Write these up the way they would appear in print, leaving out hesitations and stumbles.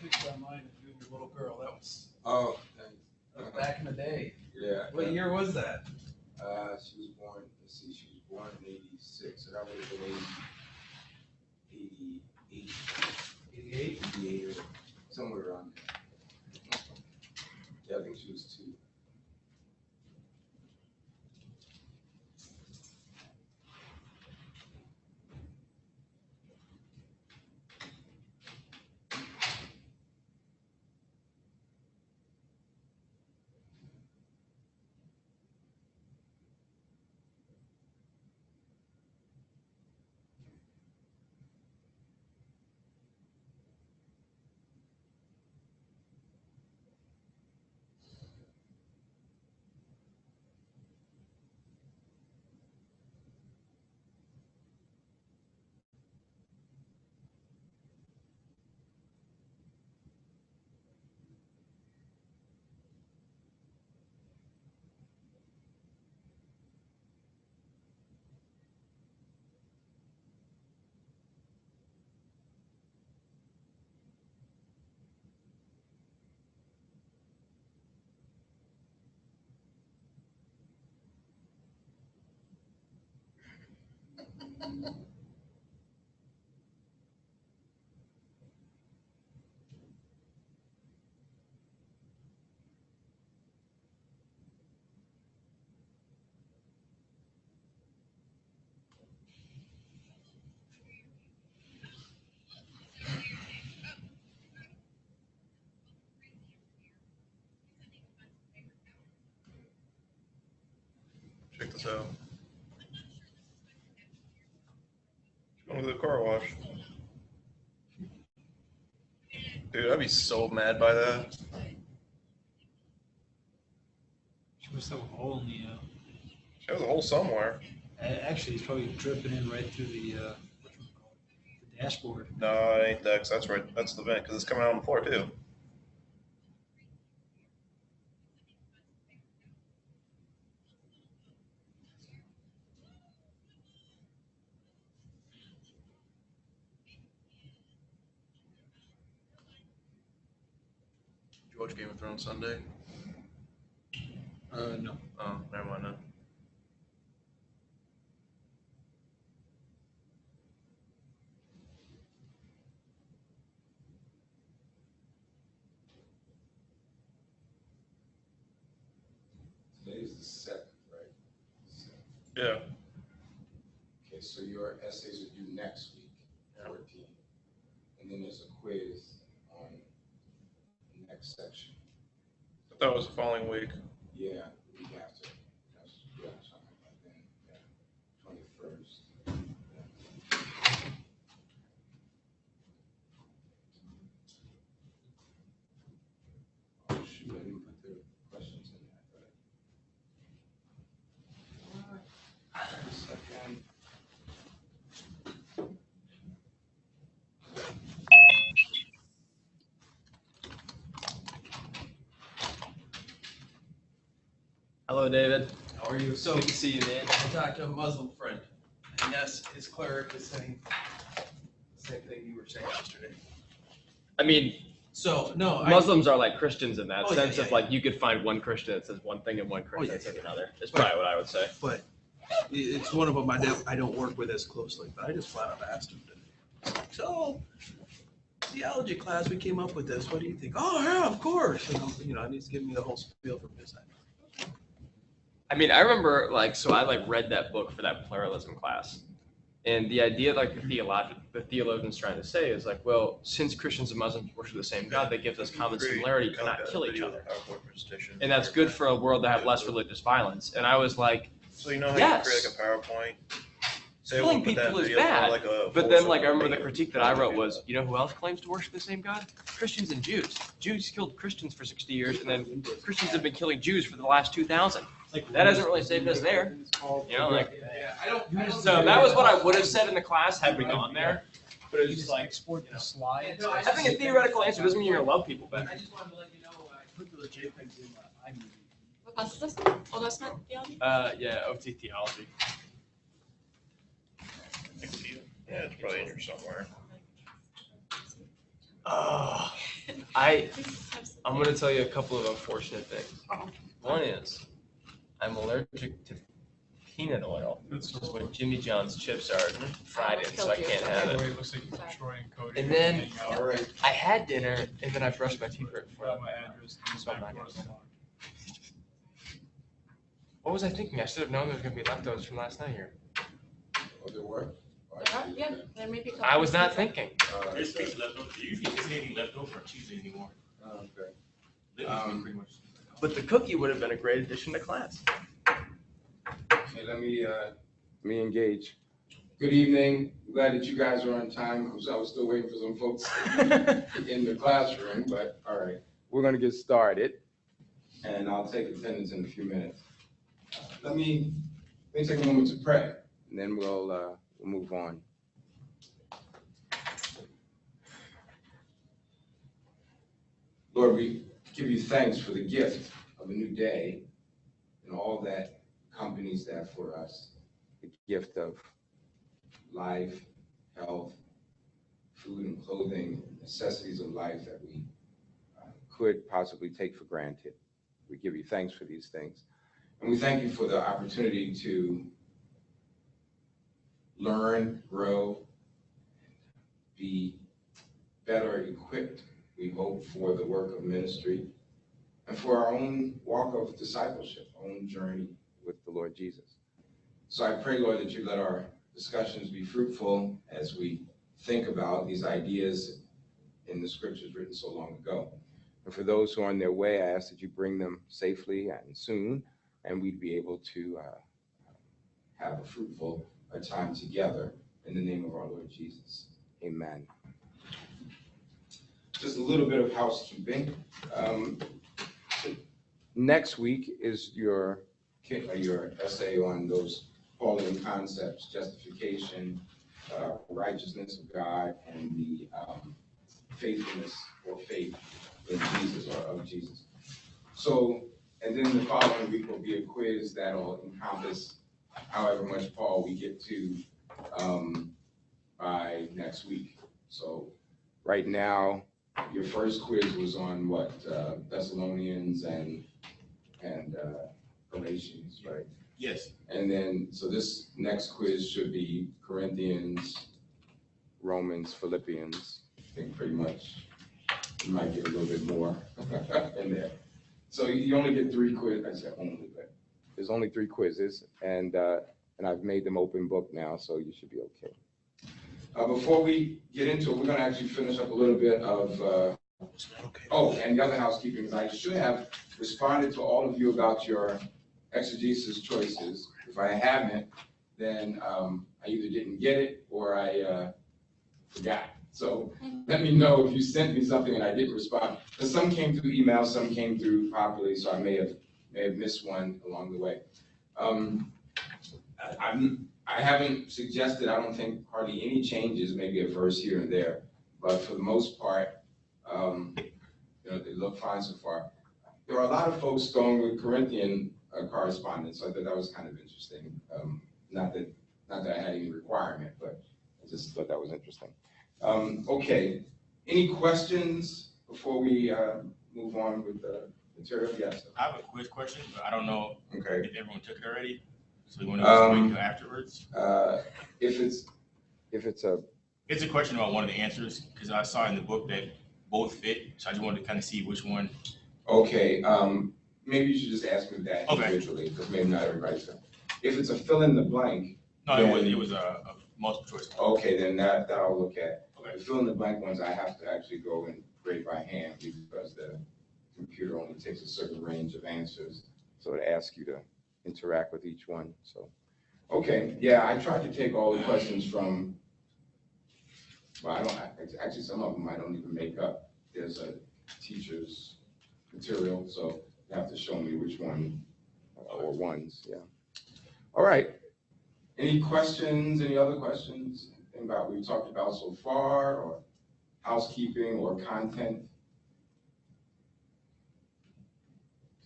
picture on mine of you and your little girl. That was back in the day. Yeah. What year was that? She was born. Let's see. She was born in '86, so that would have been 88, 88, or somewhere around there. Yeah, I think she was 2. Check this out. Going to the car wash. Dude, I'd be so mad by that. She must have a hole in the. She has a hole somewhere. Actually, it's probably dripping in right through the dashboard. No, it ain't that. 'Cause that's right. That's the vent, because it's coming out on the floor too. Did you watch Game of Thrones Sunday? No. Oh, never mind then. Today's the 7th, right? Yeah. Okay, so your essays are due next week, 14. And then there's a quiz on the next section. But that was the following week. Yeah, the week after. Yeah, something like that. Yeah, 21st. Oh, shoot, I didn't put the questions in that, but. Just a second. Hello, David. How are you? So Good to see you, man. I talked to a Muslim friend, and yes, his cleric is saying the same thing you were saying yesterday. I mean, So no, Muslims are like Christians in that Oh, yeah, sense of yeah, like you could find one Christian that says one thing and one Christian that says another. It's probably what I would say. But it's one of them I don't work with as closely, but I just flat out asked him today. So, theology class, we came up with this. What do you think? Oh yeah, of course. And he's giving me the whole spiel from his side. I mean, I remember so I read that book for that pluralism class. And the idea the theologian's trying to say is well, since Christians and Muslims worship the same God, that gives us common similarity to not kill each other. And that's good for a world that have less religious violence. And I was like, So you know how yes. you create a PowerPoint? Say Killing we'll put that people is video for bad. But then I remember the meeting. critique that I wrote was, you know who else claims to worship the same God? Christians and Jews. Jews killed Christians for 60 years, and then Christians have been killing Jews for the last 2,000. That hasn't really saved us there. You know, so that was what I would have said in the class had we gone there. But it was just export the slides. having a theoretical answer doesn't mean you're gonna love people better. I just wanted to let you know I put the JPEGs in iMovie. What class is this? Oh, that's not theology? Yeah, OT theology. Yeah, it's probably in here somewhere. I'm going to tell you a couple of unfortunate things. Oh. One is I'm allergic to peanut oil. Which is when Jimmy John's chips are fried in, so I can't have it. It looks like you're Troy and Cody. And then- hanging out. All right. I had dinner and then I brushed my teeth right before. Got my address. So I'm not gonna say. What was I thinking? I should have known there was going to be leftovers from last night here. Oh, there were? Yeah, there may be. a couple I was not pieces. thinking. There's pizza left over. There usually isn't any left over on Tuesday anymore. Okay. Lately, pretty much. But the cookie would have been a great addition to class. Okay, let me engage. Good evening. Glad that you guys are on time because I was still waiting for some folks in the classroom, but all right. We're going to get started and I'll take attendance in a few minutes. Let me take a moment to pray and then we'll move on. Lord, we give you thanks for the gift of a new day and all that accompanies that for us. The gift of life, health, food and clothing, necessities of life that we could possibly take for granted. We give you thanks for these things. And we thank you for the opportunity to learn, grow, be better equipped, we hope, for the work of ministry and for our own walk of discipleship, our own journey with the Lord Jesus. So I pray, Lord, that you let our discussions be fruitful as we think about these ideas in the scriptures written so long ago. And for those who are on their way, I ask that you bring them safely and soon, and we'd be able to have a fruitful time together in the name of our Lord Jesus. Amen. Just a little bit of housekeeping. Next week is your essay on those Pauline concepts, justification, righteousness of God, and the faithfulness or faith in Jesus or of Jesus. So, and then the following week will be a quiz that'll encompass however much Paul we get to by next week. So right now, your first quiz was on what, Thessalonians and Galatians, right? Yes. And then, so this next quiz should be Corinthians, Romans, Philippians. I think pretty much you might get a little bit more in there. So you only get 3 quizzes. I said only, but there's only 3 quizzes, and I've made them open book now, so you should be okay. Before we get into it, we're going to actually finish up a little bit of. Oh, and the other housekeeping is I should have responded to all of you about your exegesis choices. If I haven't, then I either didn't get it or I forgot. So let me know if you sent me something and I didn't respond. Because some came through email, some came through properly, so I may have missed one along the way. I haven't suggested, I don't think, hardly any changes, maybe a verse here and there, but for the most part, they look fine so far. There are a lot of folks going with Corinthian correspondence, so I thought that was kind of interesting. Not that I had any requirement, but I just thought that was interesting. Okay, any questions before we move on with the material? Yes. I have a quick question, but I don't know Okay. if everyone took it already. So you want to just wait until afterwards? If it's a It's a question about one of the answers because I saw in the book that both fit. So I just wanted to kind of see which one. okay, maybe you should just ask me that Okay. individually because maybe not everybody's done. If it's a fill in the blank, No, Yeah. it was a multiple choice. okay, then that I'll look at. Okay. The fill in the blank ones, I have to actually go and grade by hand because the computer only takes a certain range of answers. So it asks you to interact with each one, so. Okay, yeah, I tried to take all the questions from, well, actually some of them I don't even make up. There's a teacher's material, so you have to show me which one, or ones, yeah. All right, any questions, any other questions? Anything about what we talked about so far, or housekeeping, or content?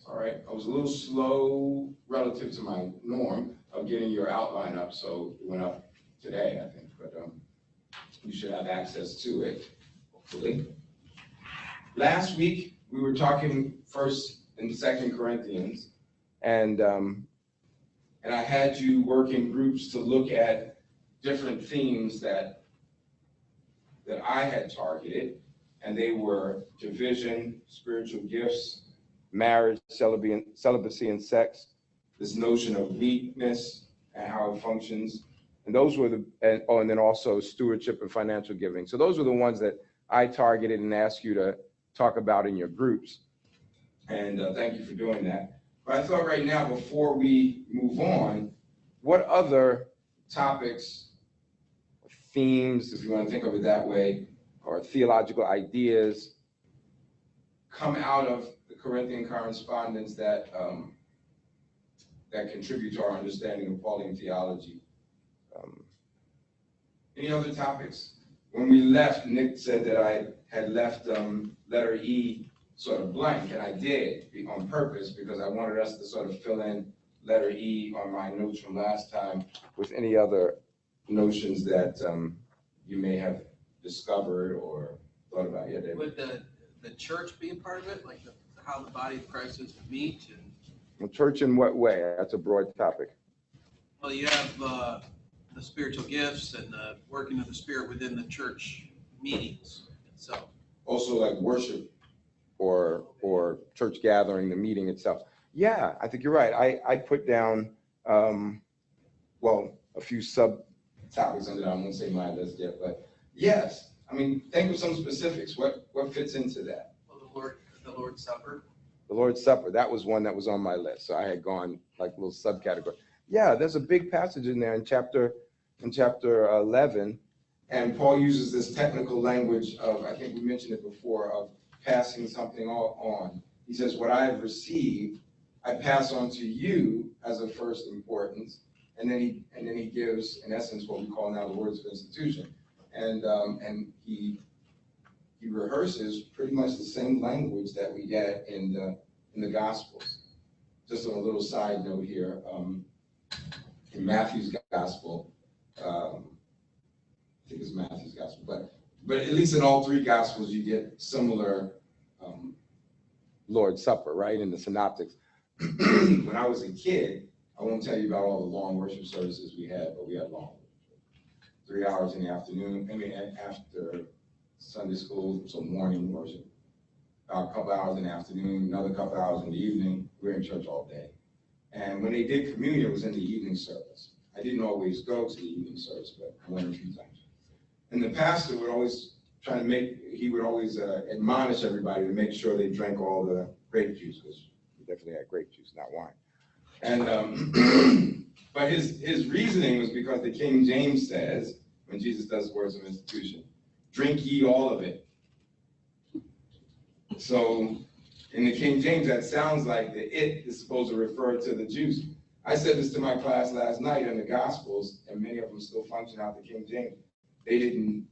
All right, I was a little slow relative to my norm of getting your outline up, so it went up today, I think, but you should have access to it, hopefully. Last week, we were talking 1st and 2nd Corinthians, and I had you work in groups to look at different themes that I had targeted, and they were division, spiritual gifts, marriage, celibacy and sex, this notion of weakness and how it functions. And those were and then also stewardship and financial giving. So those were the ones that I targeted and asked you to talk about in your groups. And thank you for doing that. But I thought right now, before we move on, what other topics, themes, if you want to think of it that way, or theological ideas come out of the Corinthian correspondence that that contribute to our understanding of Pauline theology. Any other topics? When we left, Nick said that I had left letter E sort of blank, and I did on purpose because I wanted us to sort of fill in letter E on my notes from last time with any other notions that you may have discovered or thought about. Yeah, David. Would the church be a part of it, like how the body of Christ is to meet? And Well, church in what way? That's a broad topic. well, you have the spiritual gifts and the working of the Spirit within the church meetings itself. Also like worship or church gathering, the meeting itself. Yeah, I think you're right. I put down, well, a few subtopics under that. I won't say my list yet, but yes. I mean, think of some specifics. What fits into that? Well, the Lord's Supper. The Lord's Supper, that was one that was on my list. So I had gone like a little subcategory. Yeah, there's a big passage in there in chapter 11. And Paul uses this technical language of, I think we mentioned it before, of passing something on. He says, what I have received, I pass on to you as of first importance. And then he gives, in essence, what we call now the words of institution. And he rehearses pretty much the same language that we get in the Gospels. Just on a little side note here, in Matthew's Gospel, I think it's Matthew's Gospel, but at least in all three Gospels you get similar Lord's Supper, right, in the synoptics. When I was a kid, I won't tell you about all the long worship services we had, but we had long 3 hours in the afternoon, after Sunday school, so morning worship, a couple hours in the afternoon, another couple hours in the evening. We were in church all day. And when they did communion, it was in the evening service. I didn't always go to the evening service, but I went a few times. And the pastor would always admonish everybody to make sure they drank all the grape juice, because we definitely had grape juice, not wine. And but his reasoning was because the King James says, when Jesus does words of institution, drink ye all of it. So in the King James, that sounds like the it is supposed to refer to the juice. I said this to my class last night in the Gospels, and many of them still function out the King James. They didn't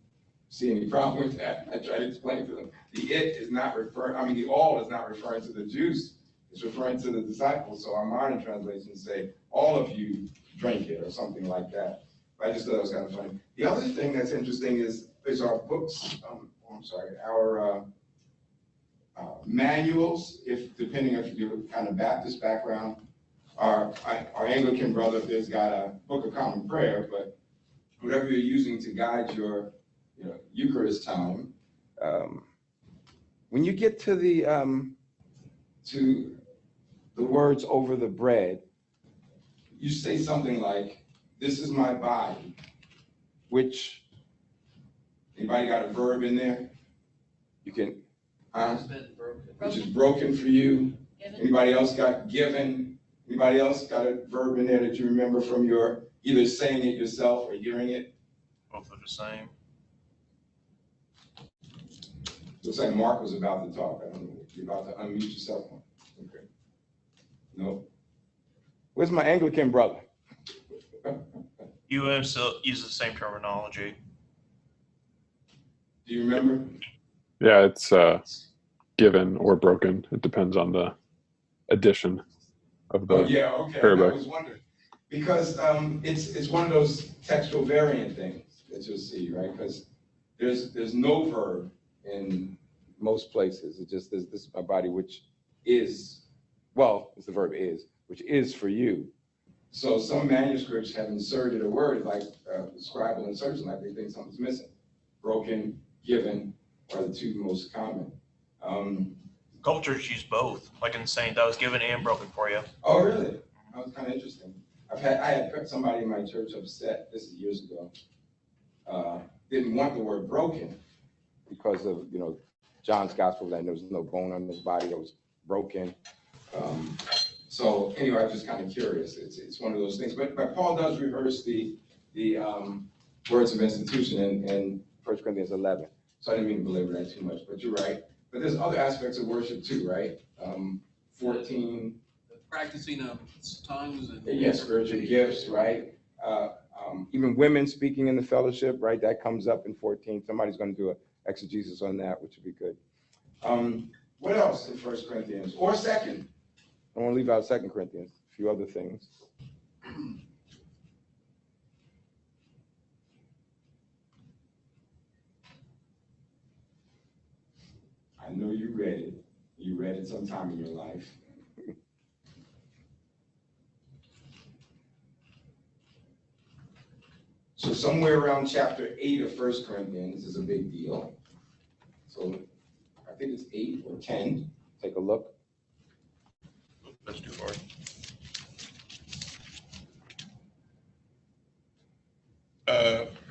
see any problem with that. I tried to explain to them. The it is not referring, the all is not referring to the juice. It's referring to the disciples. So our modern translations say, all of you drink it, or something like that. But I just thought that was kind of funny. The other thing that's interesting is our books, our manuals, depending if you're kind of Baptist background. Our Anglican brother has got a Book of Common Prayer, but whatever you're using to guide your Eucharist time, when you get to the words over the bread, you say something like, "This is my body," which, anybody got a verb in there? You can, which is broken for you. Anybody else got given? Anybody else got a verb in there that you remember from your either saying it yourself or hearing it? Both are the same. Looks like Mark was about to talk. I don't know. You're about to unmute yourself. Okay. No. Where's my Anglican brother? You still use the same terminology. Do you remember? Yeah, it's given or broken. It depends on the edition of the yeah, okay. prayer book. I was wondering because it's one of those textual variant things that you'll see, right? Because there's no verb in most places. It just, this is my body, which is, well, it's the verb is, which is for you. So some manuscripts have inserted a word like scribal insertion, like they think something's missing. Broken, given are the two most common. Cultures use both, like in saying that was given and broken for you. Oh, really? That was kind of interesting. I had somebody in my church upset, this is years ago, didn't want the word broken because of, John's gospel, that there was no bone on his body that was broken. So anyway, I was just kind of curious. It's one of those things. But Paul does rehearse the words of institution in 1 Corinthians 11. So I didn't mean to belabor that too much, but you're right. But there's other aspects of worship too, right? 14. The practicing of tongues and Yes, spiritual gifts, right? Even women speaking in the fellowship, right? That comes up in 14. Somebody's going to do an exegesis on that, which would be good. What else in 1 Corinthians? Or 2nd? I want to leave out 2 Corinthians, a few other things. I know you read it. You read it sometime in your life. So somewhere around chapter 8 of 1 Corinthians is a big deal. So I think it's 8 or 10. Take a look. That's too far.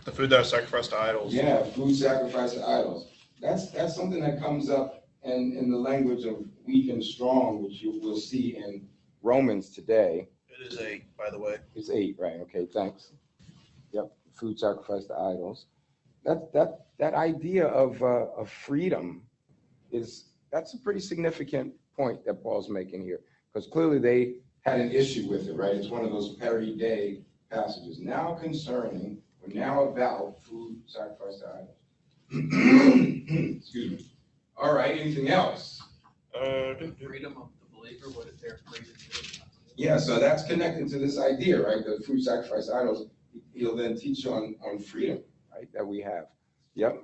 The food that was sacrificed to idols. Yeah, food sacrificed to idols. That's something that comes up in the language of weak and strong, which you will see in Romans today. It is 8, by the way. It's 8, right? Okay, thanks. Yep, food sacrificed to idols. That idea of freedom that's a pretty significant point that Paul's making here, because clearly they had an issue with it, right? It's one of those Perry Day passages. Now concerning, or now about food sacrificed to idols. Excuse me. All right, anything else? freedom of the believer, what if they're free to do it? Yeah, so that's connected to this idea, right? The food sacrifice to idols. He'll then teach on freedom, right? That we have. Yep.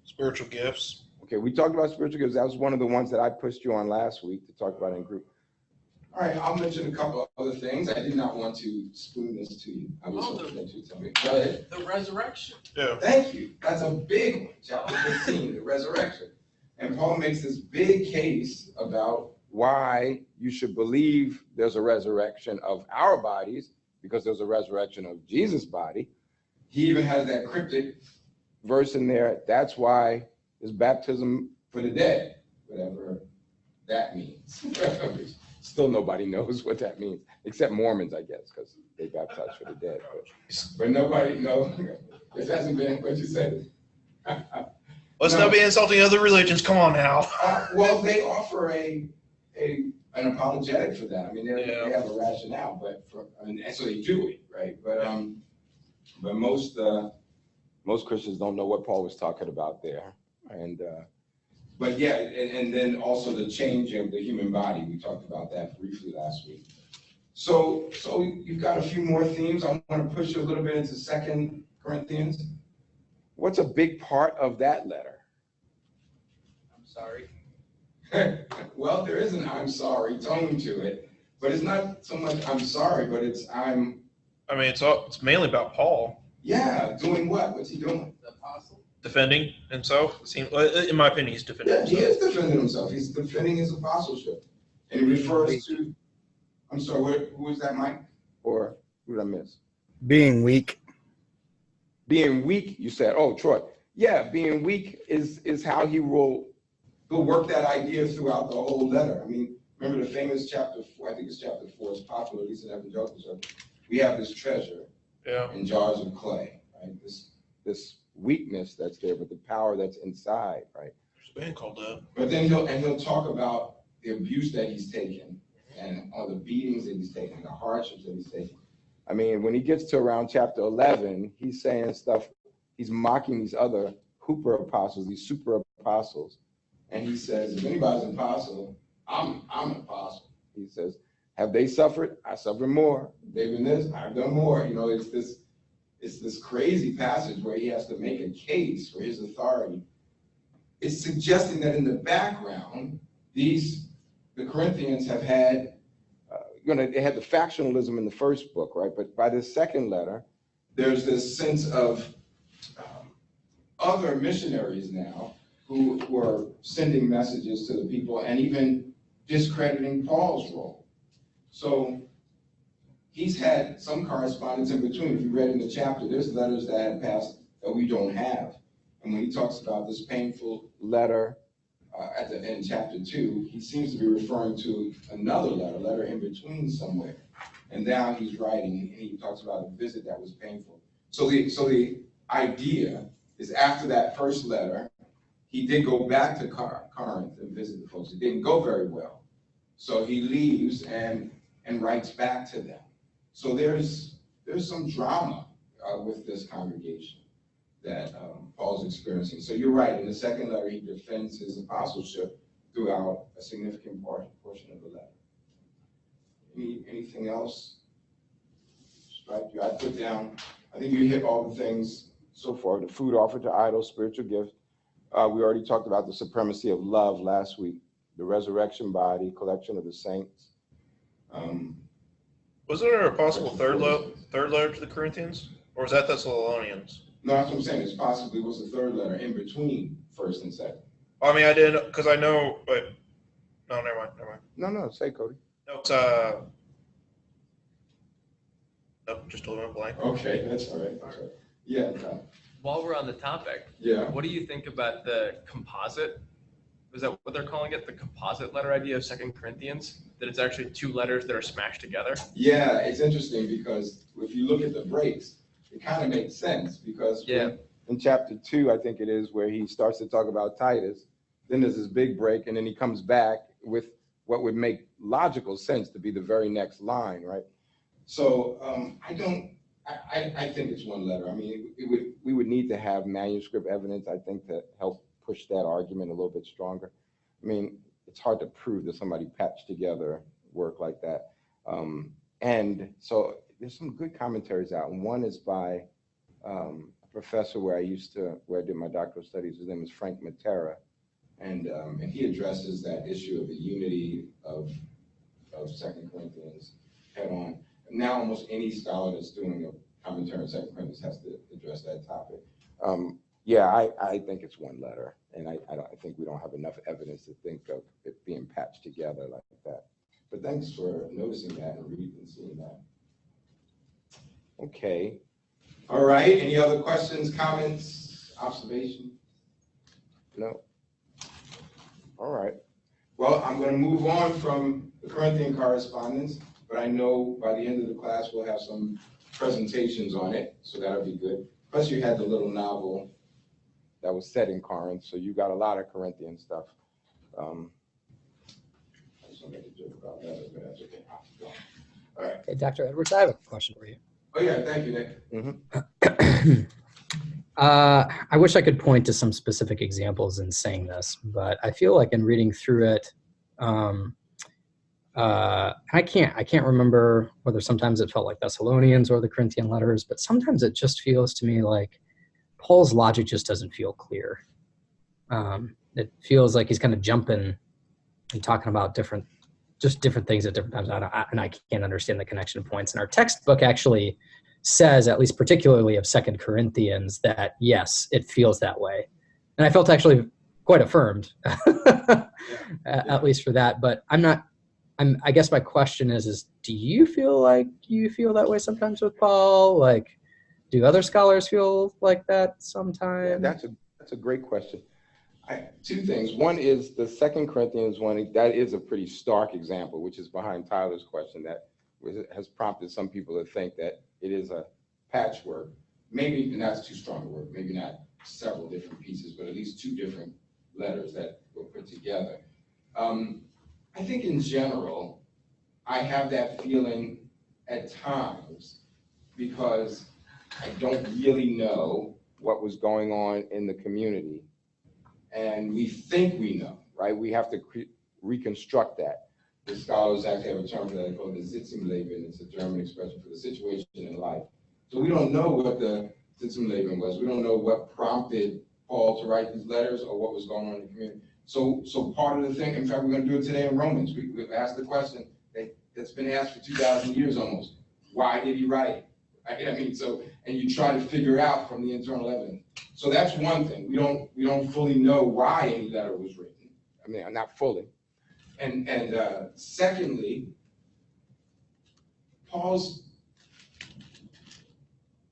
Spiritual gifts. Okay, we talked about spiritual gifts. That was one of the ones that I pushed you on last week to talk about in group. All right, I'll mention a couple of other things. I did not want to spoon this to you. I was hoping that you tell me. Go ahead. The resurrection. Yeah. Thank you. That's a big one. Chapter 15, the resurrection. And Paul makes this big case about why you should believe there's a resurrection of our bodies, because there's a resurrection of Jesus' body. He even has that cryptic verse in there. That's why there's baptism for the dead, whatever that means. Still nobody knows what that means, except Mormons, I guess, because they baptize for the dead. But nobody knows. This hasn't been what you said. Let's not be insulting other religions. Come on now. Well, they offer an apologetic for that. I mean, they have a rationale, and so they do it, right? But most Christians don't know what Paul was talking about there, but yeah, and then also the change of the human body. We talked about that briefly last week. So you've got a few more themes. I want to push you a little bit into 2 Corinthians. What's a big part of that letter? I'm sorry. Well, there is an I'm sorry tone to it, but it's not so much I'm sorry, but it's it's mainly about Paul. Yeah, doing what? What's he doing? The apostle. Defending himself. In my opinion, he's defending Yeah, he himself. is defending himself. He's defending his apostleship. And he refers to, I'm sorry, who was that, Mike? Or who did I miss? Being weak. Being weak, you said. Oh, Troy. Yeah, being weak is how he'll work that idea throughout the whole letter. I mean, remember the famous chapter 4, I think it's chapter 4, it's popular, at least in evangelicalism. We have this treasure in jars of clay, right? This weakness that's there, but the power that's inside, right? There's a band called that. But then he'll talk about the abuse that he's taken and all the beatings that he's taken, the hardships that he's taken. I mean, when he gets to around chapter 11, he's saying stuff, he's mocking these other hooper apostles, these super apostles. And he says, if anybody's an apostle, I'm an apostle. He says, have they suffered? I suffered more. They've done this, I've done more. You know, it's this crazy passage where he has to make a case for his authority. it's suggesting that in the background, the Corinthians have had, they had the factionalism in the first book, right? But by the second letter, there's this sense of other missionaries now who are sending messages to the people and even discrediting Paul's role. So he's had some correspondence in between. If you read in the chapter, there's letters that have passed that we don't have. And when he talks about this painful letter in chapter 2, he seems to be referring to another letter in between somewhere. And now he's writing, and he talks about a visit that was painful. So the idea is after that first letter, he did go back to Corinth and visit the folks. It didn't go very well. So he leaves and writes back to them. So there's some drama with this congregation that Paul's experiencing. So you're right, in the second letter, he defends his apostleship throughout a significant portion of the letter. Anything else strike you? I put down, I think you hit all the things so far. The food offered to idols, spiritual gifts. We already talked about the supremacy of love last week, the resurrection body, collection of the saints. Wasn't there a possible third letter to the Corinthians? Or was that Thessalonians? No, that's what I'm saying. It's possibly was the third letter in between first and second. I mean, I didn't, because I know, but no, never mind. No, say Cody. No, it's nope, just a little blank. Okay, that's all right. Yeah. While we're on the topic, Yeah. what do you think about the composite? Is that what they're calling it? The composite letter idea of 2 Corinthians? That it's actually two letters that are smashed together? Yeah, it's interesting because if you look at the breaks, it kind of makes sense because in chapter 2, I think it is, where he starts to talk about Titus, then there's this big break, and then he comes back with what would make logical sense to be the very next line, right? So I think it's one letter. I mean, we would need to have manuscript evidence, I think, to help push that argument a little bit stronger. I mean, it's hard to prove that somebody patched together work like that. And so there's some good commentaries out. And one is by a professor where I did my doctoral studies. His name is Frank Matera. And he addresses that issue of the unity of 2 Corinthians head on. Now almost any scholar that's doing a commentary on 2 Corinthians has to address that topic. I think it's one letter, and I think we don't have enough evidence to think of it being patched together like that. But thanks for noticing that and reading and seeing that. Okay. All right. Any other questions, comments, observations? No. All right. Well, I'm going to move on from the Corinthian correspondence, but I know by the end of the class we'll have some presentations on it, so that'll be good. Plus, you had the little novel that was set in Corinth, so you got a lot of Corinthian stuff. I just want to make a joke about that, but that's okay. All right. Okay, Dr. Edwards, I have a question for you. Oh, yeah, thank you, Nick. I wish I could point to some specific examples in saying this, but I feel like in reading through it, I can't remember whether sometimes it felt like Thessalonians or the Corinthian letters, but sometimes it just feels to me like Paul's logic just doesn't feel clear. It feels like he's kind of jumping and talking about different things at different times, and I can't understand the connection points. And our textbook actually says, at least particularly of 2 Corinthians, that yes, it feels that way. And I felt actually quite affirmed, at least for that. But I guess my question is do you feel like you feel that way sometimes with Paul? Like, do other scholars feel like that sometimes? That's a great question. Two things. One is the 2 Corinthians one. That is a pretty stark example, which is behind Tyler's question that has prompted some people to think that it is a patchwork. Maybe, and that's too strong a word, maybe not several different pieces, but at least two different letters that were put together. I think in general, I have that feeling at times because I don't really know what was going on in the community. And we think we know, right? We have to reconstruct that. The scholars actually have a term for that called the Sitzungsleben. It's a German expression for the situation in life. So we don't know what the Sitzungsleben was. We don't know what prompted Paul to write these letters or what was going on in the community. So part of the thing, in fact, we're going to do it today in Romans. We've asked the question that's been asked for 2,000 years almost. Why did he write? Right? I mean, so, and you try to figure out from the internal evidence. So that's one thing. We don't fully know why any letter was written. I mean, not fully. And secondly,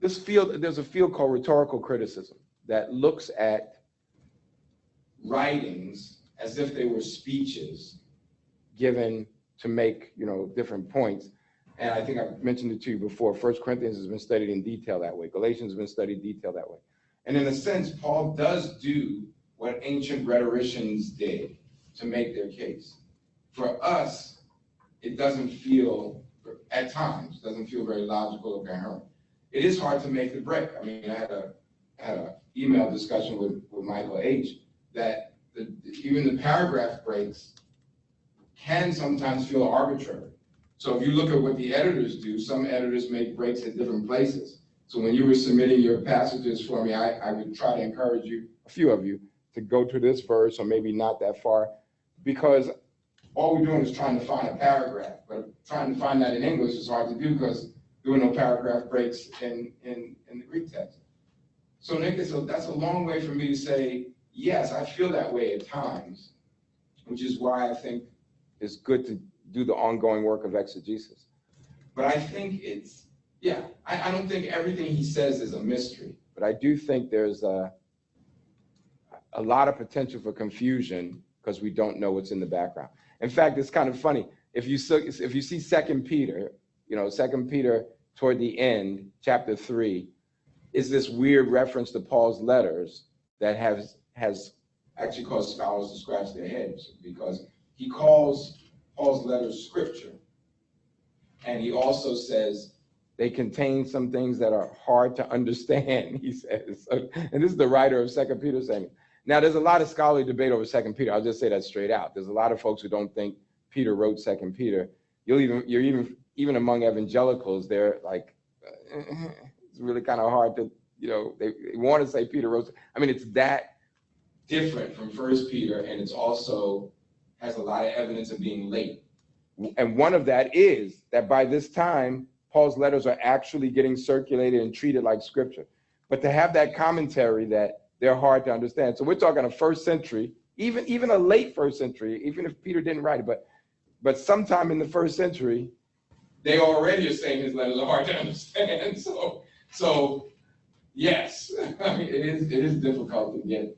there's a field called rhetorical criticism that looks at writings as if they were speeches given to make, different points. And I think I've mentioned it to you before. 1 Corinthians has been studied in detail that way. Galatians has been studied in detail that way. And in a sense, Paul does do what ancient rhetoricians did to make their case. For us, it doesn't feel, at times, doesn't feel very logical or coherent. It is hard to make the break. I mean, I had a email discussion with Michael H. that even the paragraph breaks can sometimes feel arbitrary. So if you look at what the editors do, some editors make breaks at different places. So when you were submitting your passages for me, I would try to encourage you, a few of you, to go to this verse or maybe not that far, because all we're doing is trying to find a paragraph. But trying to find that in English is hard to do because there were no paragraph breaks in the Greek text. So Nick, that's a long way for me to say, yes, I feel that way at times, which is why I think it's good to do the ongoing work of exegesis. But I think I don't think everything he says is a mystery, but I do think there's a lot of potential for confusion because we don't know what's in the background. In fact, it's kind of funny. If you see 2 Peter, 2 Peter toward the end, chapter 3, is this weird reference to Paul's letters that has actually caused scholars to scratch their heads, because he calls Paul's letters scripture. And he also says they contain some things that are hard to understand, he says. And this is the writer of 2 Peter saying it. Now, there's a lot of scholarly debate over 2 Peter. I'll just say that straight out. There's a lot of folks who don't think Peter wrote 2 Peter. You're even among evangelicals, they're like, it's really kind of hard to, they want to say Peter wrote. I mean, it's that different from 1 Peter, and it's also has a lot of evidence of being late. And one of that is that by this time, Paul's letters are actually getting circulated and treated like scripture. But to have that commentary that they're hard to understand. So we're talking a first century, even a late first century, even if Peter didn't write it, but sometime in the first century, they already are saying his letters are hard to understand. So yes, I mean, it is difficult to get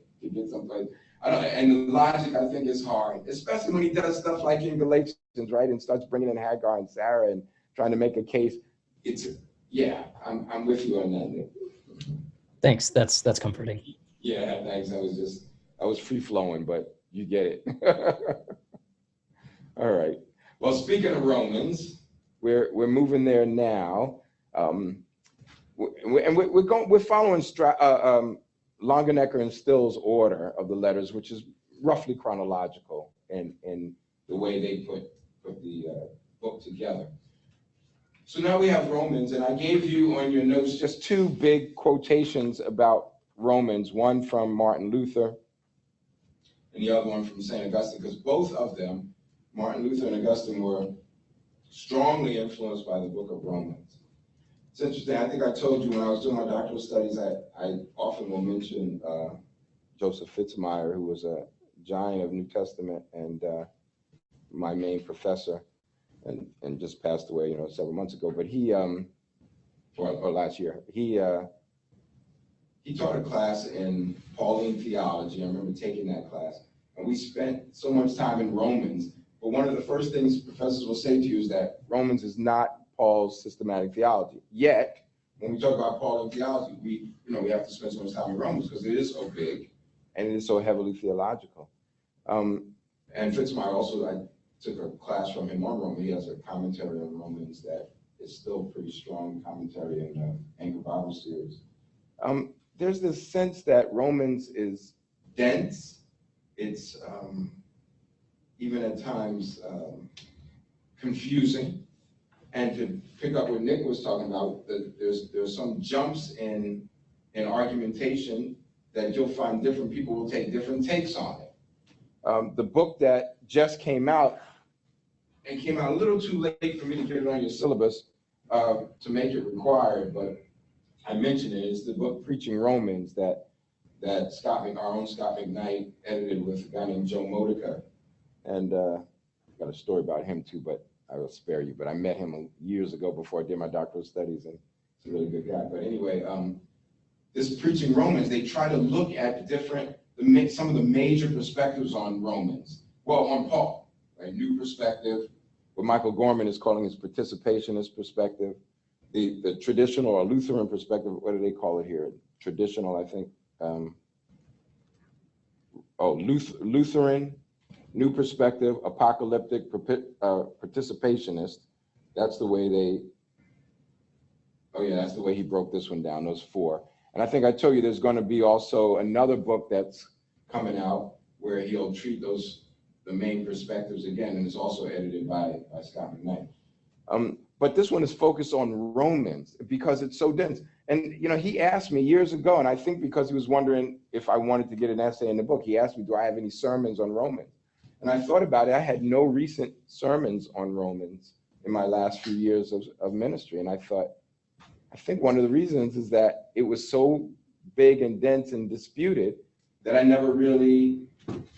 someplace. And the logic, I think, is hard, especially when he does stuff like in Galatians, right, and starts bringing in Hagar and Sarah and trying to make a case. I'm with you on that, Nick. Thanks. That's comforting. Yeah, thanks. I was free flowing, but you get it. All right. Well, speaking of Romans, we're moving there now, and we're following Longenecker and Still's order of the letters, which is roughly chronological in the way they put the book together. So now we have Romans, and I gave you on your notes just two big quotations about Romans, one from Martin Luther and the other one from St. Augustine, because both of them, Martin Luther and Augustine, were strongly influenced by the book of Romans. It's interesting. I think I told you when I was doing my doctoral studies, I often will mention Joseph Fitzmyer, who was a giant of New Testament and my main professor, and just passed away, several months ago. But he, or last year, he taught a class in Pauline theology. I remember taking that class, and we spent so much time in Romans. But one of the first things professors will say to you is that Romans is not Paul's systematic theology. Yet, when we talk about Pauline theology, we have to spend so much time in Romans because it is so big and it is so heavily theological. And Fitzmyer also, I took a class from him on Romans. He has a commentary on Romans that is still pretty strong commentary in the Anchor Bible series. There's this sense that Romans is dense. It's even at times confusing. And to pick up what Nick was talking about, there's some jumps in argumentation that you'll find different people will take different takes on it. The book that just came out, and came out a little too late for me to get it on your syllabus to make it required, but I mentioned it. It's the book Preaching Romans that our own Scott McKnight edited with a guy named Joe Modica. And I've got a story about him too, but I will spare you. But I met him years ago before I did my doctoral studies, and he's a really good guy. But anyway, this Preaching Romans, they try to look at some of the major perspectives on Romans. Well, on Paul, right? New perspective, what Michael Gorman is calling his participationist perspective, the traditional or Lutheran perspective. What do they call it here? Traditional, I think. Lutheran, new perspective, apocalyptic, participationist. That's the way that's the way he broke this one down, those four. And I think I told you there's going to be also another book that's coming out where he'll treat the main perspectives again, and it's also edited by Scott McKnight. But this one is focused on Romans because it's so dense. And he asked me years ago, and I think because he was wondering if I wanted to get an essay in the book, he asked me, do I have any sermons on Romans? And I thought about it. I had no recent sermons on Romans in my last few years of ministry. And I think one of the reasons is that it was so big and dense and disputed that I never really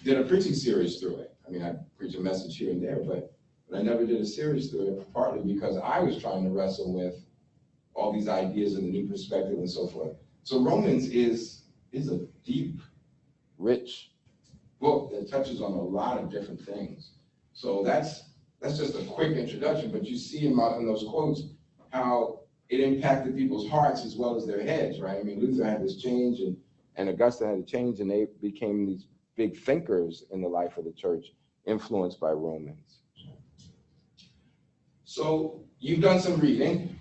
did a preaching series through it. I mean, I preach a message here and there, but I never did a series through it, partly because I was trying to wrestle with all these ideas and the new perspective and so forth. So Romans is a deep, rich book that touches on a lot of different things. So that's just a quick introduction, but you see in those quotes how it impacted people's hearts as well as their heads, right? I mean, Luther had this change and Augustine had a change, and they became these big thinkers in the life of the church, influenced by Romans. So you've done some reading.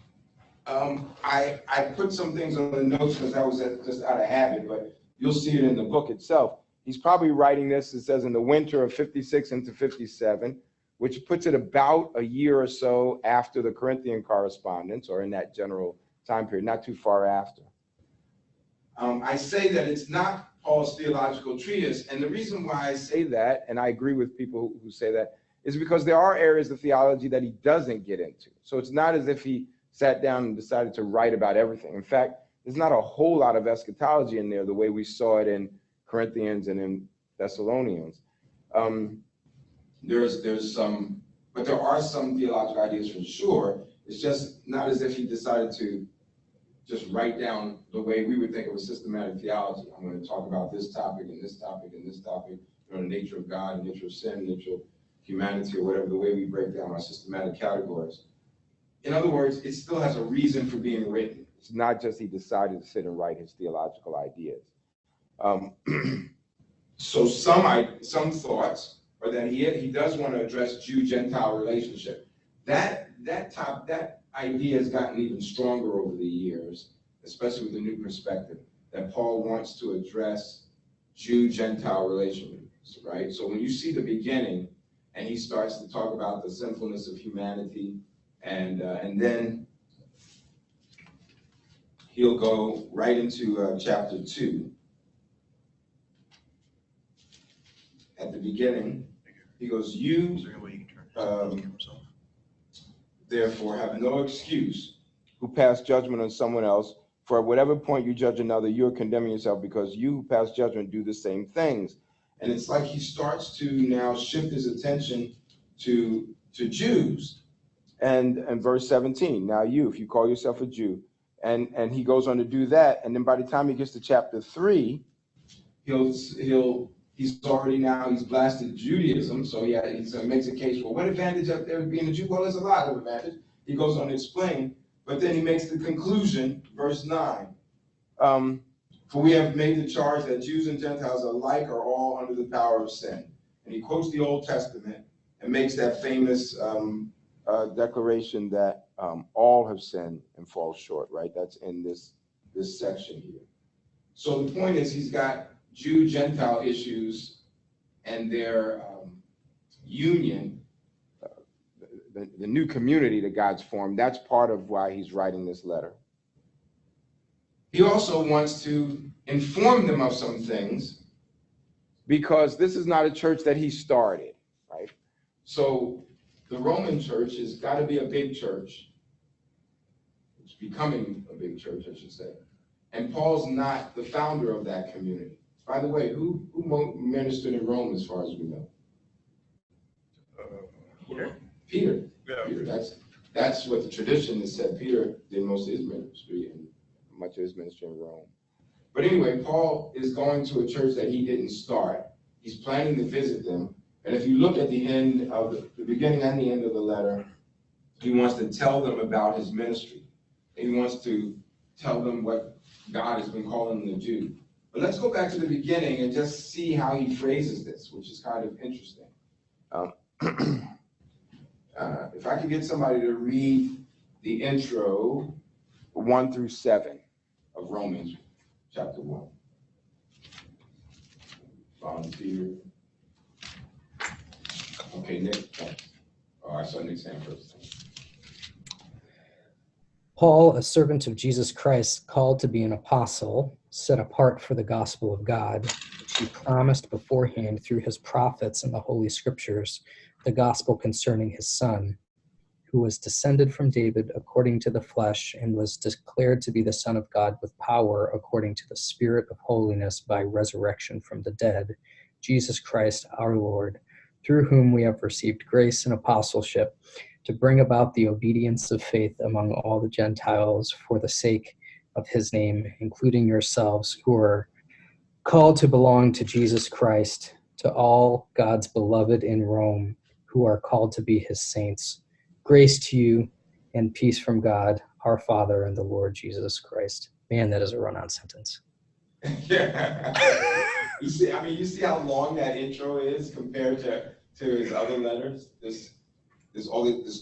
I put some things on the notes because that was just out of habit, but you'll see it in the book itself. He's probably writing this, it says, in the winter of 56 into 57, which puts it about a year or so after the Corinthian correspondence, or in that general time period, not too far after. I say that it's not Paul's theological treatise, and the reason why I say that, and I agree with people who say that, is because there are areas of theology that he doesn't get into. So it's not as if he sat down and decided to write about everything. In fact, there's not a whole lot of eschatology in there the way we saw it in Corinthians and in Thessalonians. There's some, but there are some theological ideas for sure. It's just not as if he decided to just write down the way we would think of a systematic theology. I'm going to talk about this topic and this topic and this topic, the nature of God, the nature of sin, the nature of humanity, or whatever, the way we break down our systematic categories. In other words, it still has a reason for being written. It's not just he decided to sit and write his theological ideas. So some thoughts are that he does want to address Jew-Gentile relationship. That idea has gotten even stronger over the years, especially with the new perspective, that Paul wants to address Jew-Gentile relations, right? So when you see the beginning, and he starts to talk about the sinfulness of humanity, and then he'll go right into chapter 2. At the beginning, he goes, you, therefore, have no excuse who pass judgment on someone else, for at whatever point you judge another, you are condemning yourself, because you who pass judgment do the same things. And it's like he starts to now shift his attention to Jews. And verse 17, now you, if you call yourself a Jew, and he goes on to do that. And then by the time he gets to chapter 3, he's blasted Judaism. So he makes a case for what advantage of there being a Jew? Well, there's a lot of advantage. He goes on to explain, but then he makes the conclusion, verse 9. For we have made the charge that Jews and Gentiles alike are all under the power of sin. And he quotes the Old Testament and makes that famous declaration that all have sinned and fall short, right? That's in this section here. So the point is, he's got Jew-Gentile issues and their union, the new community that God's formed. That's part of why he's writing this letter. he also wants to inform them of some things, because this is not a church that he started, right? So the Roman church has got to be a big church. It's becoming a big church, I should say. And Paul's not the founder of that community. By the way, who ministered in Rome as far as we know? Peter. Peter. Yeah. Peter. That's what the tradition has said. Peter did most of his ministry and much of his ministry in Rome. But anyway, Paul is going to a church that he didn't start. He's planning to visit them. And if you look at the end of the beginning and the end of the letter, he wants to tell them about his ministry. He wants to tell them what God has been calling them to do. But let's go back to the beginning and just see how he phrases this, which is kind of interesting. If I could get somebody to read the intro 1 through 7 of Romans chapter 1. Volunteer. Okay, Nick. Thanks. Oh, I saw Nick's hand first. Paul, a servant of Jesus Christ, called to be an apostle, set apart for the gospel of God, which he promised beforehand through his prophets in the Holy Scriptures, the gospel concerning his Son, who was descended from David according to the flesh and was declared to be the Son of God with power according to the Spirit of holiness by resurrection from the dead, Jesus Christ our Lord, through whom we have received grace and apostleship to bring about the obedience of faith among all the Gentiles for the sake of his name, including yourselves who are called to belong to Jesus Christ, to all God's beloved in Rome who are called to be his saints. Grace to you and peace from God, our Father, and the Lord Jesus Christ. Man, that is a run-on sentence. Yeah. You see how long that intro is compared to his other letters? This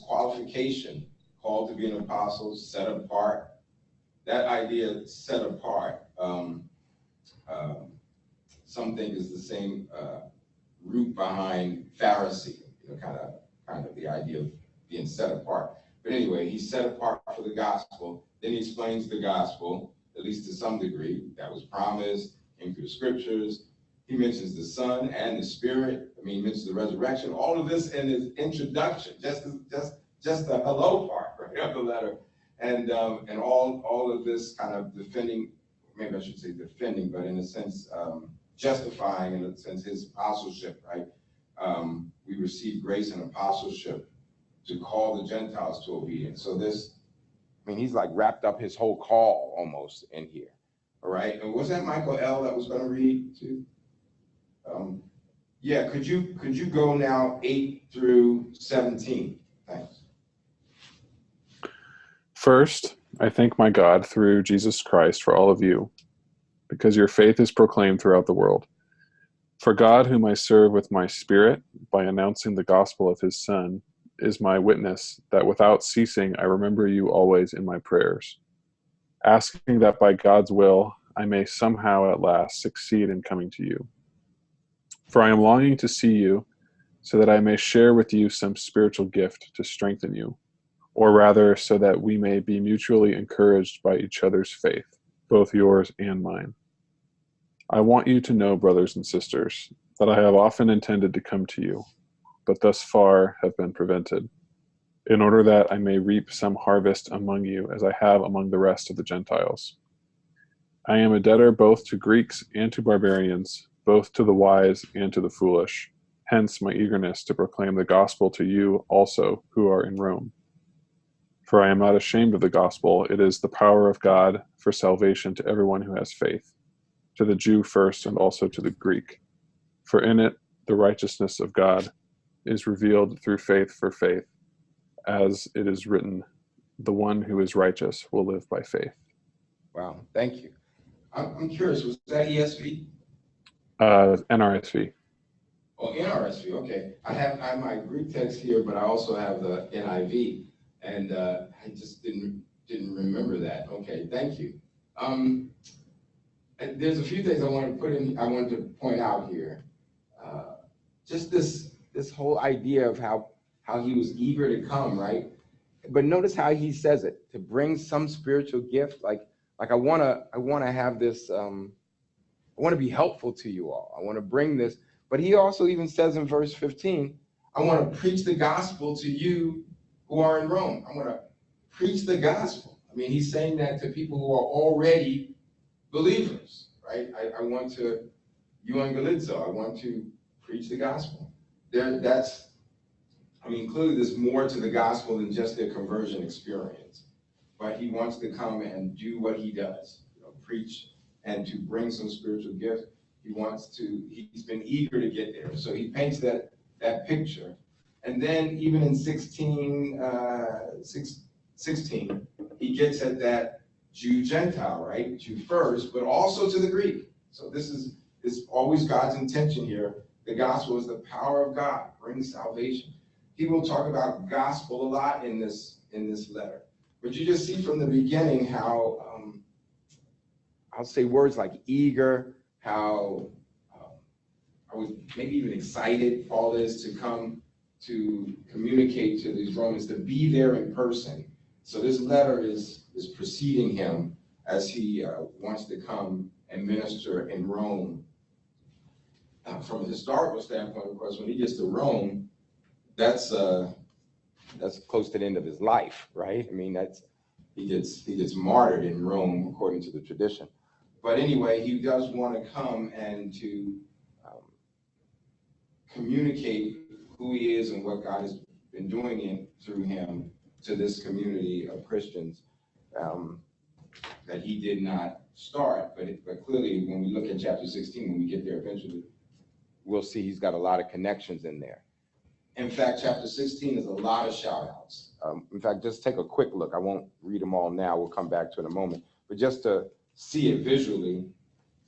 qualification, called to be an apostle, set apart. That idea, set apart, some think is the same root behind Pharisee, kind of the idea of being set apart. But anyway, he's set apart for the gospel. Then he explains the gospel, at least to some degree, that was promised, came through the scriptures. He mentions the Son and the Spirit. He mentions the resurrection. All of this in his introduction, just the hello part, right, of the letter, and all of this kind of defending. Maybe I should say defending, but in a sense justifying, in a sense, his apostleship. Right? We receive grace and apostleship to call the Gentiles to obedience. So he's like wrapped up his whole call almost in here. All right. And was that Michael L. that was going to read too? Yeah, could you go now 8 through 17? Thanks. First, I thank my God through Jesus Christ for all of you, because your faith is proclaimed throughout the world. For God, whom I serve with my spirit by announcing the gospel of his Son, is my witness that without ceasing I remember you always in my prayers, asking that by God's will I may somehow at last succeed in coming to you. For I am longing to see you, so that I may share with you some spiritual gift to strengthen you, or rather so that we may be mutually encouraged by each other's faith, both yours and mine. I want you to know, brothers and sisters, that I have often intended to come to you, but thus far have been prevented, in order that I may reap some harvest among you as I have among the rest of the Gentiles. I am a debtor both to Greeks and to barbarians, both to the wise and to the foolish, hence my eagerness to proclaim the gospel to you also who are in Rome. For I am not ashamed of the gospel. It is the power of God for salvation to everyone who has faith, to the Jew first and also to the Greek. For in it the righteousness of God is revealed through faith for faith, as it is written, the one who is righteous will live by faith. Wow, thank you. I'm curious, was that ESV? NRSV. Oh, NRSV, okay. I have my Greek text here, but I also have the NIV, and I just didn't remember that. Okay, thank you. There's a few things I wanted to point out here. Just this whole idea of how he was eager to come, right? But notice how he says it, to bring some spiritual gift. Like, Like I wanna have this, I wanna be helpful to you all. I wanna bring this, but he also even says in verse 15, I wanna preach the gospel to you who are in Rome. I wanna preach the gospel. I mean, he's saying that to people who are already believers, right? I want to, evangelizo, I want to preach the gospel. Clearly there's more to the gospel than just their conversion experience, but he wants to come and do what he does, preach and to bring some spiritual gift. He's been eager to get there. So he paints that picture. And then even in 16, he gets at that Jew-Gentile, right? Jew first, but also to the Greek. So this is always God's intention here. The gospel is the power of God, brings salvation. He will talk about gospel a lot in this letter. But you just see from the beginning how, I'll say words like eager, how I was maybe even excited Paul is to come to communicate to these Romans, to be there in person. So this letter is preceding him as he wants to come and minister in Rome. From a historical standpoint, of course, when he gets to Rome, that's close to the end of his life, right? I mean, he gets martyred in Rome according to the tradition. But anyway, he does want to come and to communicate who he is and what God has been doing through him to this community of Christians that he did not start. But clearly, when we look at chapter 16, when we get there eventually, we'll see he's got a lot of connections in there. In fact, chapter 16 is a lot of shout outs. In fact, just take a quick look. I won't read them all now. We'll come back to it in a moment. But just to see it visually,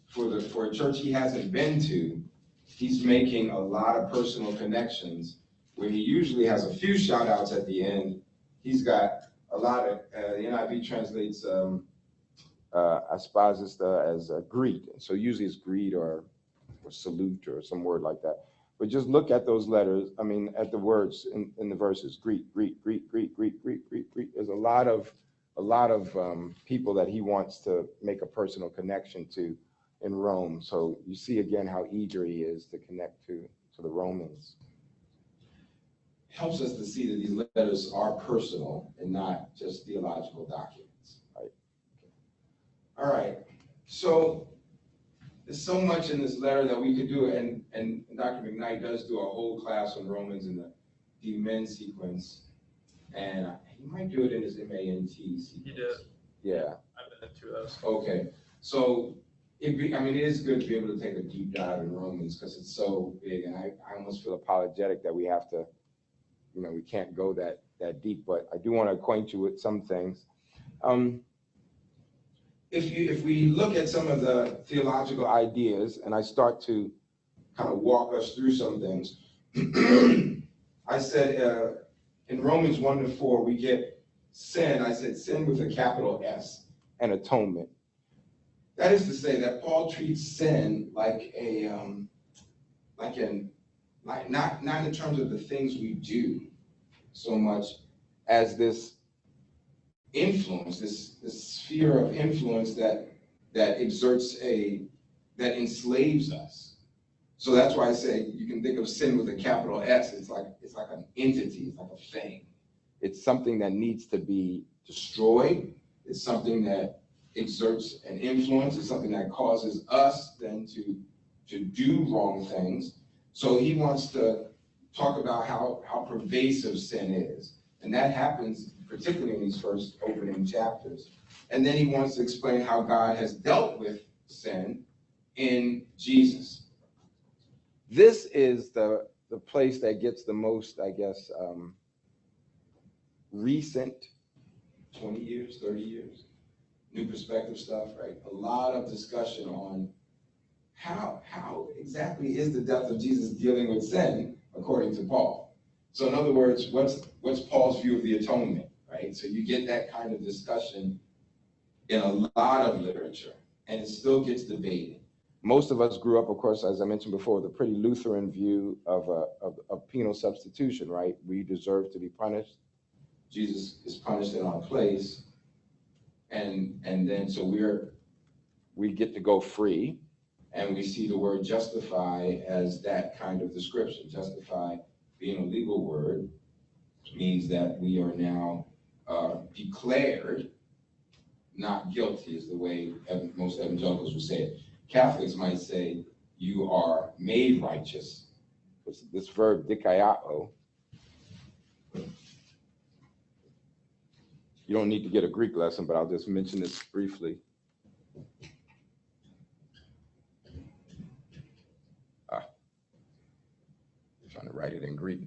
for a church he hasn't been to, he's making a lot of personal connections where he usually has a few shout outs at the end. He's got a lot of, the NIV translates aspasis as greet. So usually it's greet or salute or some word like that. But just look at those letters, at the words in the verses, greet, greet, greet, greet, greet, greet, greet, greet. There's a lot of people that he wants to make a personal connection to in Rome. So you see again how eager he is to connect to the Romans. It helps us to see that these letters are personal and not just theological documents, right? All right, so there's so much in this letter that we could do, and Dr. McKnight does do a whole class on Romans in the DMen sequence, and he might do it in his MANT sequence. He did. Yeah. I've been in 2 of those. Okay, so it is good to be able to take a deep dive in Romans because it's so big, and I almost feel apologetic that we have to, we can't go that deep, but I do want to acquaint you with some things. If we look at some of the theological ideas, and I start to kind of walk us through some things, I said in Romans 1-4, we get sin. I said sin with a capital S and atonement. That is to say that Paul treats sin like not in terms of the things we do so much as this influence, this sphere of influence that exerts that enslaves us. So that's why I say you can think of sin with a capital S. It's like an entity, it's like a thing. It's something that needs to be destroyed. It's something that exerts an influence. It's something that causes us then to do wrong things. So he wants to talk about how pervasive sin is. And that happens particularly in these first opening chapters. And then he wants to explain how God has dealt with sin in Jesus. This is the place that gets the most, I guess, recent 20 years, 30 years, new perspective stuff, right? A lot of discussion on how exactly is the death of Jesus dealing with sin, according to Paul. So in other words, what's Paul's view of the atonement, right? So you get that kind of discussion in a lot of literature, and it still gets debated. Most of us grew up, of course, as I mentioned before, with a pretty Lutheran view of penal substitution, right? We deserve to be punished. Jesus is punished in our place. And then so we get to go free, and we see the word justify as that kind of description. Justify, being a legal word, means that we are now declared not guilty, is the way most evangelicals would say it. Catholics might say you are made righteous. This verb dikaiao, you don't need to get a Greek lesson, but I'll just mention this briefly. I'm trying to write it in Greek.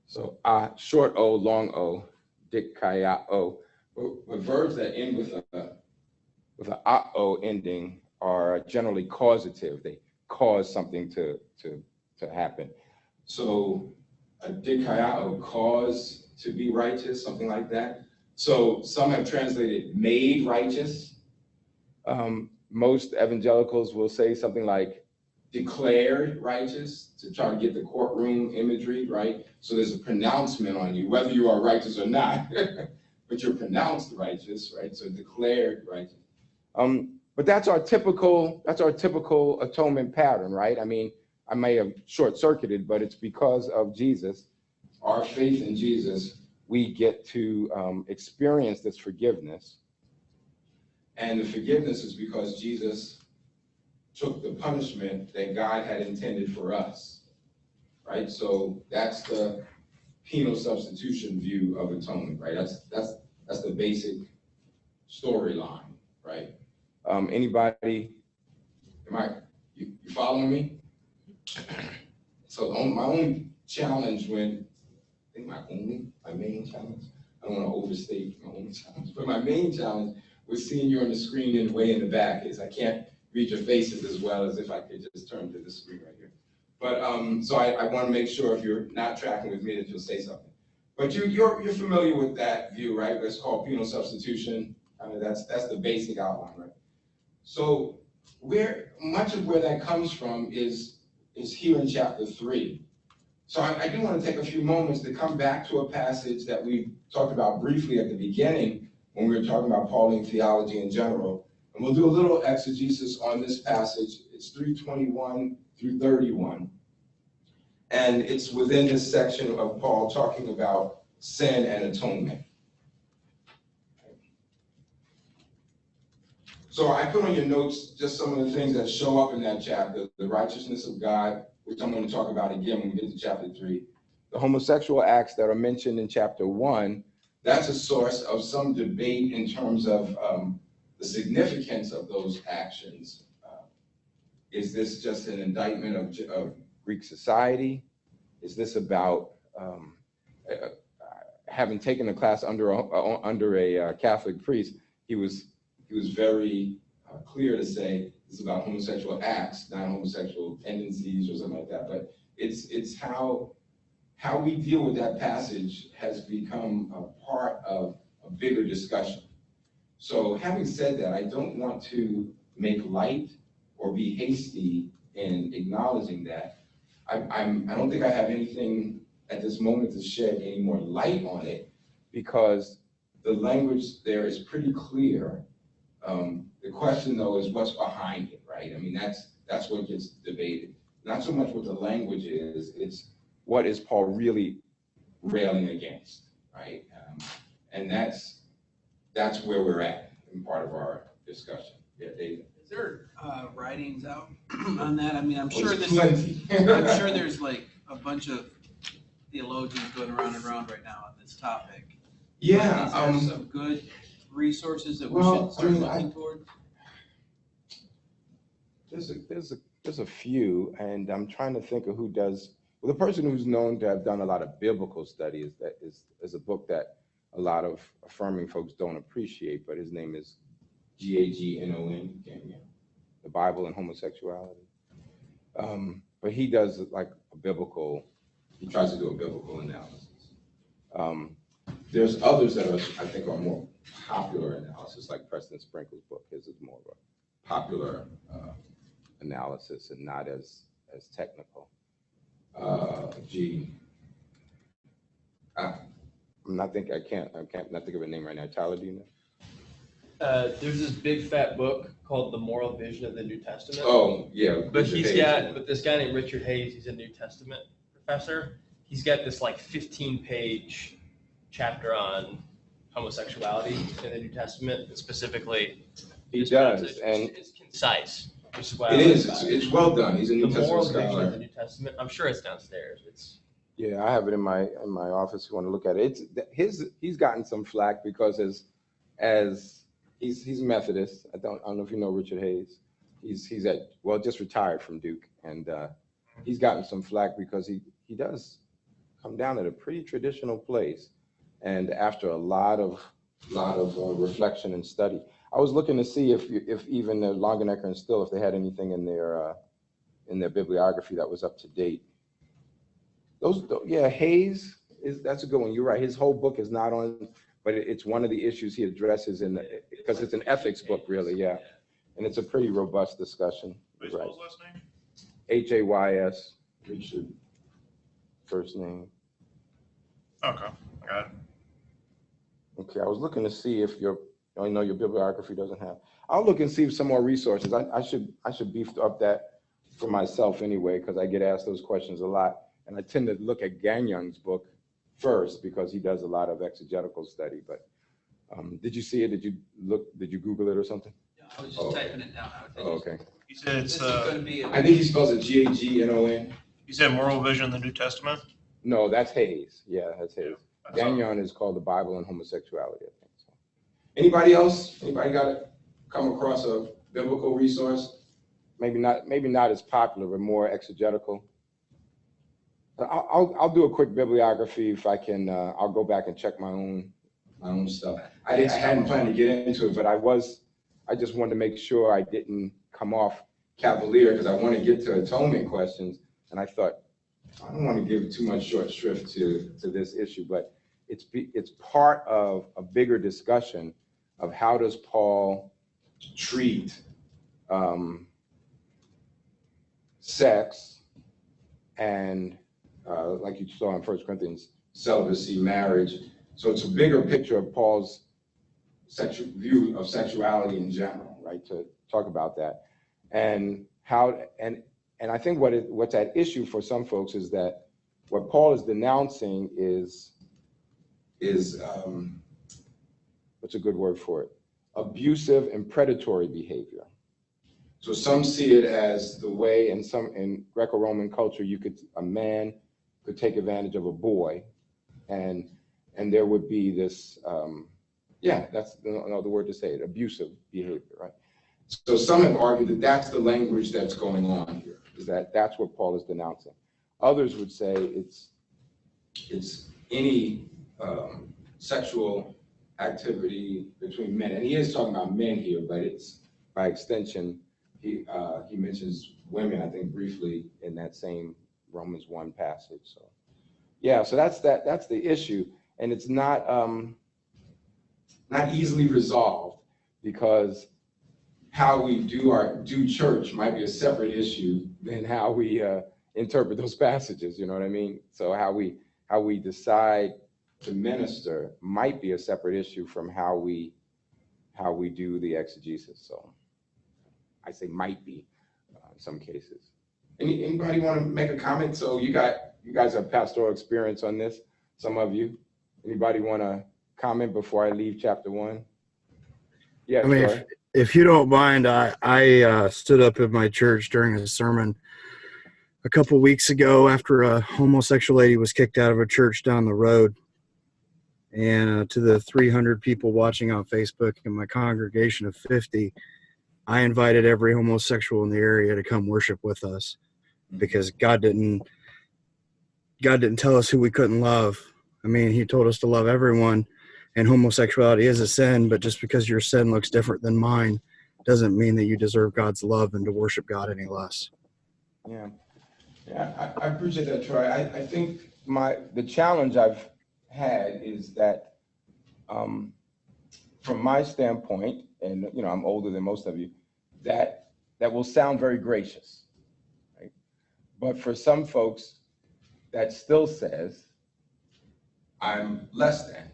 So short O, long O, dikaiao. But verbs that end with a a-o ending are generally causative. They cause something to happen. So a dikaiao, cause to be righteous, something like that. So some have translated made righteous. Most evangelicals will say something like declared righteous to try to get the courtroom imagery, right? So there's a pronouncement on you, whether you are righteous or not, but you're pronounced righteous, right? So declared righteous. But that's our typical atonement pattern, right? I mean, I may have short-circuited, but it's because of Jesus, our faith in Jesus, we get to experience this forgiveness. And the forgiveness is because Jesus took the punishment that God had intended for us, right? So that's the penal substitution view of atonement, right? That's the basic storyline, right? Anybody, you following me? So my only challenge my main challenge, I don't want to overstate my only challenge, but my main challenge with seeing you on the screen and way in the back is I can't read your faces as well as if I could just turn to the screen right here. But so I want to make sure if you're not tracking with me that you'll say something. But you're familiar with that view, right? It's called penal substitution. I mean, that's the basic outline, right? So much of where that comes from is here in chapter 3. So I do want to take a few moments to come back to a passage that we talked about briefly at the beginning when we were talking about Pauline theology in general. And we'll do a little exegesis on this passage. It's 3:21 through 31. And it's within this section of Paul talking about sin and atonement. So I put on your notes just some of the things that show up in that chapter: the righteousness of God, which I'm going to talk about again when we get to chapter 3. The homosexual acts that are mentioned in chapter 1, that's a source of some debate in terms of the significance of those actions. Is this just an indictment of Greek society? Is this about having taken a class under a Catholic priest? He was very clear to say this is about homosexual acts, not homosexual tendencies or something like that. But it's how we deal with that passage has become a part of a bigger discussion. So having said that, I don't want to make light or be hasty in acknowledging that. I don't think I have anything at this moment to shed any more light on it because the language there is pretty clear. The question, though, is what's behind it, right? I mean, that's what gets debated. Not so much what the language is, it's what is Paul really railing against, right? And that's where we're at in part of our discussion. Yeah, David. Is there writings out on that? I mean, I'm sure There's plenty. I'm sure there's like a bunch of theologians going around and around right now on this topic. Yeah. Is there some good resources that we should start looking toward? There's a few, and I'm trying to think of who does. Well, the person who's known to have done a lot of biblical study is a book that a lot of affirming folks don't appreciate, but his name is Gagnon, The Bible and Homosexuality. But he does like he tries to do a biblical analysis. There's others that I think are more popular analysis, like Preston Sprinkle's book. His is more of a popular analysis and not as technical. I'm not think, I can't not think of a name right now. Tyler, do you know? There's this big fat book called The Moral Vision of the New Testament. Oh, yeah. But Richard Hayes. but this guy named Richard Hayes, he's a New Testament professor. He's got this like 15-page chapter on homosexuality in the New Testament, and specifically. He does, and it's concise. Which is why it is. It's well done. He's a New The Testament Moral Vision of scholar. the New Testament. I'm sure it's downstairs. It's. Yeah, I have it in my office. If you want to look at it, he's gotten some flack because as he's Methodist. I don't know if you know Richard Hayes. He's just retired from Duke, and he's gotten some flack because he does come down at a pretty traditional place, and after a lot of reflection and study. I was looking to see if even Longenecker and Still, if they had anything in their bibliography that was up to date. Hayes that's a good one. You're right. His whole book is not on, but it's one of the issues he addresses because it's an ethics book, really. Yeah, and it's a pretty robust discussion. What's Right. his last name? Hays, Richard, first name. Okay, I got it. Okay, I was looking to see if your bibliography doesn't have. I'll look and see if some more resources. I should beef up that for myself anyway, because I get asked those questions a lot. And I tend to look at Gagnon's book first because he does a lot of exegetical study. But did you see it? Did you Google it or something? Yeah, I was just typing it down. Okay. You said This it's, is gonna be. I think he spells it Gagnon. you said Moral Vision of the New Testament? No, that's Hayes. Yeah, that's Hayes. I saw- Gagnon is called The Bible and Homosexuality, I think. So. Anybody else? Anybody come across a biblical resource? Maybe not as popular, but more exegetical. I'll do a quick bibliography if I can. I'll go back and check my own stuff. I hadn't planned to get into it, but I just wanted to make sure I didn't come off cavalier because I want to get to atonement questions, and I thought I don't want to give too much short shrift to this issue, but it's part of a bigger discussion of how does Paul treat sex and like you saw in 1 Corinthians, celibacy, marriage. So it's a bigger picture of Paul's view of sexuality in general, right? To talk about that, and how and I think what's at issue for some folks is that what Paul is denouncing is what's a good word for it? Abusive and predatory behavior. So some see it as the way in Greco-Roman culture, a man could take advantage of a boy, and there would be this, that's another word to say it, abusive behavior, right? So some have argued that that's the language that's going on here, is that's what Paul is denouncing. Others would say it's any sexual activity between men, and he is talking about men here, but it's by extension, he mentions women, I think, briefly in that same Romans 1 passage. So, yeah, so that's the issue, and it's not easily resolved because how we do church might be a separate issue than how we interpret those passages. You know what I mean? So how we decide to minister might be a separate issue from how we do the exegesis. So I say might be in some cases. Anybody want to make a comment? So you guys have pastoral experience on this, some of you. Anybody want to comment before I leave chapter 1? Yeah, I mean, if you don't mind, I stood up at my church during a sermon a couple weeks ago after a homosexual lady was kicked out of a church down the road. And to the 300 people watching on Facebook and my congregation of 50, I invited every homosexual in the area to come worship with us because God didn't tell us who we couldn't love. I mean, he told us to love everyone, and homosexuality is a sin, but just because your sin looks different than mine doesn't mean that you deserve God's love and to worship God any less. Yeah, I appreciate that, Troy. I think the challenge I've had is that from my standpoint, and I'm older than most of you, that will sound very gracious, right? But for some folks, that still says, I'm less than,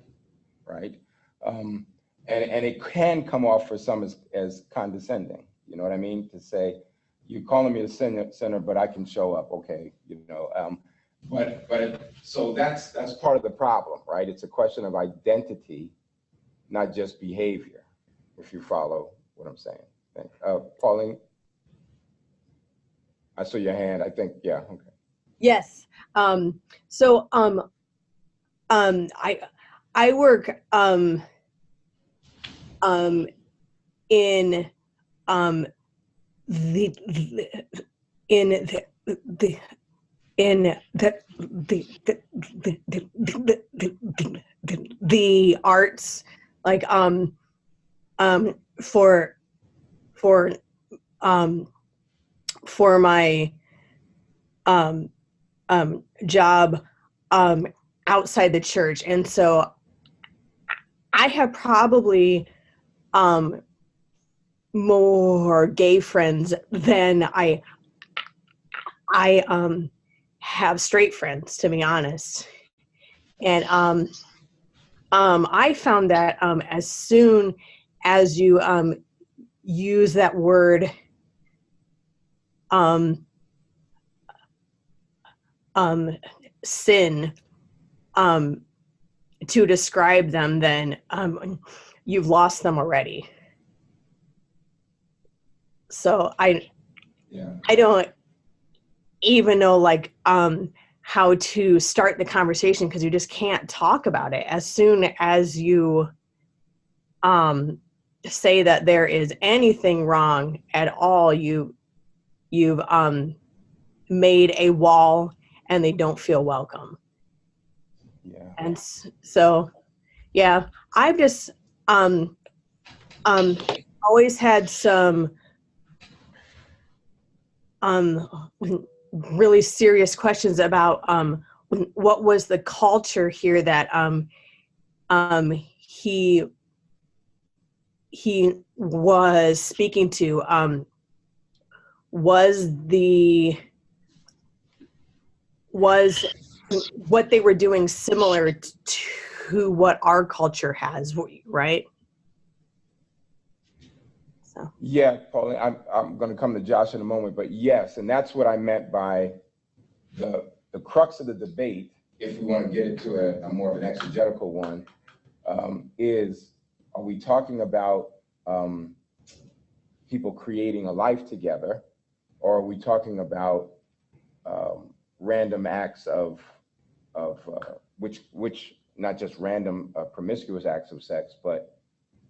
right? And it can come off for some as condescending, you know what I mean? To say, you're calling me a sinner, but I can show up, okay, you know. So that's part of the problem, right? It's a question of identity, not just behavior, if you follow what I'm saying. Pauline, I saw your hand, I think, yeah, okay. Yes. So I work in the arts, like for my job outside the church, and so I have probably more gay friends than I have straight friends, to be honest. And I found that as soon as you use that word sin to describe them, then you've lost them already. So I don't even know like how to start the conversation, because you just can't talk about it. As soon as you say that there is anything wrong at all, you've made a wall and they don't feel welcome. Yeah. And so, yeah, I've just always had some really serious questions about what was the culture here that he was speaking to. Was what they were doing similar to what our culture has, right? So. Yeah, Pauline, I'm going to come to Josh in a moment, but yes, and that's what I meant by the crux of the debate, if we want to get into a more of an exegetical one, is, are we talking about people creating a life together, or are we talking about random acts of which not just random promiscuous acts of sex, but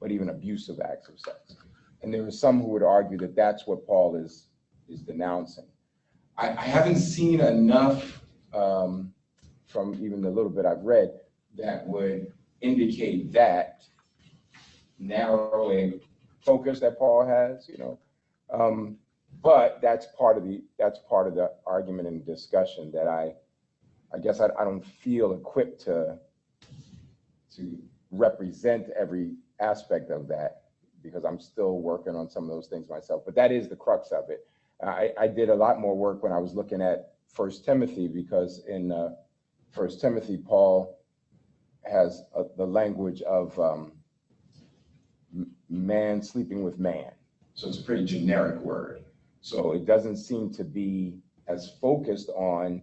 even abusive acts of sex? And there are some who would argue that that's what Paul is denouncing. I haven't seen enough from even the little bit I've read that would indicate that narrowing focus that Paul has, you know. But that's part of the argument and discussion that I guess I don't feel equipped to represent every aspect of that, because I'm still working on some of those things myself. But that is the crux of it. I did a lot more work when I was looking at 1 Timothy, because in 1 Timothy, Paul has the language of man sleeping with man. So it's a pretty generic word. So it doesn't seem to be as focused on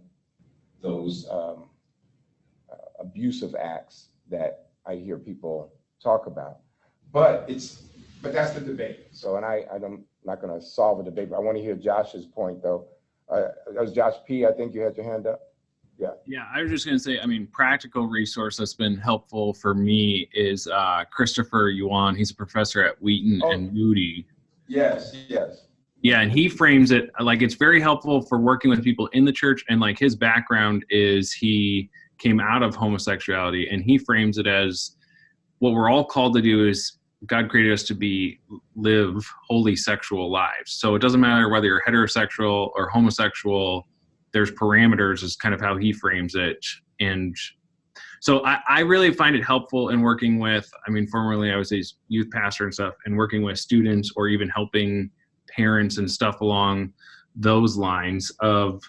those abusive acts that I hear people talk about. But that's the debate. So, and I'm not going to solve a debate, but I want to hear Josh's point, though. That was Josh P. I think you had your hand up. Yeah. Yeah, I was just going to say, I mean, practical resource that's been helpful for me is Christopher Yuan. He's a professor at Wheaton and Moody. Yes. Yeah, and he frames it like it's very helpful for working with people in the church. And like his background is he came out of homosexuality, and he frames it as what we're all called to do is God created us to live holy sexual lives. So it doesn't matter whether you're heterosexual or homosexual, there's parameters is kind of how he frames it. And so I really find it helpful in working with, I mean, formerly I was a youth pastor and stuff, and working with students or even helping parents and stuff along those lines of,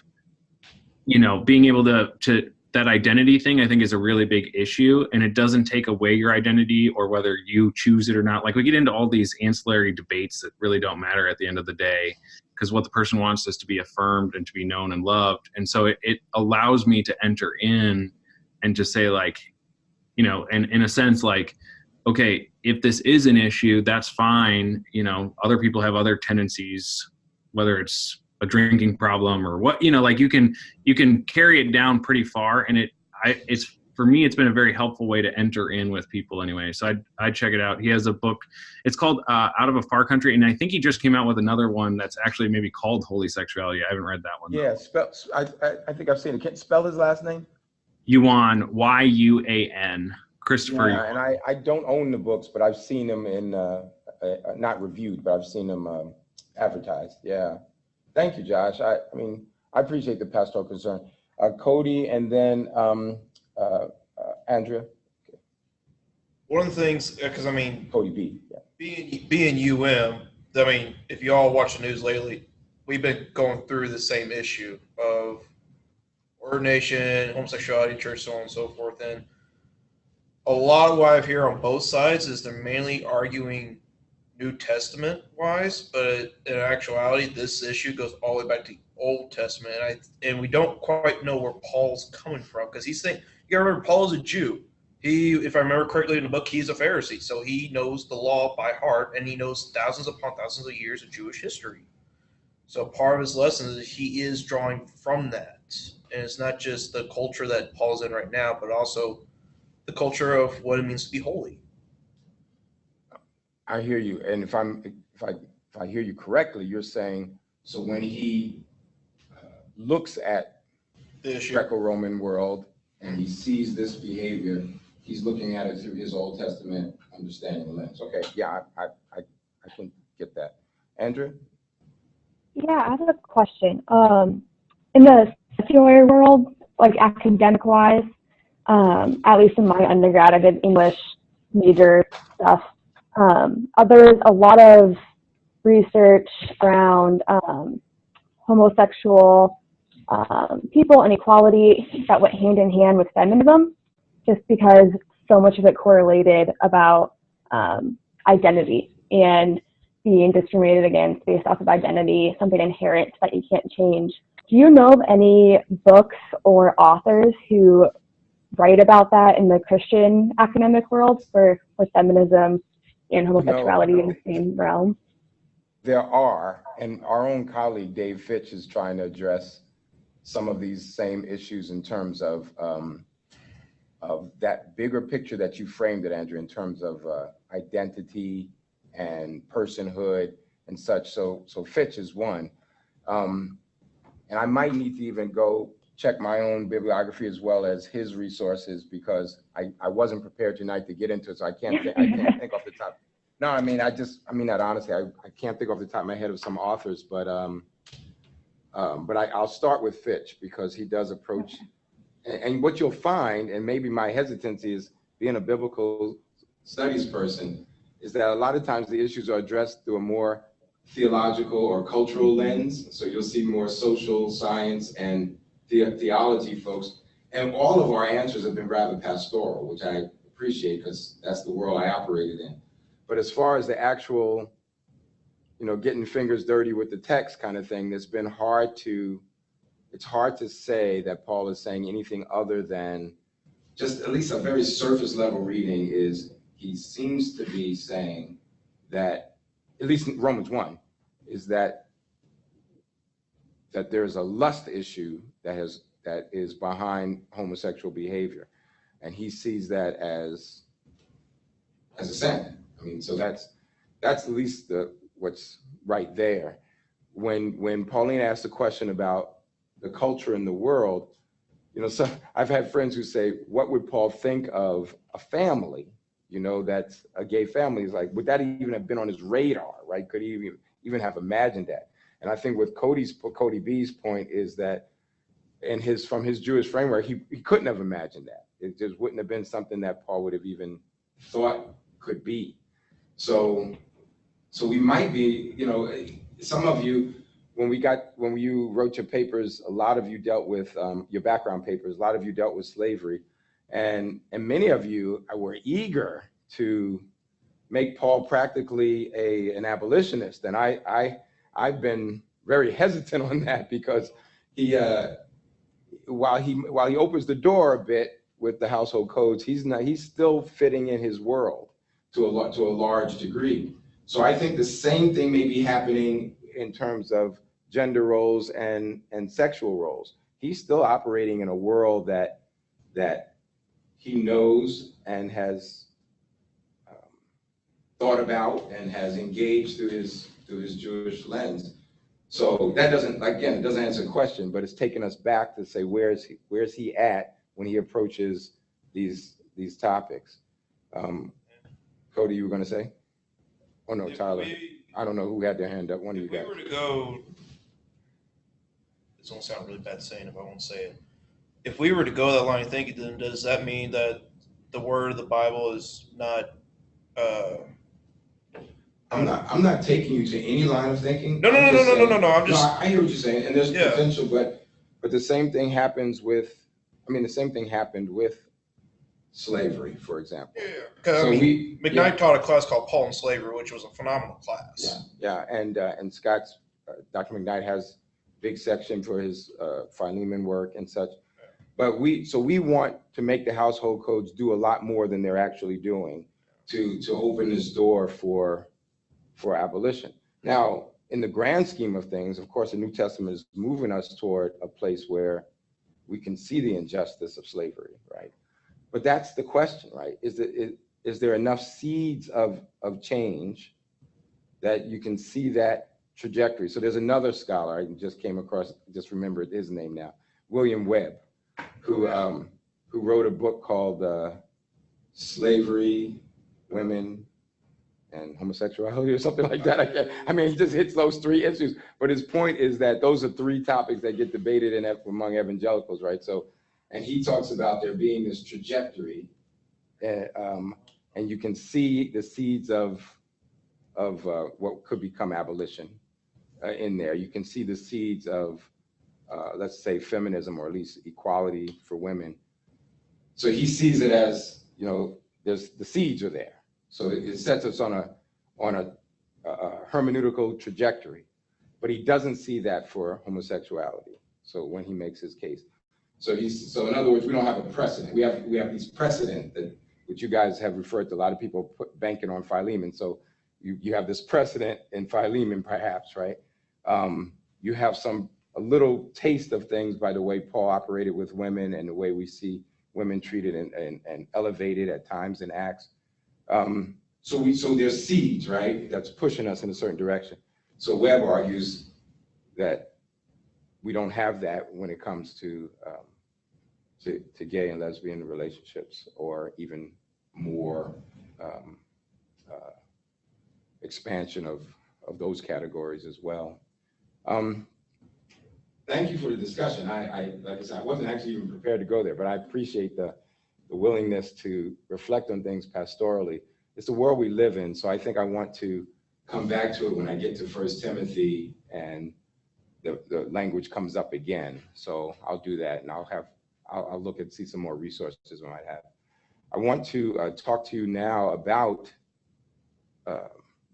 you know, being able to that identity thing, I think, is a really big issue, and it doesn't take away your identity or whether you choose it or not. Like, we get into all these ancillary debates that really don't matter at the end of the day, because what the person wants is to be affirmed and to be known and loved. And so it allows me to enter in and just say, like, you know, and in a sense, like, okay, if this is an issue, that's fine. You know, other people have other tendencies, whether it's a drinking problem or what, you know, like you can carry it down pretty far. And it's for me, it's been a very helpful way to enter in with people anyway. So I'd check it out. He has a book, it's called Out of a Far Country. And I think he just came out with another one that's actually maybe called Holy Sexuality. I haven't read that one. Yeah, I think I've seen it. Can you spell his last name? Yuan, Y-U-A-N, Christopher. Yeah, and I don't own the books, but I've seen them in, not reviewed, but I've seen them advertised. Yeah. Thank you, Josh. I mean, I appreciate the pastoral concern. Cody, and then Andrea. One of the things, because I mean, Cody B. Yeah. being UM, I mean, if you all watch the news lately, we've been going through the same issue of ordination, homosexuality, church, so on and so forth. And a lot of what I hear on both sides is they're mainly arguing New Testament wise, but in actuality, this issue goes all the way back to the Old Testament, and we don't quite know where Paul's coming from, because he's saying, you gotta remember, Paul is a Jew. He, if I remember correctly in the book, he's a Pharisee, so he knows the law by heart, and he knows thousands upon thousands of years of Jewish history. So part of his lesson is he is drawing from that, and it's not just the culture that Paul's in right now, but also the culture of what it means to be holy. I hear you, and if I hear you correctly, you're saying, so when he looks at the Greco-Roman world and he sees this behavior, he's looking at it through his Old Testament understanding lens. Okay, yeah, I can get that. Andrew? Yeah, I have a question. In the secular world, like academic-wise, at least in my undergrad, I did English major stuff. There's a lot of research around homosexual people and equality that went hand in hand with feminism, just because so much of it correlated about identity and being discriminated against based off of identity, something inherent that you can't change. Do you know of any books or authors who write about that in the Christian academic world for feminism and homosexuality in the same realm? There are, and our own colleague Dave Fitch is trying to address some of these same issues in terms of that bigger picture that you framed it, Andrew, in terms of identity and personhood and such. So Fitch is one. And I might need to even go check my own bibliography as well as his resources, because I wasn't prepared tonight to get into it, so I can't think off the top. No, I mean that honestly. I can't think off the top of my head of some authors, but I'll start with Fitch, because he does approach, and what you'll find, and maybe my hesitancy is being a biblical studies person, is that a lot of times the issues are addressed through a more theological or cultural lens. So you'll see more social science and theology folks, and all of our answers have been rather pastoral, which I appreciate, because that's the world I operated in. But as far as the actual, getting fingers dirty with the text kind of thing, it's hard to say that Paul is saying anything other than just at least a very surface level reading is he seems to be saying that, at least in Romans 1, is that there's a lust issue that is behind homosexual behavior, and he sees that as a sin. I mean, so that's at least what's right there. When Pauline asked the question about the culture in the world, so I've had friends who say, what would Paul think of a family, that's a gay family? Is like, would that even have been on his radar, right? Could he even have imagined that? And I think with Cody B's point is that from his Jewish framework, he couldn't have imagined that. It just wouldn't have been something that Paul would have even thought could be. So we might be, some of you when you wrote your papers, a lot of you dealt with your background papers. A lot of you dealt with slavery, and many of you were eager to make Paul practically an abolitionist. And I've been very hesitant on that because he while he opens the door a bit with the household codes, he's still fitting in his world to a large degree. So I think the same thing may be happening in terms of gender roles and sexual roles. He's still operating in a world that he knows and has thought about and has engaged through his Jewish lens. So that doesn't answer the question, but it's taken us back to say where's he at when he approaches these topics. Cody, you were going to say? Oh no, Tyler. I don't know who had their hand up. One of you guys. If we were to go, it's gonna sound really bad saying if I won't say it. If we were to go that line of thinking, then does that mean that the word of the Bible is not? I'm not taking you to any line of thinking. No. I'm just. No, I hear what you're saying, and there's potential, but the same thing happens with. I mean, the same thing happened with slavery, for example. Yeah. So McKnight taught a class called Paul and Slavery, which was a phenomenal class. Yeah, and Scott's Dr. McKnight has big section for his Philemon work and such. But we want to make the household codes do a lot more than they're actually doing to open this door for abolition. Now, in the grand scheme of things, of course, the New Testament is moving us toward a place where we can see the injustice of slavery, right? But that's the question, right? Is there enough seeds of change that you can see that trajectory? So there's another scholar I just came across, just remembered his name now, William Webb, who wrote a book called Slavery, Women, and Homosexuality or something like that. I mean, he just hits those three issues. But his point is that those are three topics that get debated among evangelicals, right? So, and he talks about there being this trajectory, and you can see the seeds of what could become abolition in there. You can see the seeds of, let's say, feminism, or at least equality for women. So he sees it as, there's the seeds are there. So it sets us on a hermeneutical trajectory, but he doesn't see that for homosexuality. So when he makes his case, so in other words, we don't have a precedent. We have these precedent which you guys have referred to. A lot of people banking on Philemon. So you have this precedent in Philemon, perhaps, right? You have a little taste of things by the way Paul operated with women and the way we see women treated and elevated at times in Acts. So there's seeds, right? That's pushing us in a certain direction. So Webb argues that we don't have that when it comes to gay and lesbian relationships, or even more expansion of those categories as well. Thank you for the discussion. Like I said, I wasn't actually even prepared to go there, but I appreciate the willingness to reflect on things pastorally. It's the world we live in, so I think I want to come back to it when I get to 1 Timothy and the language comes up again. So I'll do that, and I'll look and see some more resources I might have. I want to talk to you now about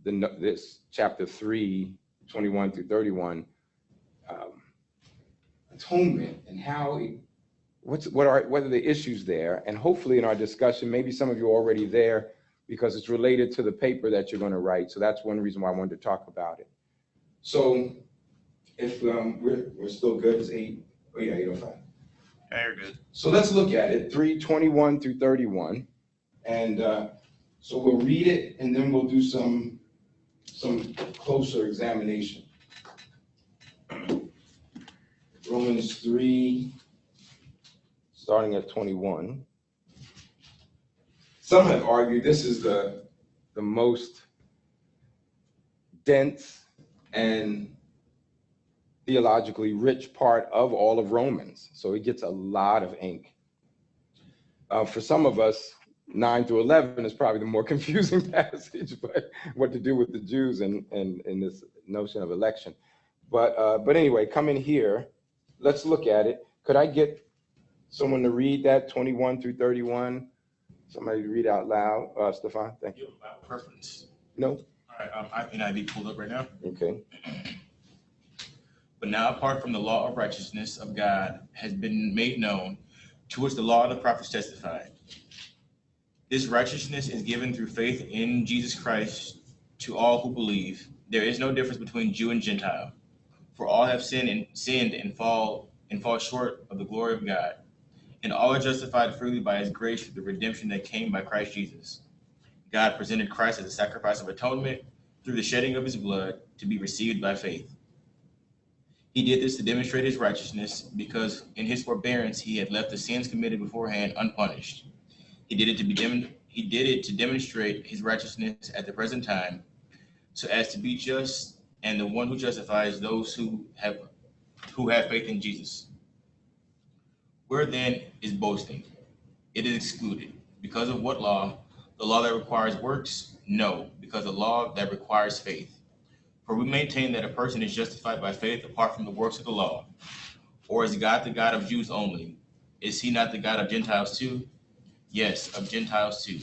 this chapter 3, 21 through 31, atonement, and how what are the issues there, and hopefully in our discussion, maybe some of you are already there because it's related to the paper that you're going to write. So that's one reason why I wanted to talk about it. So if we're still good, it's 8. Oh yeah, 8:05. Yeah, you're good. So let's look at it, 3:21 through 31, and so we'll read it and then we'll do some closer examination. Romans 3, starting at 21. Some have argued this is the most dense and theologically rich part of all of Romans. So it gets a lot of ink. For some of us, 9 through 11 is probably the more confusing passage, but what to do with the Jews and this notion of election. But anyway, coming here, let's look at it. Could I get someone to read that 21 through 31? Somebody read out loud. Stefan, thank you. You have a preference. No? All right, I NIV pulled up right now. Okay. But now, apart from the law of righteousness of God has been made known, to which the law and the prophets testified. This righteousness is given through faith in Jesus Christ to all who believe. There is no difference between Jew and Gentile, for all have sinned and fall short of the glory of God, and all are justified freely by His grace through the redemption that came by Christ Jesus. God presented Christ as a sacrifice of atonement through the shedding of His blood to be received by faith. He did this to demonstrate His righteousness, because in His forbearance He had left the sins committed beforehand unpunished. He did it to demonstrate His righteousness at the present time, so as to be just and the one who justifies those who have faith in Jesus. Where then is boasting? It is excluded. Because of what law? The law that requires works? No, because the law that requires faith. For we maintain that a person is justified by faith apart from the works of the law. Or is God the God of Jews only? Is He not the God of Gentiles too? Yes, of Gentiles too.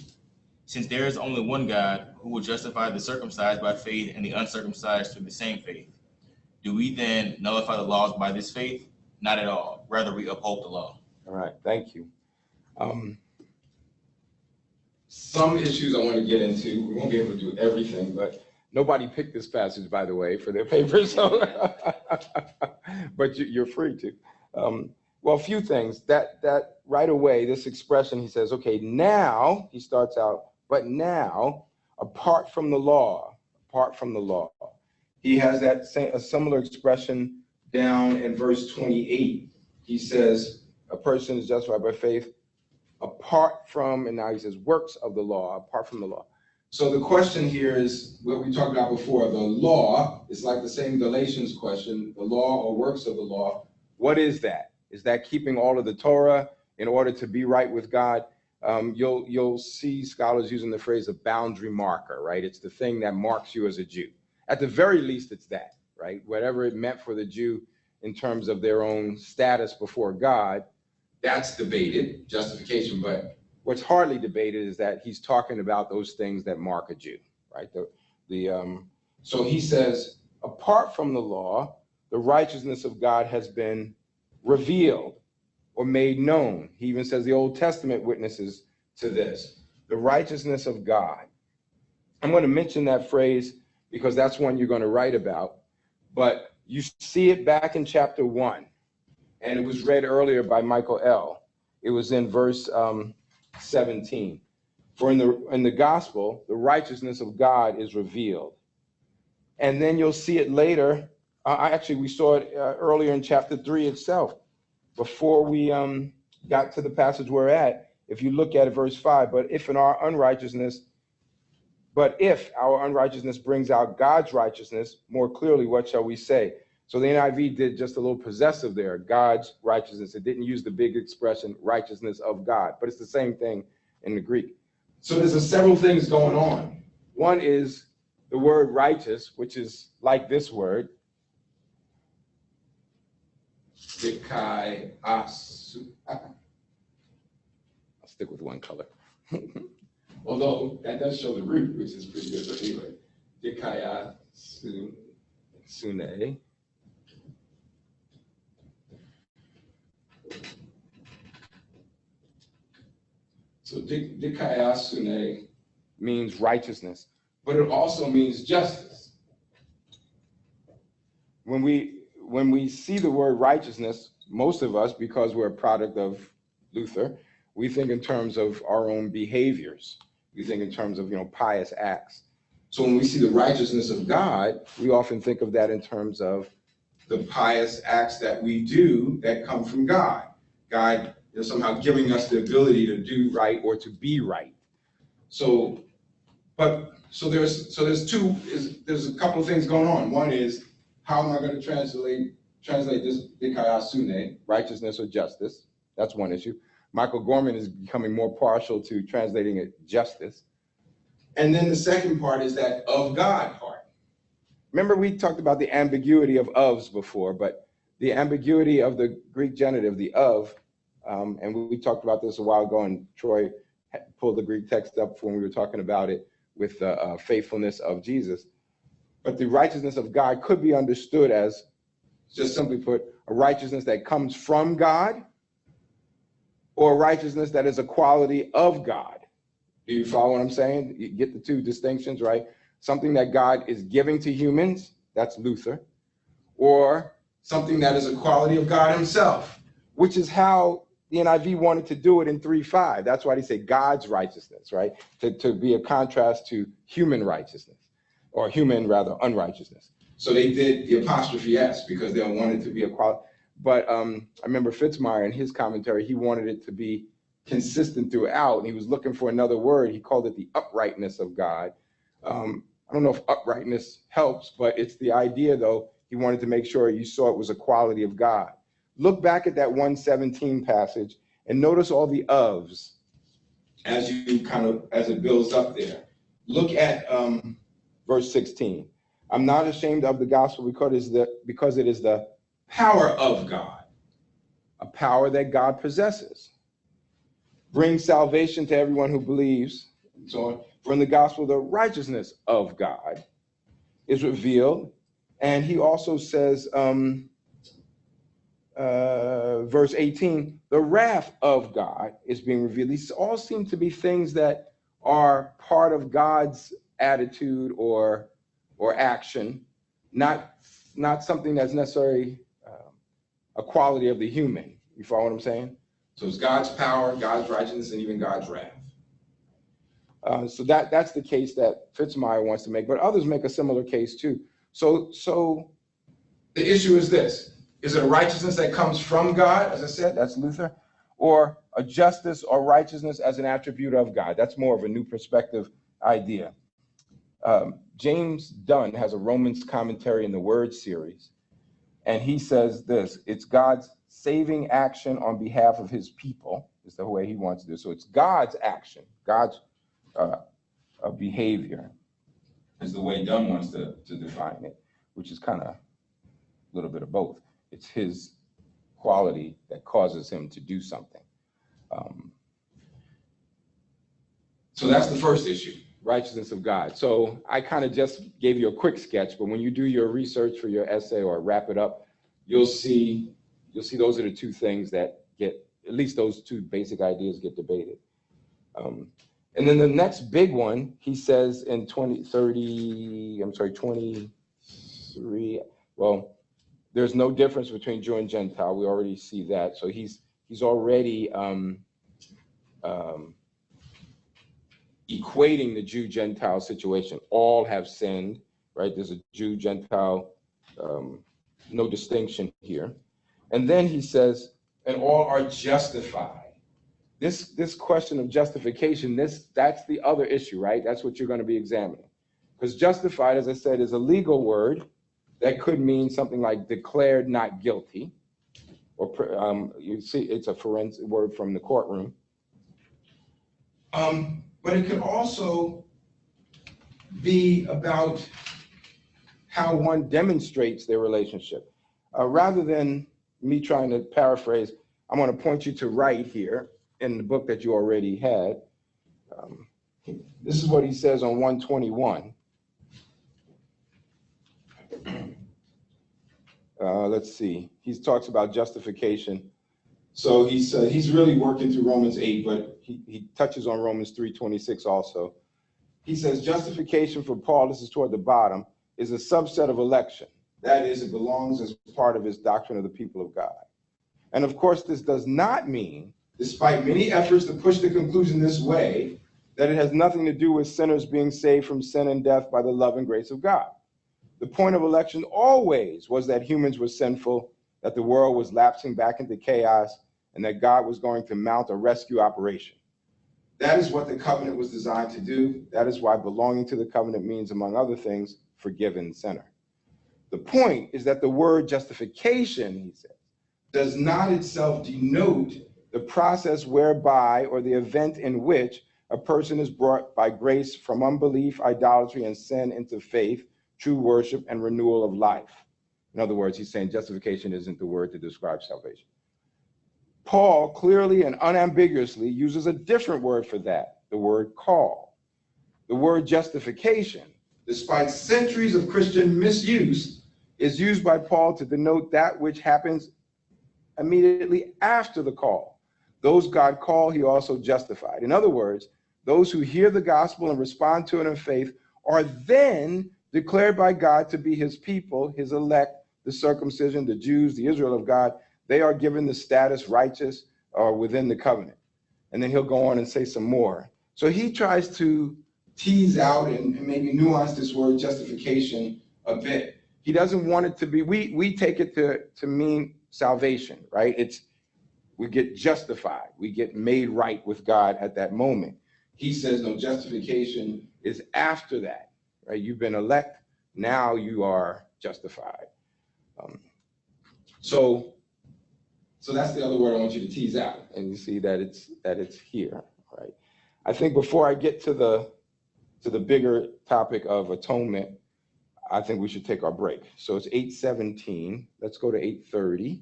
Since there is only one God who will justify the circumcised by faith and the uncircumcised through the same faith. Do we then nullify the laws by this faith? Not at all. Rather, we uphold the law. All right, thank you. Some issues I want to get into. We won't be able to do everything, but nobody picked this passage, by the way, for their paper, so but you're free to. Well, a few things. That right away, this expression, he says, okay, now, he starts out, but now, apart from the law, he has a similar expression down in verse 28. He says, a person is justified by faith apart from, and now he says, works of the law, apart from the law. So the question here is what we talked about before. The law is like the same Galatians question, the law or works of the law. What is that? Is that keeping all of the Torah in order to be right with God? You'll see scholars using the phrase a boundary marker, right? It's the thing that marks you as a Jew. At the very least, it's that, right? Whatever it meant for the Jew in terms of their own status before God, that's debated, justification. But what's hardly debated is that he's talking about those things that mark a Jew, right? So he says, apart from the law, the righteousness of God has been revealed or made known. He even says the Old Testament witnesses to this, the righteousness of God. I'm going to mention that phrase because that's one you're going to write about, but you see it back in chapter 1, and it was read earlier by Michael L. It was in verse 17. For in the gospel, the righteousness of God is revealed. And then you'll see it later. We saw it earlier in chapter 3 itself. Before we got to the passage we're at, if you look at verse 5, but if our unrighteousness brings out God's righteousness, more clearly, what shall we say? So the NIV did just a little possessive there, God's righteousness. It didn't use the big expression, righteousness of God, but it's the same thing in the Greek. So there's several things going on. One is the word righteous, which is like this word, I'll stick with one color. Although that does show the root, which is pretty good. But anyway, dikaiasune. So dikaiasune means righteousness, but it also means justice. When we see the word righteousness, most of us, because we're a product of Luther, we think in terms of our own behaviors. We think in terms of, pious acts. So when we see the righteousness of God, we often think of that in terms of the pious acts that we do that come from God. God is somehow giving us the ability to do right or to be right. So there's a couple of things going on. One is, how am I going to translate this dikaiasune, righteousness or justice? That's one issue. Michael Gorman is becoming more partial to translating it justice. And then the second part is that of God part. remember we talked about the ambiguity of ofs before, but the ambiguity of the Greek genitive, the of, and we talked about this a while ago, and Troy pulled the Greek text up when we were talking about it with the faithfulness of Jesus. But the righteousness of God could be understood as, just simply put, a righteousness that comes from God, or a righteousness that is a quality of God. Do you follow what I'm saying? You get the two distinctions, right? Something that God is giving to humans, that's Luther, or something that is a quality of God himself, which is how the NIV wanted to do it in 3:5. That's why they say God's righteousness, right? To be a contrast to human righteousness, or human, rather, unrighteousness. So they did the apostrophe S because they wanted to be a quality. But I remember Fitzmyer in his commentary, he wanted it to be consistent throughout, and he was looking for another word. He called it the uprightness of God. I don't know if uprightness helps, but it's the idea, though. He wanted to make sure you saw it was a quality of God. Look back at that 117 passage and notice all the ofs as it builds up there. Look at verse 16. I'm not ashamed of the gospel because it is the power of God, a power that God possesses. Brings salvation to everyone who believes, and so on. For in the gospel, the righteousness of God is revealed. And he also says, verse 18, the wrath of God is being revealed. These all seem to be things that are part of God's attitude or action, not something that's necessarily a quality of the human. You follow what I'm saying? So it's God's power, God's righteousness, and even God's wrath. So that's the case that Fitzmyer wants to make, but others make a similar case too. So the issue is this: is it a righteousness that comes from God, as I said, that's Luther, or a justice or righteousness as an attribute of God? That's more of a new perspective idea. James Dunn has a Romans commentary in the Word series, and he says this: it's God's saving action on behalf of his people, is the way he wants to do it. So it's God's action, God's behavior, is the way Dunn wants to define it, which is kind of a little bit of both. It's his quality that causes him to do something. So that's the first issue, righteousness of God. So I kind of just gave you a quick sketch, but when you do your research for your essay or wrap it up, you'll see those are the two things that get, at least those two basic ideas get debated. And then the next big one, he says in 23, well, there's no difference between Jew and Gentile. We already see that. So he's already equating the Jew-Gentile situation. All have sinned, right? There's a Jew-Gentile, no distinction here. And then he says, and all are justified. This question of justification, that's the other issue, right? That's what you're going to be examining. Because justified, as I said, is a legal word that could mean something like declared not guilty, or you see, it's a forensic word from the courtroom. But it could also be about how one demonstrates their relationship. Rather than me trying to paraphrase, I'm going to point you to right here in the book that you already had. This is what he says on 121. Let's see. He talks about justification. So he's really working through Romans 8, but he touches on Romans 3:26 also. He says justification for Paul, this is toward the bottom, is a subset of election. That is, it belongs as part of his doctrine of the people of God. And of course, this does not mean, despite many efforts to push the conclusion this way, that it has nothing to do with sinners being saved from sin and death by the love and grace of God. The point of election always was that humans were sinful, that the world was lapsing back into chaos, and that God was going to mount a rescue operation. That is what the covenant was designed to do. That is why belonging to the covenant means, among other things, forgiven sinner. The point is that the word justification, he says, does not itself denote the process whereby or the event in which a person is brought by grace from unbelief, idolatry, and sin into faith true worship, and renewal of life. In other words, he's saying justification isn't the word to describe salvation. Paul clearly and unambiguously uses a different word for that, the word call. The word justification, despite centuries of Christian misuse, is used by Paul to denote that which happens immediately after the call. Those God called, he also justified. In other words, those who hear the gospel and respond to it in faith are then declared by God to be his people, his elect, the circumcision, the Jews, the Israel of God. They are given the status righteous or within the covenant. And then he'll go on and say some more. So he tries to tease out and maybe nuance this word justification a bit. He doesn't want it to be, we take it to mean salvation, right? We get justified, we get made right with God at that moment. He says no, justification is after that, right? You've been elect, now you are justified. So that's the other word I want you to tease out, and you see that it's here, right? I think before I get to the bigger topic of atonement, I think we should take our break. So it's 8:17. Let's go to 8:30.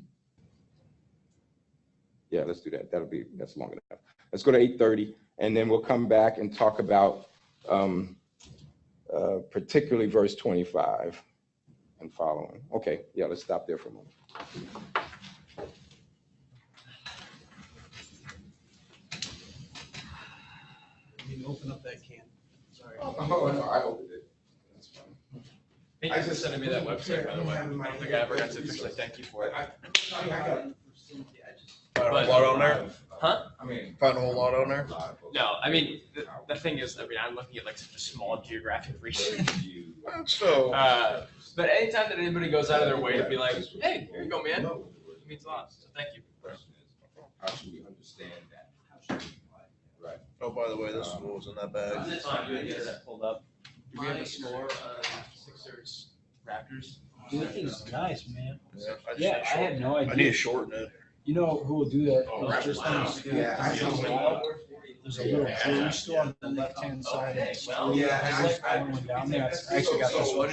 Yeah, let's do that. That's long enough. Let's go to 8:30, and then we'll come back and talk about particularly verse 25 and following. Okay, yeah, let's stop there for a moment. You can open up that can. Sorry. Oh, no, I opened it. That's fine. Thank you for sending me that website, by the way. I don't think I ever got to officially thank you for it. Found a whole lot on there? Huh? Found a whole lot on there? No, I mean, the thing is, I'm looking at like such a small geographic region. So, But anytime that anybody goes out of their way to be like, hey, here you go, man, it means a lot. So thank you. How should we understand that? Right. oh, by the way, this was in that bag. That's fine. You get that pulled up. Do we have a score on Sixers Raptors? Dude, that thing's nice, man. Yeah, I had no idea. I need to shorten it. You know who will do that? Oh, It's just on the street. There's a little jewelry store on the left-hand side of the street. Yeah, I went down there. I actually got this one.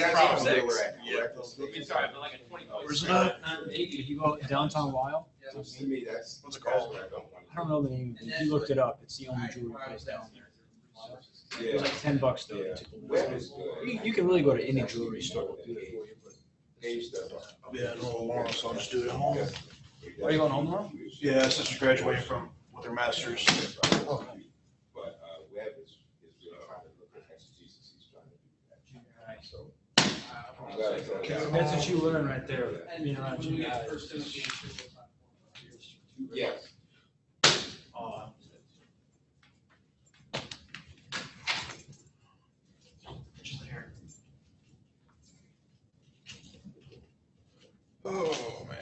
Where's it at? If you go downtown Lyle, To me, that's What's it called? I don't know the name. If you looked it up, it's the only jewelry place down there. It was like $10 though. You can really go to any jewelry store. Do it for you, but- I'll be at home tomorrow, so I'll just do it at home. Are you going home tomorrow? Yeah, sister's graduating from with her master's. But Webb is really trying to look at exegesis. He's trying to do that. So That's what you learn right there, being around you guys. yes. Oh, man.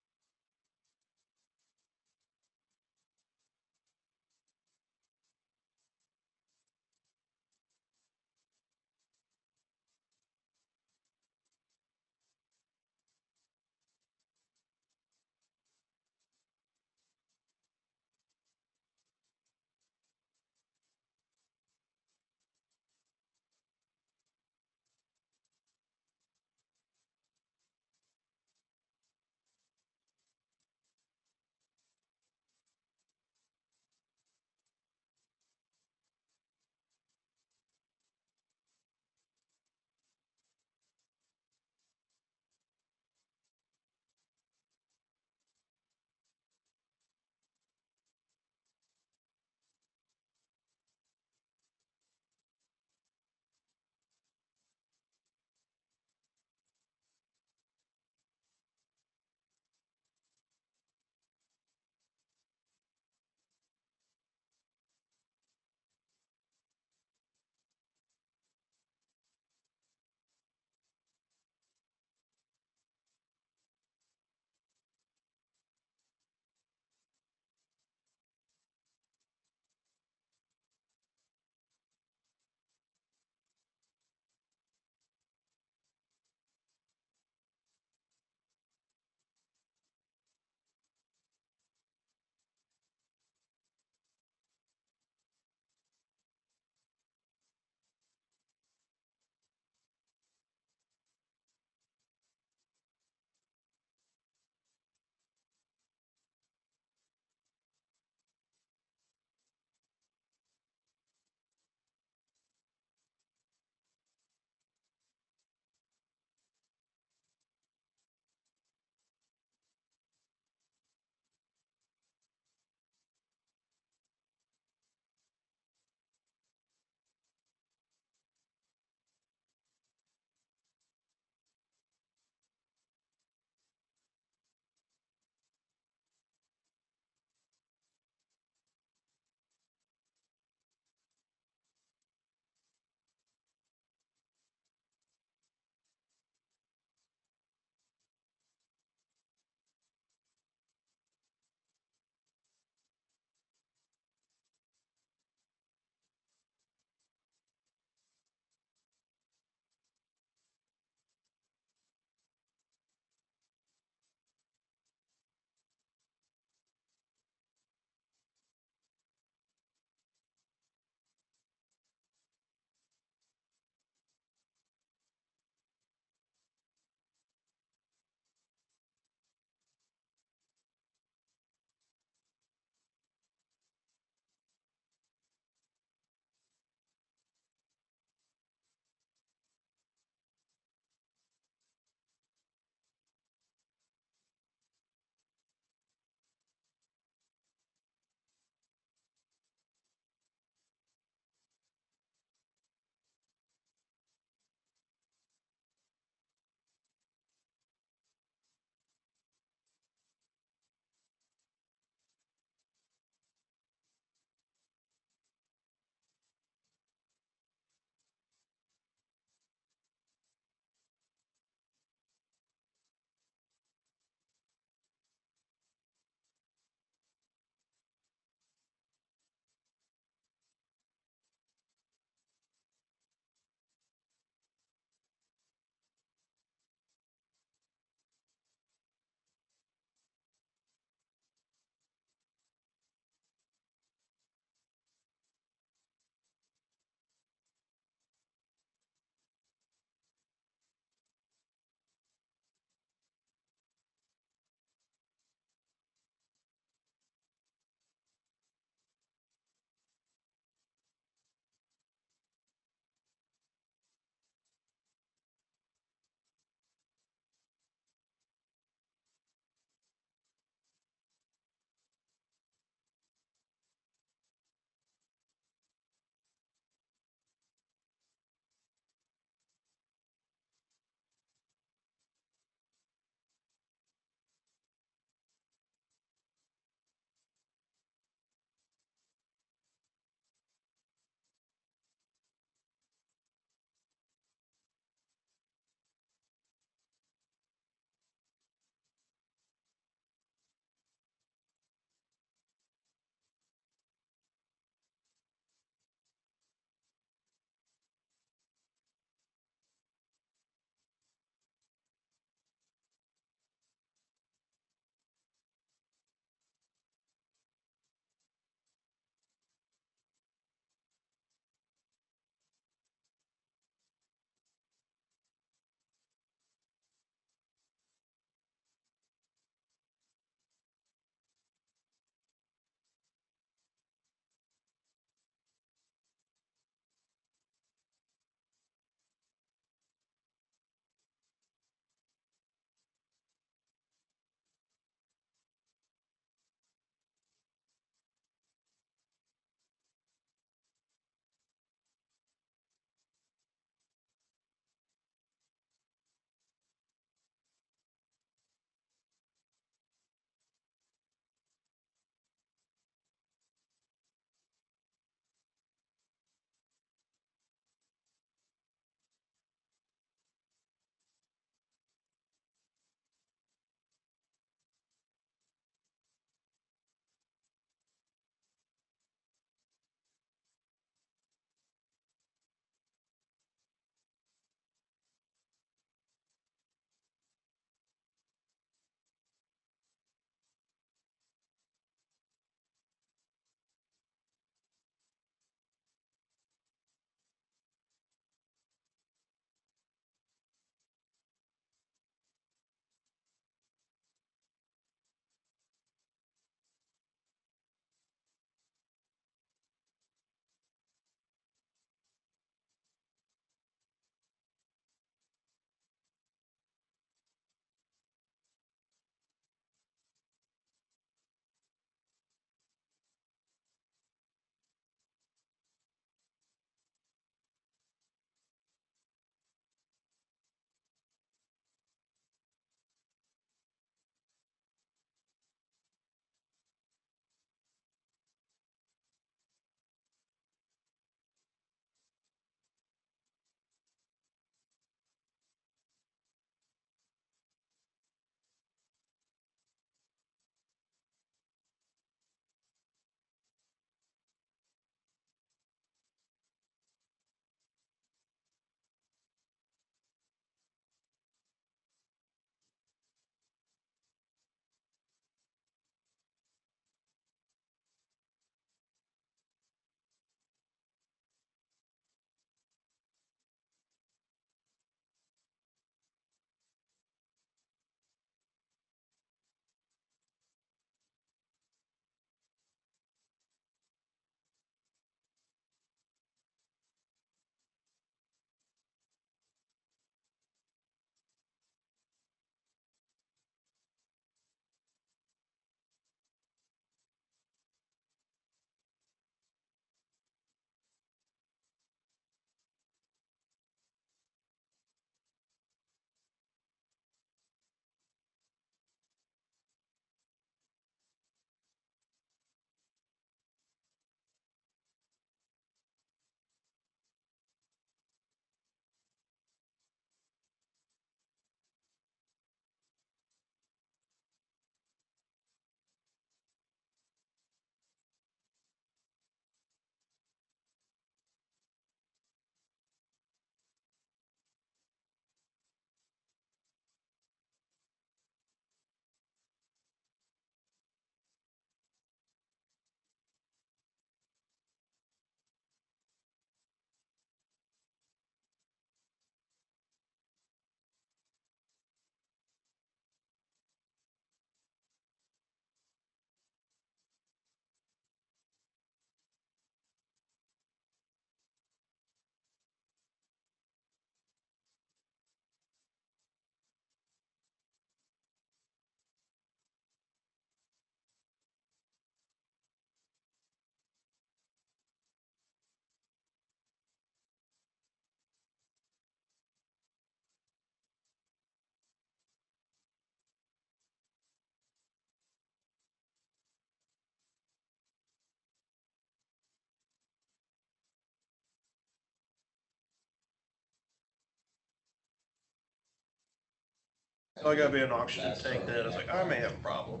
I gotta be an oxygen tank then. I was like, I may have a problem.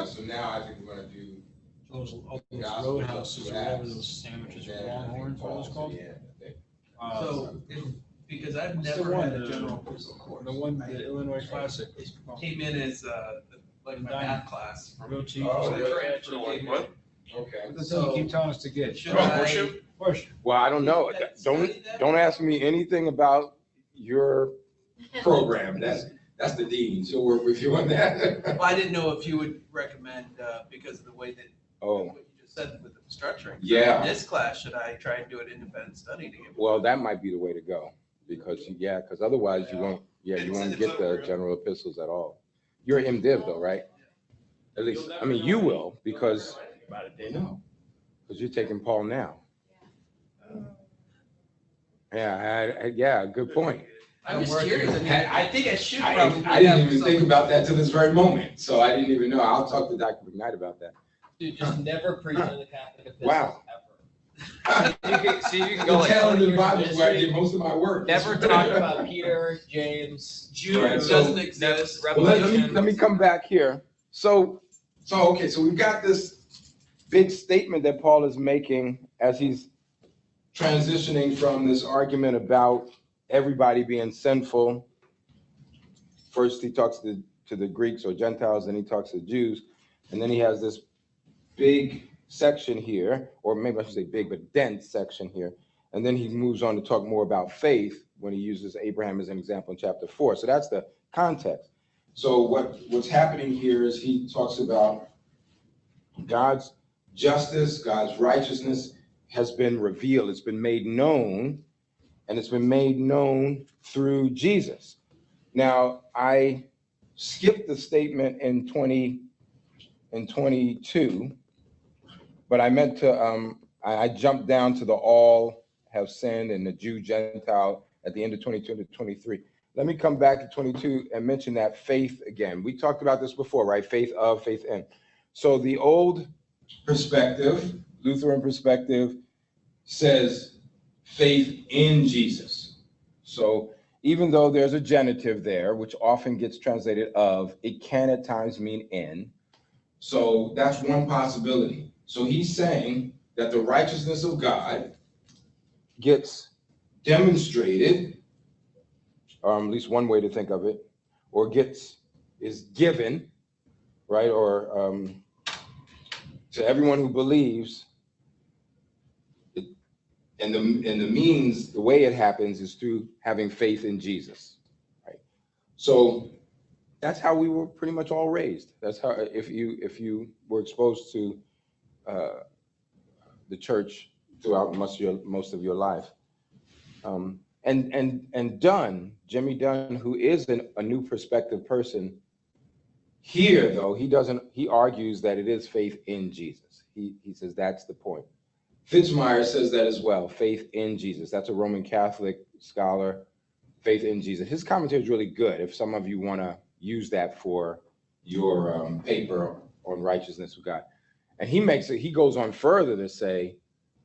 So now I think we're gonna do. Those roadhouses or whatever, those sandwiches or longhorns, what are those called? So, because I've What's the never one, had a the- general physical course. The one, the Illinois Classic. Came in as, like my math class. Real cheap. Oh, Like, really? actually came in. What? Okay. That's what you keep telling us to get. Should I? Push. Well, I don't know. Don't ask me anything about your program. That's the dean. She'll work with you on that. Well, I didn't know if you would recommend, because of the way that, Oh, what you just said with the structuring. Yeah. In this class, should I try and do an independent study to get? well, that might be the way to go because otherwise you won't get the general epistles at all. You're MDiv though, right? At least, I mean, you will because you're taking Paul now. Yeah, good point. I'm just curious. I mean, I think I should I probably. didn't even think about that till this very moment, so I didn't even know. I'll talk to Dr. McKnight about that. Dude, just never preach on the Catholic epistles Wow. ever. You can go like Telling 20 the years Bible of is where I history. get most of my work. Never talk about Peter, James, Jude Right, so- doesn't exist. Well, let me come back here. So we've got this big statement that Paul is making as he's transitioning from this argument about everybody being sinful. First, he talks to the Greeks or Gentiles, then he talks to the Jews, and then he has this big section here, or maybe I should say big, but dense section here. And then he moves on to talk more about faith when he uses Abraham as an example in chapter 4. So that's the context. So what's happening here is he talks about God's justice, God's righteousness has been revealed. It's been made known, and it's been made known through Jesus. Now, I skipped the statement in 22, but I meant to, I jumped down to the all have sinned and the Jew Gentile at the end of 22 to 23. Let me come back to 22 and mention that faith again. We talked about this before, right? Faith of, faith in. So the old perspective, Lutheran perspective, says faith in Jesus. So even though there's a genitive there, which often gets translated of, it can at times mean in. So that's one possibility. So he's saying that the righteousness of God gets demonstrated, at least one way to think of it, or is given, right? Or to everyone who believes. And the means, the way it happens is through having faith in Jesus, right? So that's how we were pretty much all raised. That's how, if you were exposed to the church throughout most of your life. And Dunn, Jimmy Dunn, who is a new perspective person, here though, he argues that it is faith in Jesus. He says that's the point. Fitzmyer says that as well, faith in Jesus. That's a Roman Catholic scholar, faith in Jesus. His commentary is really good if some of you want to use that for your paper on righteousness of God. And he goes on further to say,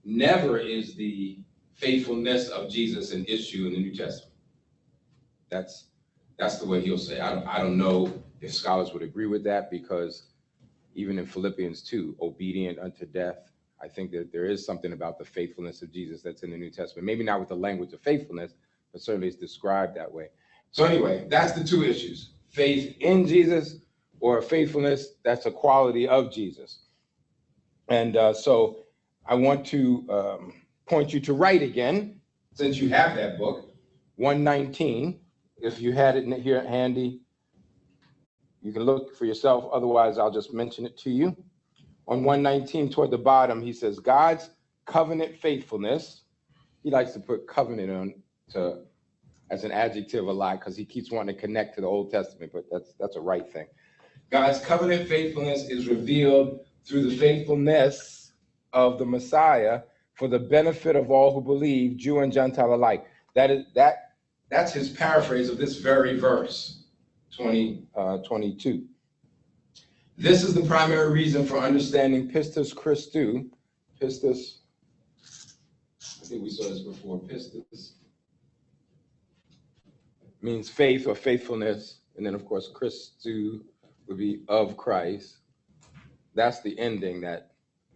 never is the faithfulness of Jesus an issue in the New Testament. That's the way he'll say. I don't know if scholars would agree with that, because even in Philippians 2, obedient unto death, I think that there is something about the faithfulness of Jesus that's in the New Testament. Maybe not with the language of faithfulness, but certainly it's described that way. So anyway, that's the two issues. Faith in Jesus or faithfulness, that's a quality of Jesus. And so I want to point you to Wright again, since you have that book, 119. If you had it here handy, you can look for yourself. Otherwise, I'll just mention it to you. On 119, toward the bottom, he says, God's covenant faithfulness. He likes to put covenant as an adjective a lot because he keeps wanting to connect to the Old Testament, but that's a right thing. God's covenant faithfulness is revealed through the faithfulness of the Messiah for the benefit of all who believe, Jew and Gentile alike. That's his paraphrase of this very verse, 22. This is the primary reason for understanding pistis Christou. Pistis, I think we saw this before, pistis means faith or faithfulness. And then, of course, Christu would be of Christ. That's the ending, that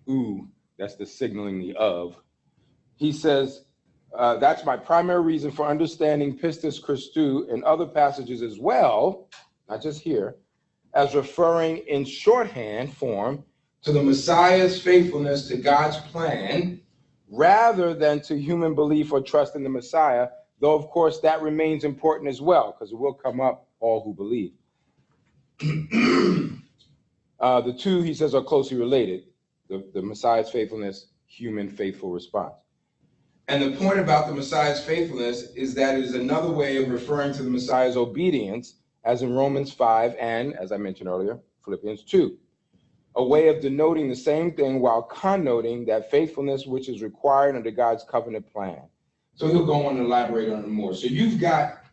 ooh, that's the signaling the of. He says, that's my primary reason for understanding pistis Christu in other passages as well, not just here, as referring in shorthand form to the Messiah's faithfulness to God's plan, rather than to human belief or trust in the Messiah, though of course that remains important as well, because it will come up, all who believe. The two, he says, are closely related, the Messiah's faithfulness, human faithful response. And the point about the Messiah's faithfulness is that it is another way of referring to the Messiah's obedience, as in Romans 5 and, as I mentioned earlier, Philippians 2. A way of denoting the same thing while connoting that faithfulness which is required under God's covenant plan. So he'll go on and elaborate on it more. So you've got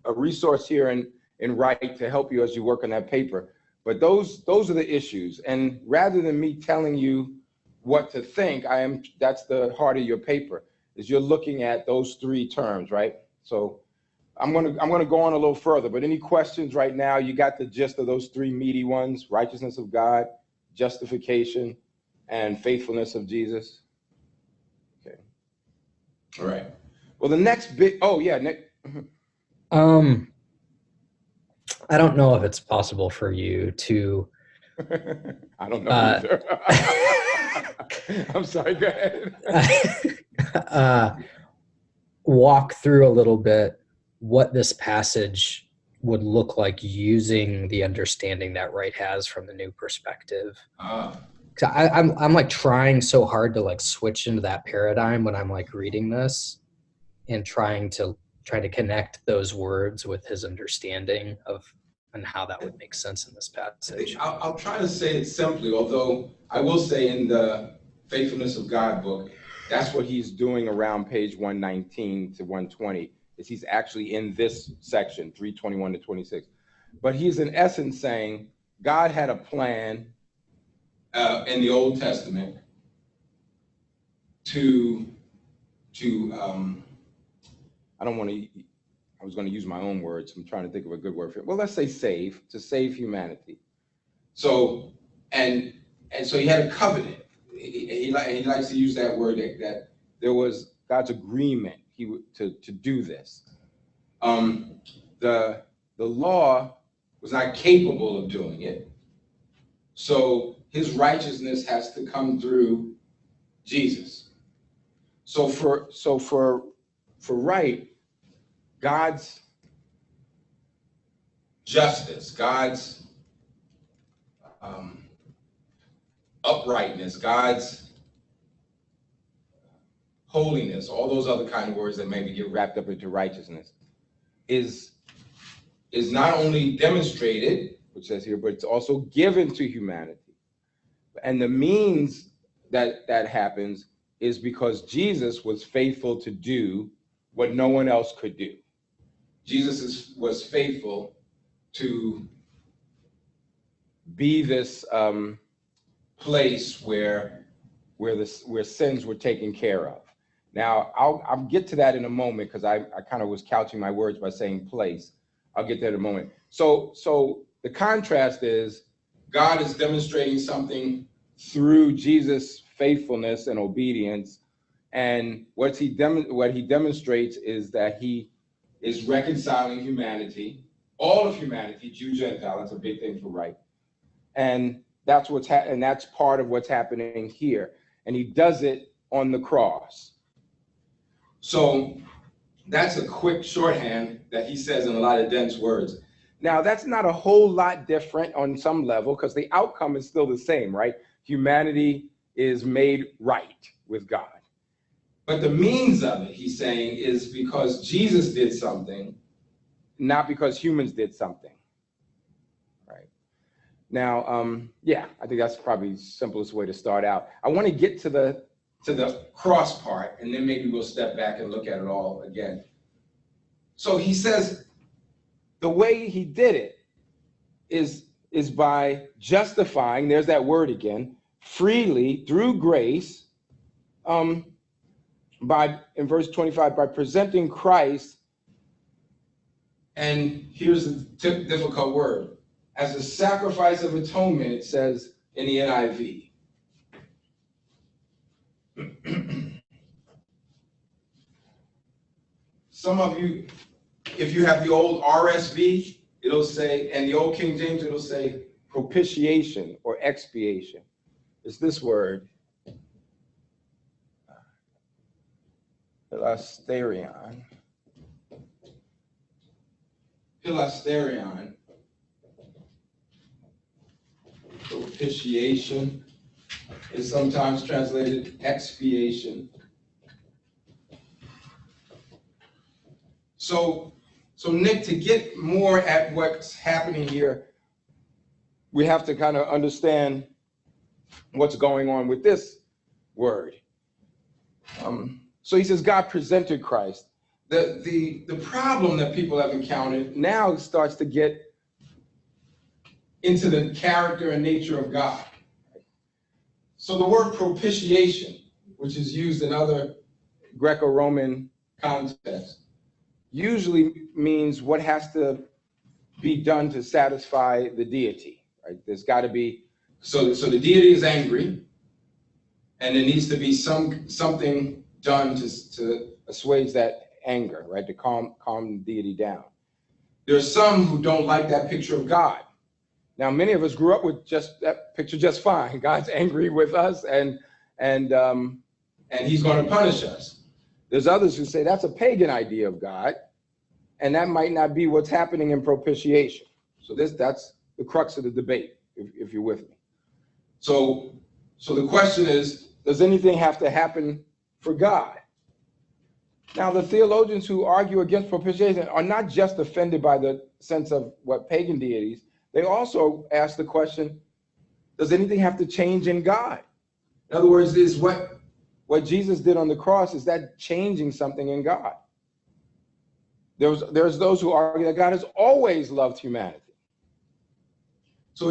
a resource here in Wright to help you as you work on that paper. But those are the issues. And rather than me telling you what to think, that's the heart of your paper, is you're looking at those three terms, right? So I'm gonna go on a little further, but any questions right now? You got the gist of those three meaty ones: righteousness of God, justification, and faithfulness of Jesus. Okay. All right. Well, the next big, oh yeah, Nick. I don't know if it's possible for you to. I don't know either. I'm sorry, go ahead. Walk through a little bit what this passage would look like using the understanding that Wright has from the new perspective. I'm like trying so hard to like switch into that paradigm when I'm like reading this and trying to connect those words with his understanding of and how that would make sense in this passage. I'll try to say it simply, although I will say in the Faithfulness of God book, that's what he's doing around page 119 to 120, is he's actually in this section, 321 to 26. But he's in essence saying God had a plan in the Old Testament to I was going to use my own words. I'm trying to think of a good word for it. Well, let's say to save humanity. So, and so he had a covenant. He likes to use that word, that there was God's agreement to do this. The law was not capable of doing it. So his righteousness has to come through Jesus. So for Wright, God's justice, God's uprightness, God's holiness, all those other kind of words that maybe get wrapped up into righteousness, is not only demonstrated, which says here, but it's also given to humanity. And the means that happens is because Jesus was faithful to do what no one else could do. Jesus was faithful to be this place where sins were taken care of. Now, I'll get to that in a moment, because I kind of was couching my words by saying place. I'll get there in a moment. So the contrast is God is demonstrating something through Jesus' faithfulness and obedience, and what he demonstrates is that he is reconciling humanity, all of humanity, Jew, Gentile. That's a big thing for Wright, and that's that's part of what's happening here. And he does it on the cross. So that's a quick shorthand that he says in a lot of dense words. Now, that's not a whole lot different on some level, because the outcome is still the same, right? Humanity is made right with God. But the means of it, he's saying, is because Jesus did something, not because humans did something. Right. Now, yeah, I think that's probably the simplest way to start out. I want to get to the cross part, and then maybe we'll step back and look at it all again. So he says the way he did it is by justifying, there's that word again, freely through grace, in verse 25, by presenting Christ And here's the difficult word. As a sacrifice of atonement, it says in the NIV. Some of you, if you have the old RSV, it'll say, and the old King James, it'll say propitiation or expiation. It's this word, hilasterion. Hilasterion. Propitiation is sometimes translated expiation. So Nick, to get more at what's happening here, we have to kind of understand what's going on with this word. So he says God presented Christ. The problem that people have encountered now starts to get into the character and nature of God. So the word propitiation, which is used in other Greco-Roman contexts, usually means what has to be done to satisfy the deity, right? There's got to be, so the deity is angry, and there needs to be something done to assuage that anger, right? To calm the deity down. There's some who don't like that picture of God. Now, many of us grew up with just that picture just fine. God's angry with us, and he's going to punish us. There's others who say that's a pagan idea of God, and that might not be what's happening in propitiation. So that's the crux of the debate, if you're with me. So the question is, does anything have to happen for God? Now, the theologians who argue against propitiation are not just offended by the sense of what pagan deities, they also ask the question, does anything have to change in God? In other words, is what Jesus did on the cross, is that changing something in God? There's those who argue that God has always loved humanity. So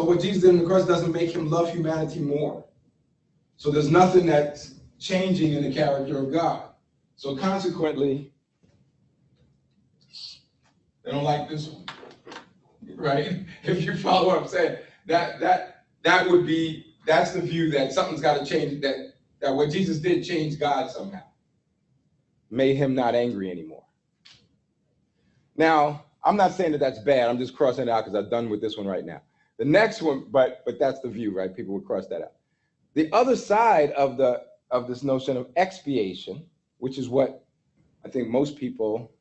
what Jesus did on the cross doesn't make him love humanity more. So there's nothing that's changing in the character of God. So consequently, they don't like this one, right? If you follow what I'm saying, that would be, that's the view that something's got to change, that what Jesus did changed God somehow, made him not angry anymore. Now, I'm not saying that that's bad. I'm just crossing it out because I'm done with this one right now. The next one, but that's the view, right? People would cross that out. The other side of this notion of expiation, which is what I think most people,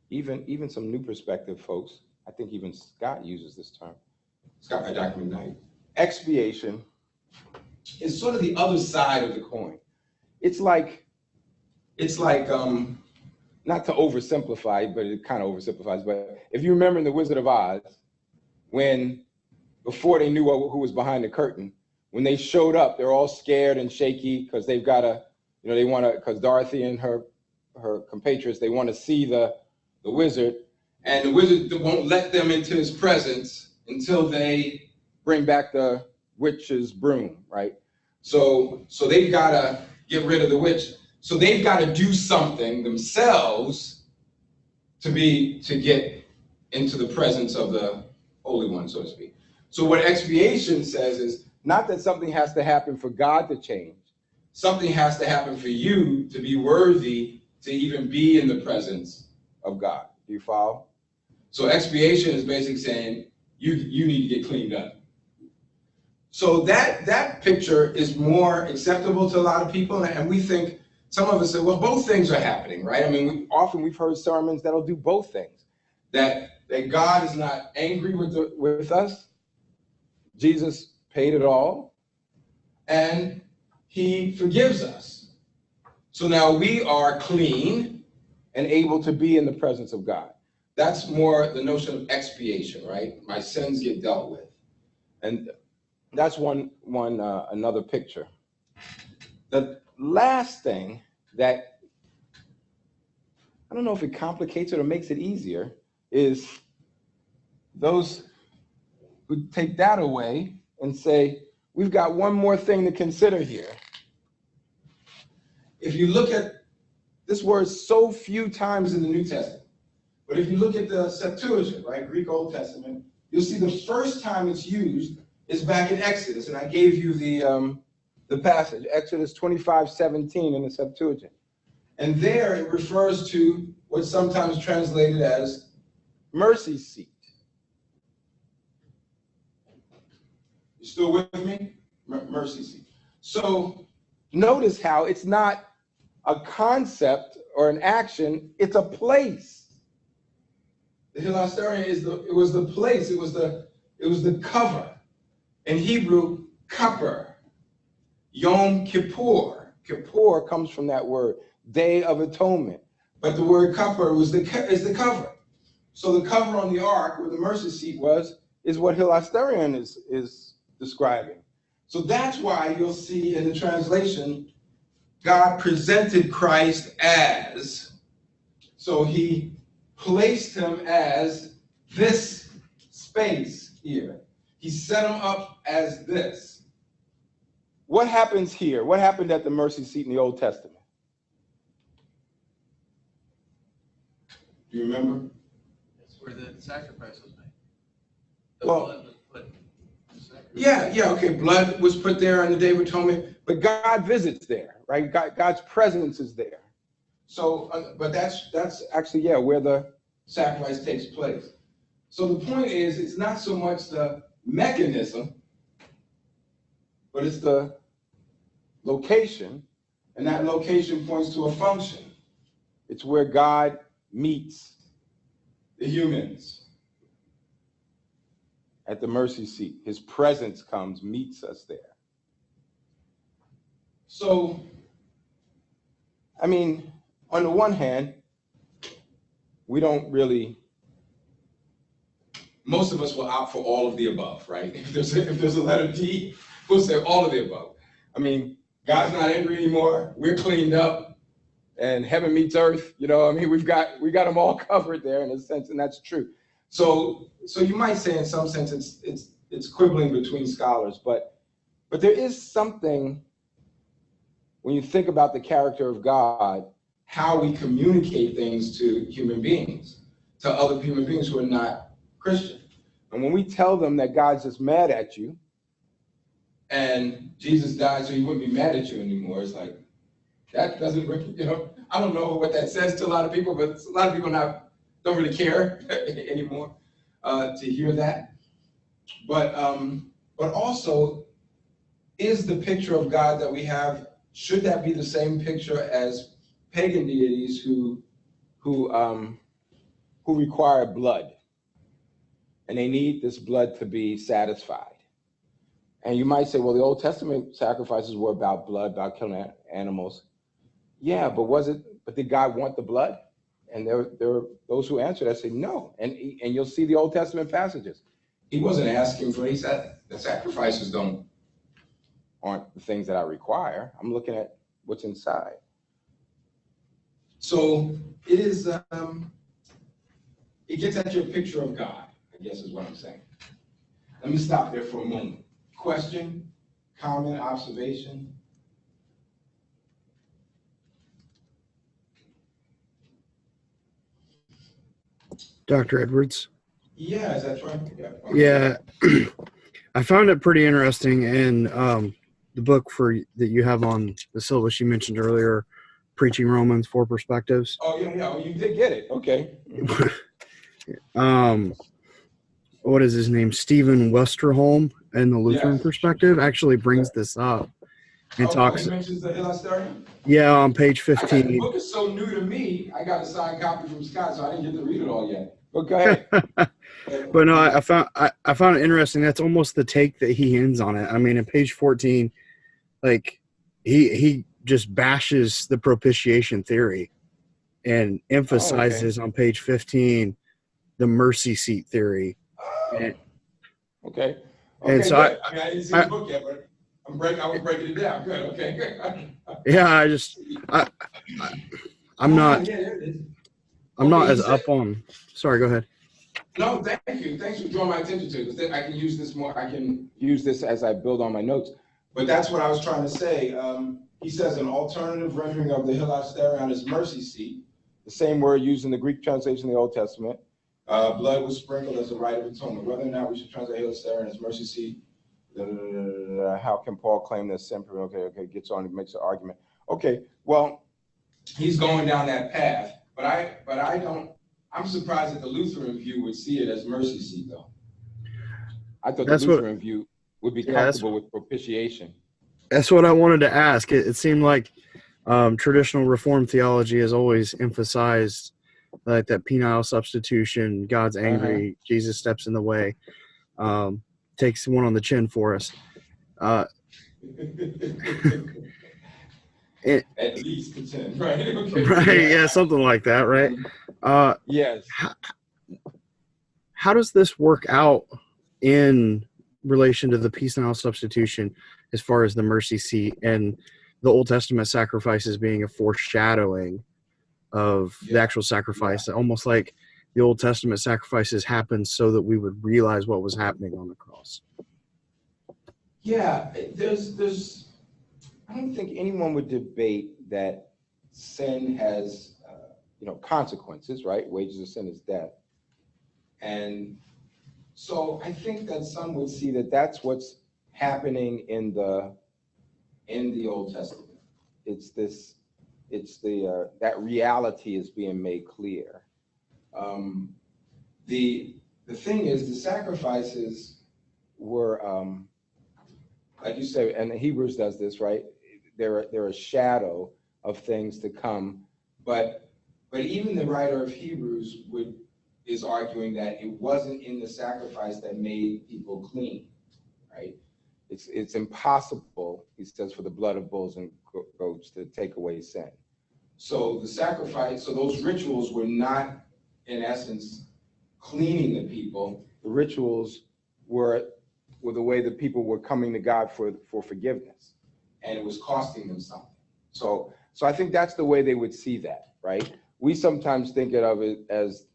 even some New Perspective folks, I think even Scott uses this term, Scott by Dr. McKnight. Expiation is sort of the other side of the coin. It's like not to oversimplify, but it kind of oversimplifies, but if you remember in The Wizard of Oz, when before they knew who was behind the curtain, when they showed up, they're all scared and shaky because they've got to, they want to, because Dorothy and her compatriots, they want to see the wizard, and the wizard won't let them into his presence until they bring back the witch's broom, right? So they've got to get rid of the witch. So they've got to do something themselves to get into the presence of the Holy One, so to speak. So what expiation says is not that something has to happen for God to change. Something has to happen for you to be worthy to even be in the presence of God. Do you follow? So expiation is basically saying you need to get cleaned up. So that picture is more acceptable to a lot of people, and we think, some of us say, well, both things are happening, right? I mean, we've heard sermons that'll do both things. That God is not angry with us. Jesus paid it all, and he forgives us. So now we are clean and able to be in the presence of God. That's more the notion of expiation, right? My sins get dealt with. And that's another picture. The last thing that, I don't know if it complicates it or makes it easier, is those who take that away and say, we've got one more thing to consider here. If you look at this word so few times in the New Testament. But if you look at the Septuagint, right, Greek Old Testament, you'll see the first time it's used is back in Exodus. And I gave you the passage, Exodus 25:17 in the Septuagint. And there it refers to what's sometimes translated as mercy seat. You still with me? Mercy seat. So notice how it's not a concept or an action, it's a place. The hilasterion it was the place, it was the cover. In Hebrew, kapper, Yom Kippur. Kippur comes from that word, Day of Atonement. But the word kapper is the cover. So the cover on the ark, where the mercy seat was, is what hilasterion is describing. So that's why you'll see in the translation, God presented Christ as, so he placed him as this space here. He set him up as this. What happens here? What happened at the mercy seat in the Old Testament? Do you remember? That's where the sacrifice was made. Well, Blood was put in the sacrifice. Yeah, okay. Blood was put there on the Day of Atonement, but God visits there, right? God's presence is there. So, but that's actually, where the sacrifice takes place. So the point is, it's not so much the mechanism, but it's the location, and that location points to a function. It's where God meets the humans at the mercy seat. His presence comes, meets us there. So, I mean, on the one hand, we don't really, most of us will opt for all of the above, right? If there's a letter D, we'll say all of the above. I mean, God's not angry anymore. We're cleaned up, and heaven meets earth. You know, I mean, we got them all covered there in a sense, and that's true. So you might say, in some sense, it's quibbling between scholars, but there is something when you think about the character of God, how we communicate things to human beings, to other human beings who are not Christian. And when we tell them that God's just mad at you, and Jesus died so he wouldn't be mad at you anymore, it's like, that doesn't really, I don't know what that says to a lot of people, but a lot of people don't really care anymore to hear that. But also, is the picture of God that we have, should that be the same picture as pagan deities who require blood, and they need this blood to be satisfied? And you might say, well, the Old Testament sacrifices were about blood, about killing animals. Yeah, but did God want the blood? And there are those who answer that say no. And you'll see the Old Testament passages. He wasn't asking for, he said, the sacrifices aren't the things that I require. I'm looking at what's inside. So it is, it gets at your picture of God, I guess is what I'm saying. Let me stop there for a moment. Question, comment, observation? Dr. Edwards? Yeah, is that right? Yeah. I found it pretty interesting in the book that you have on the syllabus you mentioned earlier, Preaching Romans, 4 Perspectives. Oh, yeah, you did get it. Okay. What is his name? Stephen Westerholm and the Lutheran Perspective actually brings this up and talks. He mentions the hilasterion? Yeah, on page 15. The book is so new to me. I got a signed copy from Scott, so I didn't get to read it all yet. But go ahead. But no, I found it interesting. That's almost the take that he ends on it. I mean, in page 14, like he just bashes the propitiation theory and emphasizes on page 15 the mercy seat theory. Okay. And so I mean, I didn't see the book yet, but I was breaking it down. Good. Okay. Yeah, I'm not as up on. Sorry, go ahead. No, thank you. Thanks for drawing my attention to it, because I can use this more. I can use this as I build on my notes. But that's what I was trying to say. he says an alternative rendering of the hilasterion is mercy seat, the same word used in the Greek translation of the Old Testament. Blood was sprinkled as a rite of atonement. Whether or not we should translate hilasterion as mercy seat, how can Paul claim that sin? Okay, gets on and makes an argument. Okay, well, he's going down that path, but I don't. I'm surprised that the Lutheran view would see it as mercy seat, though. I thought That's the Lutheran view would be comfortable with propitiation. That's what I wanted to ask. It seemed like traditional Reformed theology has always emphasized like that penile substitution, God's angry, Jesus steps in the way, takes one on the chin for us. At least the 10, right? Okay. Right, yeah, something like that, right? Yes. How does this work out in relation to the penile substitution as far as the mercy seat and the Old Testament sacrifices being a foreshadowing of the actual sacrifice, almost like the Old Testament sacrifices happened so that we would realize what was happening on the cross? Yeah, there's I don't think anyone would debate that sin has, consequences, right? Wages of sin is death. And so I think that some would see that that's what's happening in the Old Testament. That reality is being made clear. The thing is, the sacrifices were, like you say, and Hebrews does this, right? They're a shadow of things to come, but even the writer of Hebrews is arguing that it wasn't in the sacrifice that made people clean, right? It's impossible, he says, for the blood of bulls and goats to take away sin. So those rituals were not, in essence, cleaning the people. The rituals were the way the people were coming to God for forgiveness, and it was costing them something. So I think that's the way they would see that, right? We sometimes think of it as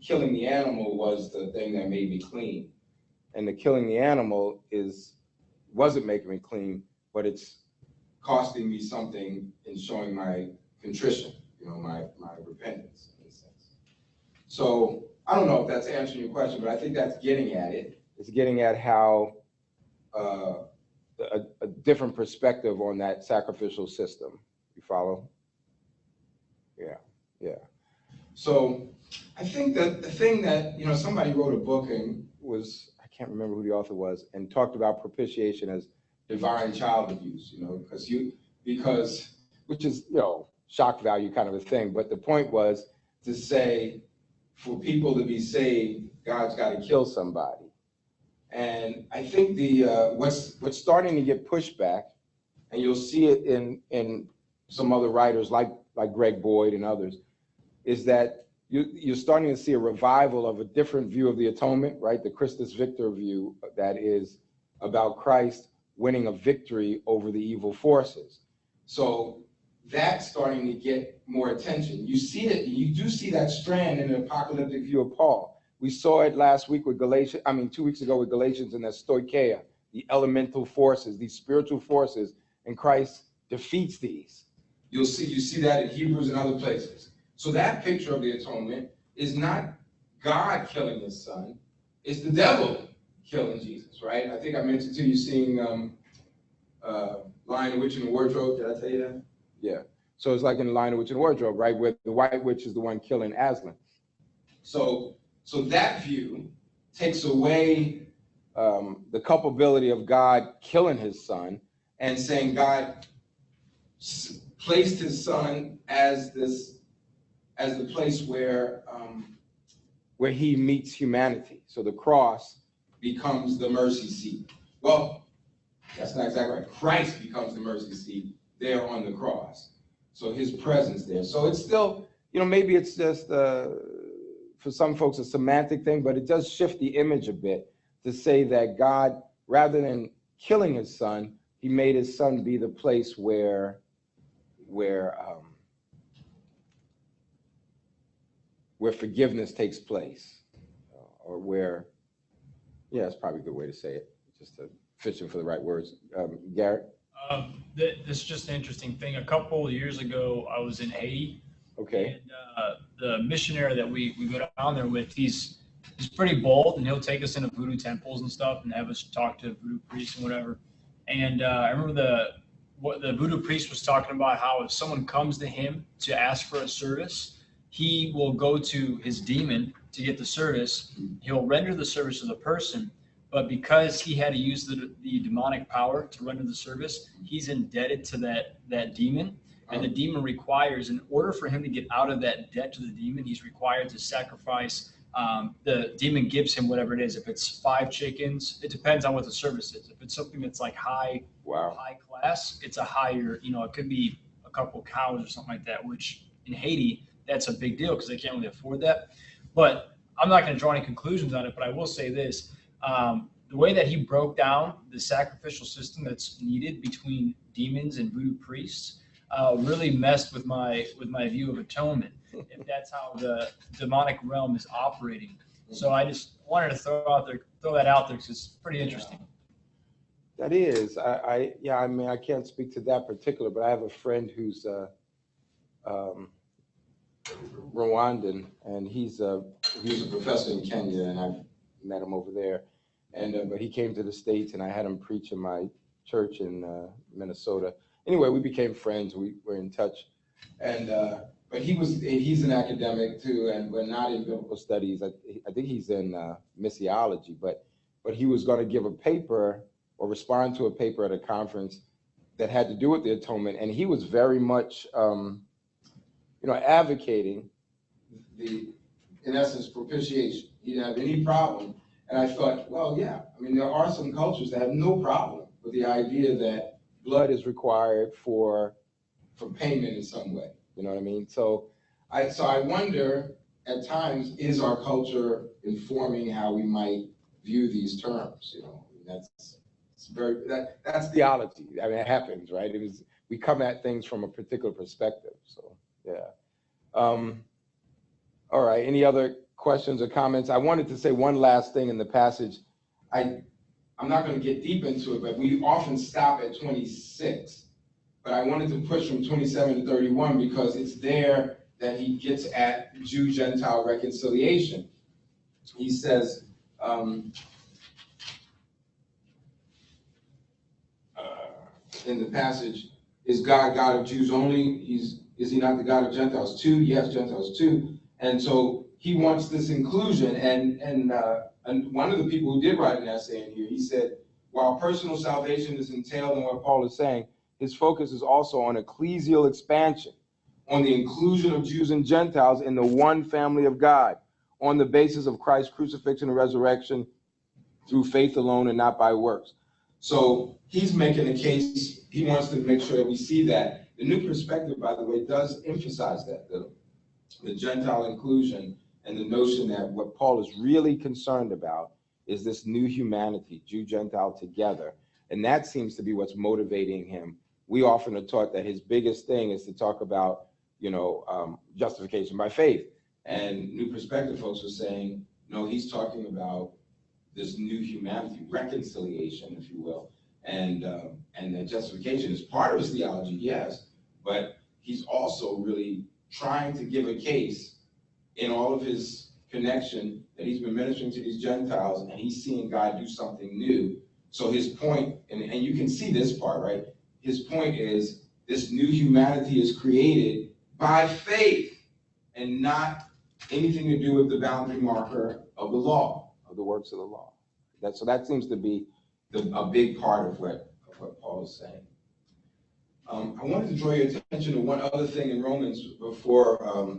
killing the animal was the thing that made me clean, and the killing the animal wasn't making me clean, but it's costing me something in showing my contrition, my repentance in a sense. So I don't know if that's answering your question, but I think that's getting at it. It's getting at how a different perspective on that sacrificial system. You follow? Yeah. So I think that the thing that, somebody wrote a book and I can't remember who the author was, and talked about propitiation as divine child abuse, because which is, shock value kind of a thing. But the point was to say, for people to be saved, God's got to kill somebody. And I think what's starting to get pushed back, and you'll see it in some other writers like Greg Boyd and others, is that you're starting to see a revival of a different view of the atonement, right? The Christus Victor view that is about Christ winning a victory over the evil forces. So that's starting to get more attention. You do see that strand in the apocalyptic view of Paul. We saw it last week with 2 weeks ago with Galatians and the stoicheia, the elemental forces, these spiritual forces, and Christ defeats these. You see that in Hebrews and other places. So that picture of the atonement is not God killing his son, it's the devil killing Jesus, right? I think I mentioned to you seeing Lion, the Witch, and the Wardrobe. Did I tell you that? Yeah. So it's like in Lion, the Witch, and the Wardrobe, right? Where the white witch is the one killing Aslan. So that view takes away the culpability of God killing his son and saying God placed his son as the place where he meets humanity. So the cross becomes the mercy seat. Well, that's not exactly right. Christ becomes the mercy seat there on the cross. So his presence there. So it's still, maybe it's just, for some folks, a semantic thing, but it does shift the image a bit to say that God, rather than killing his son, he made his son be the place where forgiveness takes place, or where, that's probably a good way to say it, just to fishing for the right words. Garrett? This is just an interesting thing. A couple of years ago, I was in Haiti. Okay. And the missionary that we go down there with, he's pretty bold, and he'll take us into voodoo temples and stuff and have us talk to voodoo priests and whatever. And I remember what the voodoo priest was talking about, how if someone comes to him to ask for a service, he will go to his demon to get the service. He'll render the service to the person, but because he had to use the demonic power to render the service, he's indebted to that demon. And the demon requires, in order for him to get out of that debt to the demon, he's required to sacrifice. The demon gives him whatever it is. If it's 5 chickens, it depends on what the service is. If it's something that's like high class, it's a higher, it could be a couple cows or something like that, which in Haiti, that's a big deal because they can't really afford that. But I'm not going to draw any conclusions on it, but I will say this. The way that he broke down the sacrificial system that's needed between demons and voodoo priests really messed with my view of atonement, if that's how the demonic realm is operating. So I just wanted to throw that out there because it's pretty interesting. That is, I mean, I can't speak to that particular, but I have a friend who's Rwandan, and he was a professor in Kenya, and I've met him over there. And but he came to the States, and I had him preach in my church in Minnesota. Anyway, we became friends. We were in touch, and but he's an academic too, and we're not in biblical studies. I think he's in missiology, but he was going to give a paper or respond to a paper at a conference that had to do with the atonement, and he was very much advocating in essence, propitiation. He didn't have any problem. And I thought, well, yeah, I mean, there are some cultures that have no problem with the idea that blood is required for payment in some way. You know what I mean? So I wonder at times, is our culture informing how we might view these terms? That's theology. I mean, it happens, right? We come at things from a particular perspective. So yeah. All right. Any other questions or comments? I wanted to say one last thing in the passage. I'm not going to get deep into it, but we often stop at 26. But I wanted to push from 27 to 31 because it's there that he gets at Jew-Gentile reconciliation. He says, in the passage, is God of Jews only? Is he not the God of Gentiles too? Yes, Gentiles too. And so he wants this inclusion. And one of the people who did write an essay in here, he said, while personal salvation is entailed in what Paul is saying, his focus is also on ecclesial expansion, on the inclusion of Jews and Gentiles in the one family of God, on the basis of Christ's crucifixion and resurrection through faith alone and not by works. So he's making a case. He wants to make sure that we see that. The New Perspective, by the way, does emphasize that, the Gentile inclusion and the notion that what Paul is really concerned about is this new humanity, Jew, Gentile together. And that seems to be what's motivating him. We often are taught that his biggest thing is to talk about, justification by faith. And New Perspective folks are saying, no, he's talking about this new humanity, reconciliation, if you will. And that justification is part of his theology, yes, but he's also really trying to give a case in all of his connection that he's been ministering to these Gentiles and he's seeing God do something new. So his point, and you can see this part, right? His point is this new humanity is created by faith and not anything to do with the boundary marker of the law, of the works of the law. So that seems to be a big part of what Paul is saying. I wanted to draw your attention to one other thing in Romans before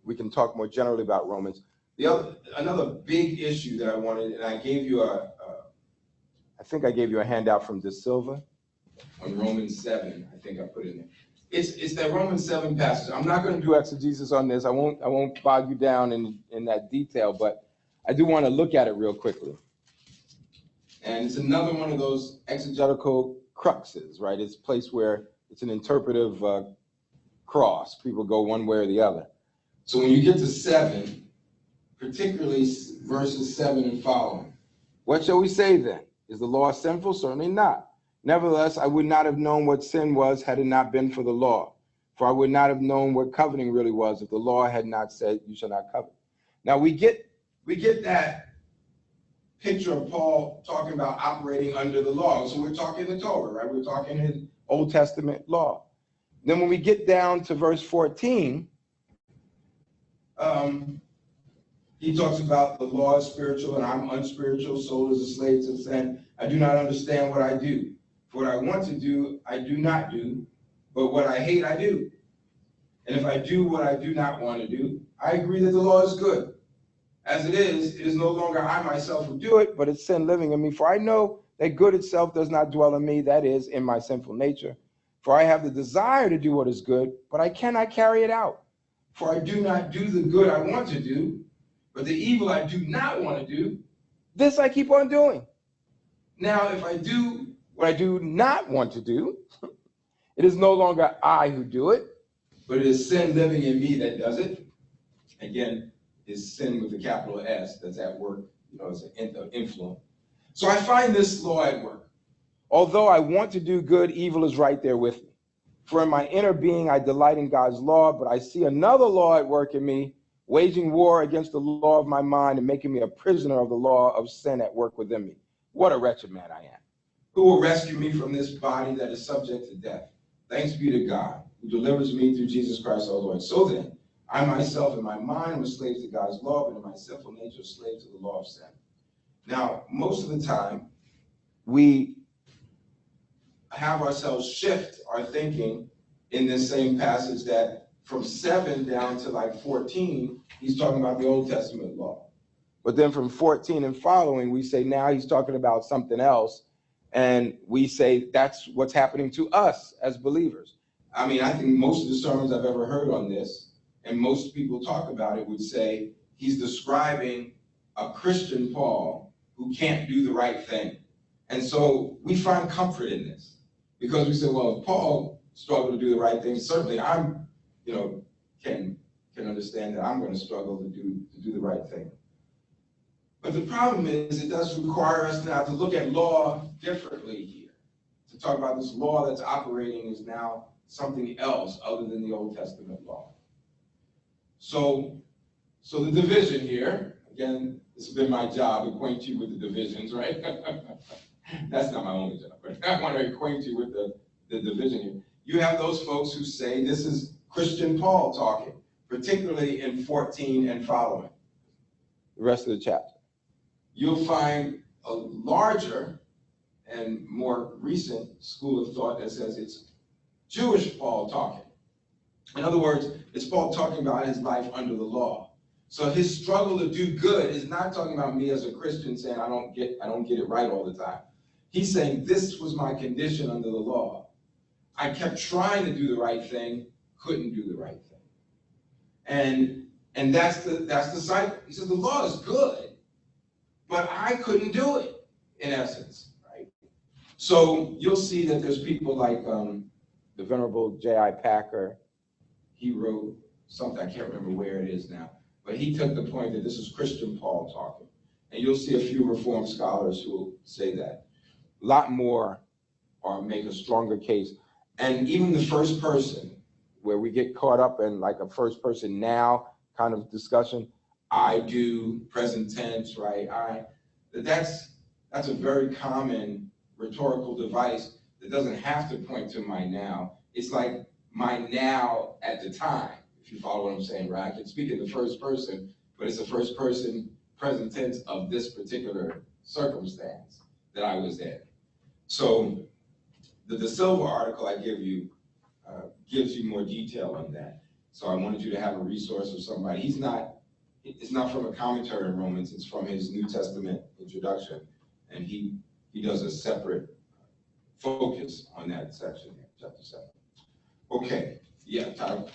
we can talk more generally about Romans. Another big issue that I wanted, and I gave you I think I gave you a handout from De Silva on Romans 7. I think I put it in there. It's that Romans 7 passage. I'm not going to do exegesis on this. I won't bog you down in that detail, but I do want to look at it real quickly. And it's another one of those exegetical cruxes, right? It's a place where it's an interpretive cross. People go one way or the other. So when you get to 7, particularly verses 7 and following, what shall we say then? Is the law sinful? Certainly not. Nevertheless, I would not have known what sin was had it not been for the law. For I would not have known what coveting really was if the law had not said, you shall not covet. Now we get that picture of Paul talking about operating under the law. So we're talking the Torah, right? We're talking his Old Testament law. Then when we get down to verse 14, he talks about the law is spiritual and I'm unspiritual, soul is a slave to sin. I do not understand what I do. For what I want to do, I do not do, but what I hate, I do. And if I do what I do not want to do, I agree that the law is good. As it is no longer I myself who do it, but it's sin living in me. For I know that good itself does not dwell in me, that is, in my sinful nature. For I have the desire to do what is good, but I cannot carry it out. For I do not do the good I want to do, but the evil I do not want to do, this I keep on doing. Now, if I do what I do not want to do, it is no longer I who do it, but it is sin living in me that does it. Again, is sin with a capital S that's at work, as an influence. So I find this law at work. Although I want to do good, evil is right there with me. For in my inner being, I delight in God's law, but I see another law at work in me, waging war against the law of my mind and making me a prisoner of the law of sin at work within me. What a wretched man I am. Who will rescue me from this body that is subject to death? Thanks be to God, who delivers me through Jesus Christ our Lord. So then, I myself in my mind am a slave to God's law, but in my sinful nature a slave to the law of sin. Now, most of the time, we have ourselves shift our thinking in this same passage that from 7 down to like 14, he's talking about the Old Testament law. But then from 14 and following, we say now he's talking about something else. And we say that's what's happening to us as believers. I mean, I think most of the sermons I've ever heard on this, and most people talk about it, would say he's describing a Christian Paul who can't do the right thing. And so we find comfort in this because we say, well, if Paul struggled to do the right thing, certainly I'm, can understand that I'm going to struggle to do the right thing. But the problem is it does require us now to look at law differently here. To talk about this law that's operating is now something else other than the Old Testament law. So the division here, again, this has been my job, acquaint you with the divisions, right? That's not my only job, but I want to acquaint you with the division here. You have those folks who say this is Christian Paul talking, particularly in 14 and following, the rest of the chapter. You'll find a larger and more recent school of thought that says it's Jewish Paul talking. In other words, it's Paul talking about his life under the law. So his struggle to do good is not talking about me as a Christian saying I don't get it right all the time. He's saying this was my condition under the law. I kept trying to do the right thing, couldn't do the right thing. And that's the cycle. He said the law is good, but I couldn't do it, in essence, right? So you'll see that there's people like the Venerable J.I. Packer. He wrote something, I can't remember where it is now, but he took the point that this is Christian Paul talking. And you'll see a few Reformed scholars who will say that. A lot more or make a stronger case. And even the first person, where we get caught up in like a first person now kind of discussion, I do, present tense, right? That's a very common rhetorical device that doesn't have to point to my now. It's like my now at the time, if you follow what I'm saying, right? I can speak in the first person, but it's the first person present tense of this particular circumstance that I was in. So the De Silva article I give you gives you more detail on that. So I wanted you to have a resource of somebody. It's not from a commentary on Romans, it's from his New Testament introduction. And he does a separate focus on that section here, chapter 7. Okay, yeah, Tyler.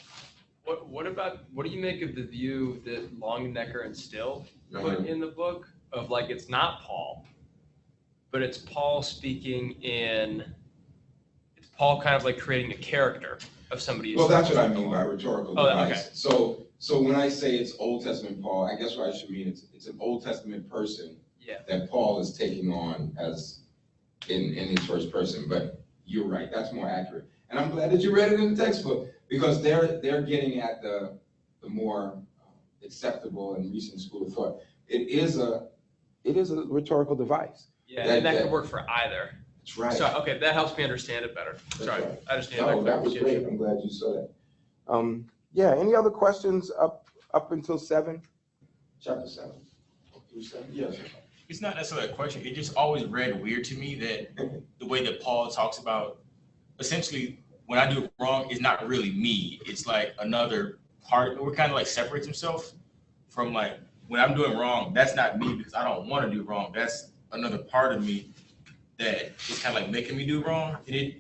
What do you make of the view that Longenecker and Still put in the book of like it's not Paul, but it's Paul speaking it's Paul kind of like creating a character of somebody. Well, that's what I mean by rhetorical device. Okay. So when I say it's Old Testament Paul, I guess what I should mean it's an Old Testament person that Paul is taking on as in his first person, but you're right, that's more accurate. And I'm glad that you read it in the textbook, because they're getting at the more acceptable and recent school of thought. It is a rhetorical device. Yeah, and that could work for either. That's right. So, okay, that helps me understand it better. That's Sorry, right. I understand No, that was great. I'm glad you saw that. Yeah, any other questions up until 7? Chapter 7. Through 7? Yes. It's not necessarily a question. It just always read weird to me that the way that Paul talks about, essentially, when I do it wrong, it's not really me. It's like another part. It kind of like separates himself from like, when I'm doing wrong, that's not me because I don't want to do wrong. That's another part of me that is kind of like making me do wrong. And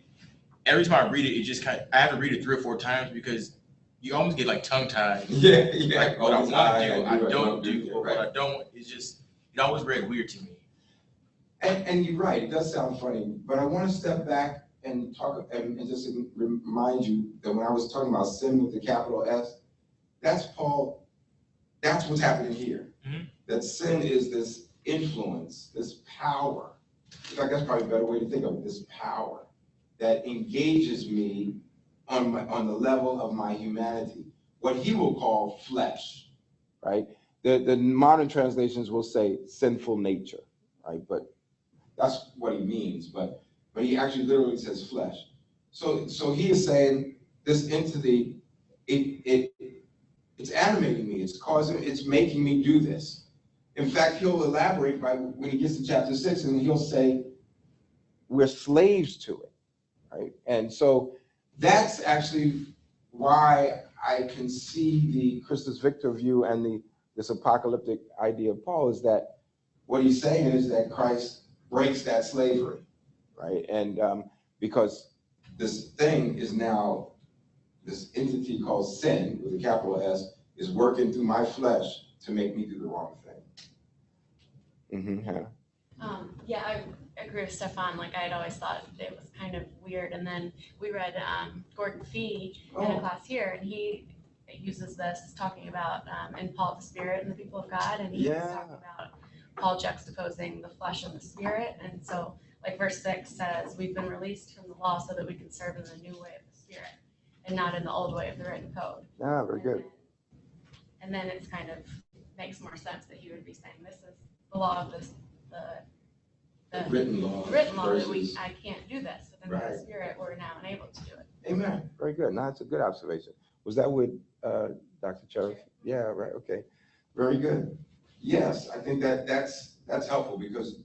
every time I read it, it just kind of, I have to read it 3 or 4 times because you almost get like tongue tied. Yeah. Like what I want to do, I don't do, or what I don't, it's just, it always read weird to me. And you're right, it does sound funny, but I want to step back and talk and just remind you that when I was talking about sin with the capital S, that's Paul, that's what's happening here. Mm-hmm. That sin is this influence, this power. In fact, that's probably a better way to think of it, this power that engages me on the level of my humanity, what he will call flesh, right? The modern translations will say sinful nature, right? But that's what he means, but he actually literally says flesh. So he is saying this entity, it's animating me, it's making me do this. In fact, he'll elaborate when he gets to chapter 6, and he'll say, we're slaves to it, right? And so that's actually why I can see the Christus Victor view and this apocalyptic idea of Paul is that what he's saying is that Christ breaks that slavery, right? And because this thing is now, this entity called sin with a capital S is working through my flesh to make me do the wrong thing. Mm-hmm. Hannah? Yeah, I agree with Stefan. Like I'd always thought it was kind of weird. And then we read Gordon Fee in a class here, and he uses this talking about in Paul the Spirit and the people of God, and he's talking about Paul juxtaposing the flesh and the spirit. And so like verse 6 says, we've been released from the law so that we can serve in the new way of the Spirit and not in the old way of the written code. Yeah, very good. And then it's kind of makes more sense that he would be saying this is the law of this, the written law that I can't do this. But in the Spirit, we're now enabled to do it. Amen. Very good. No, that's a good observation. Was that with Dr. Cherry? Yeah, right. Okay. Very good. Yes, I think that's helpful because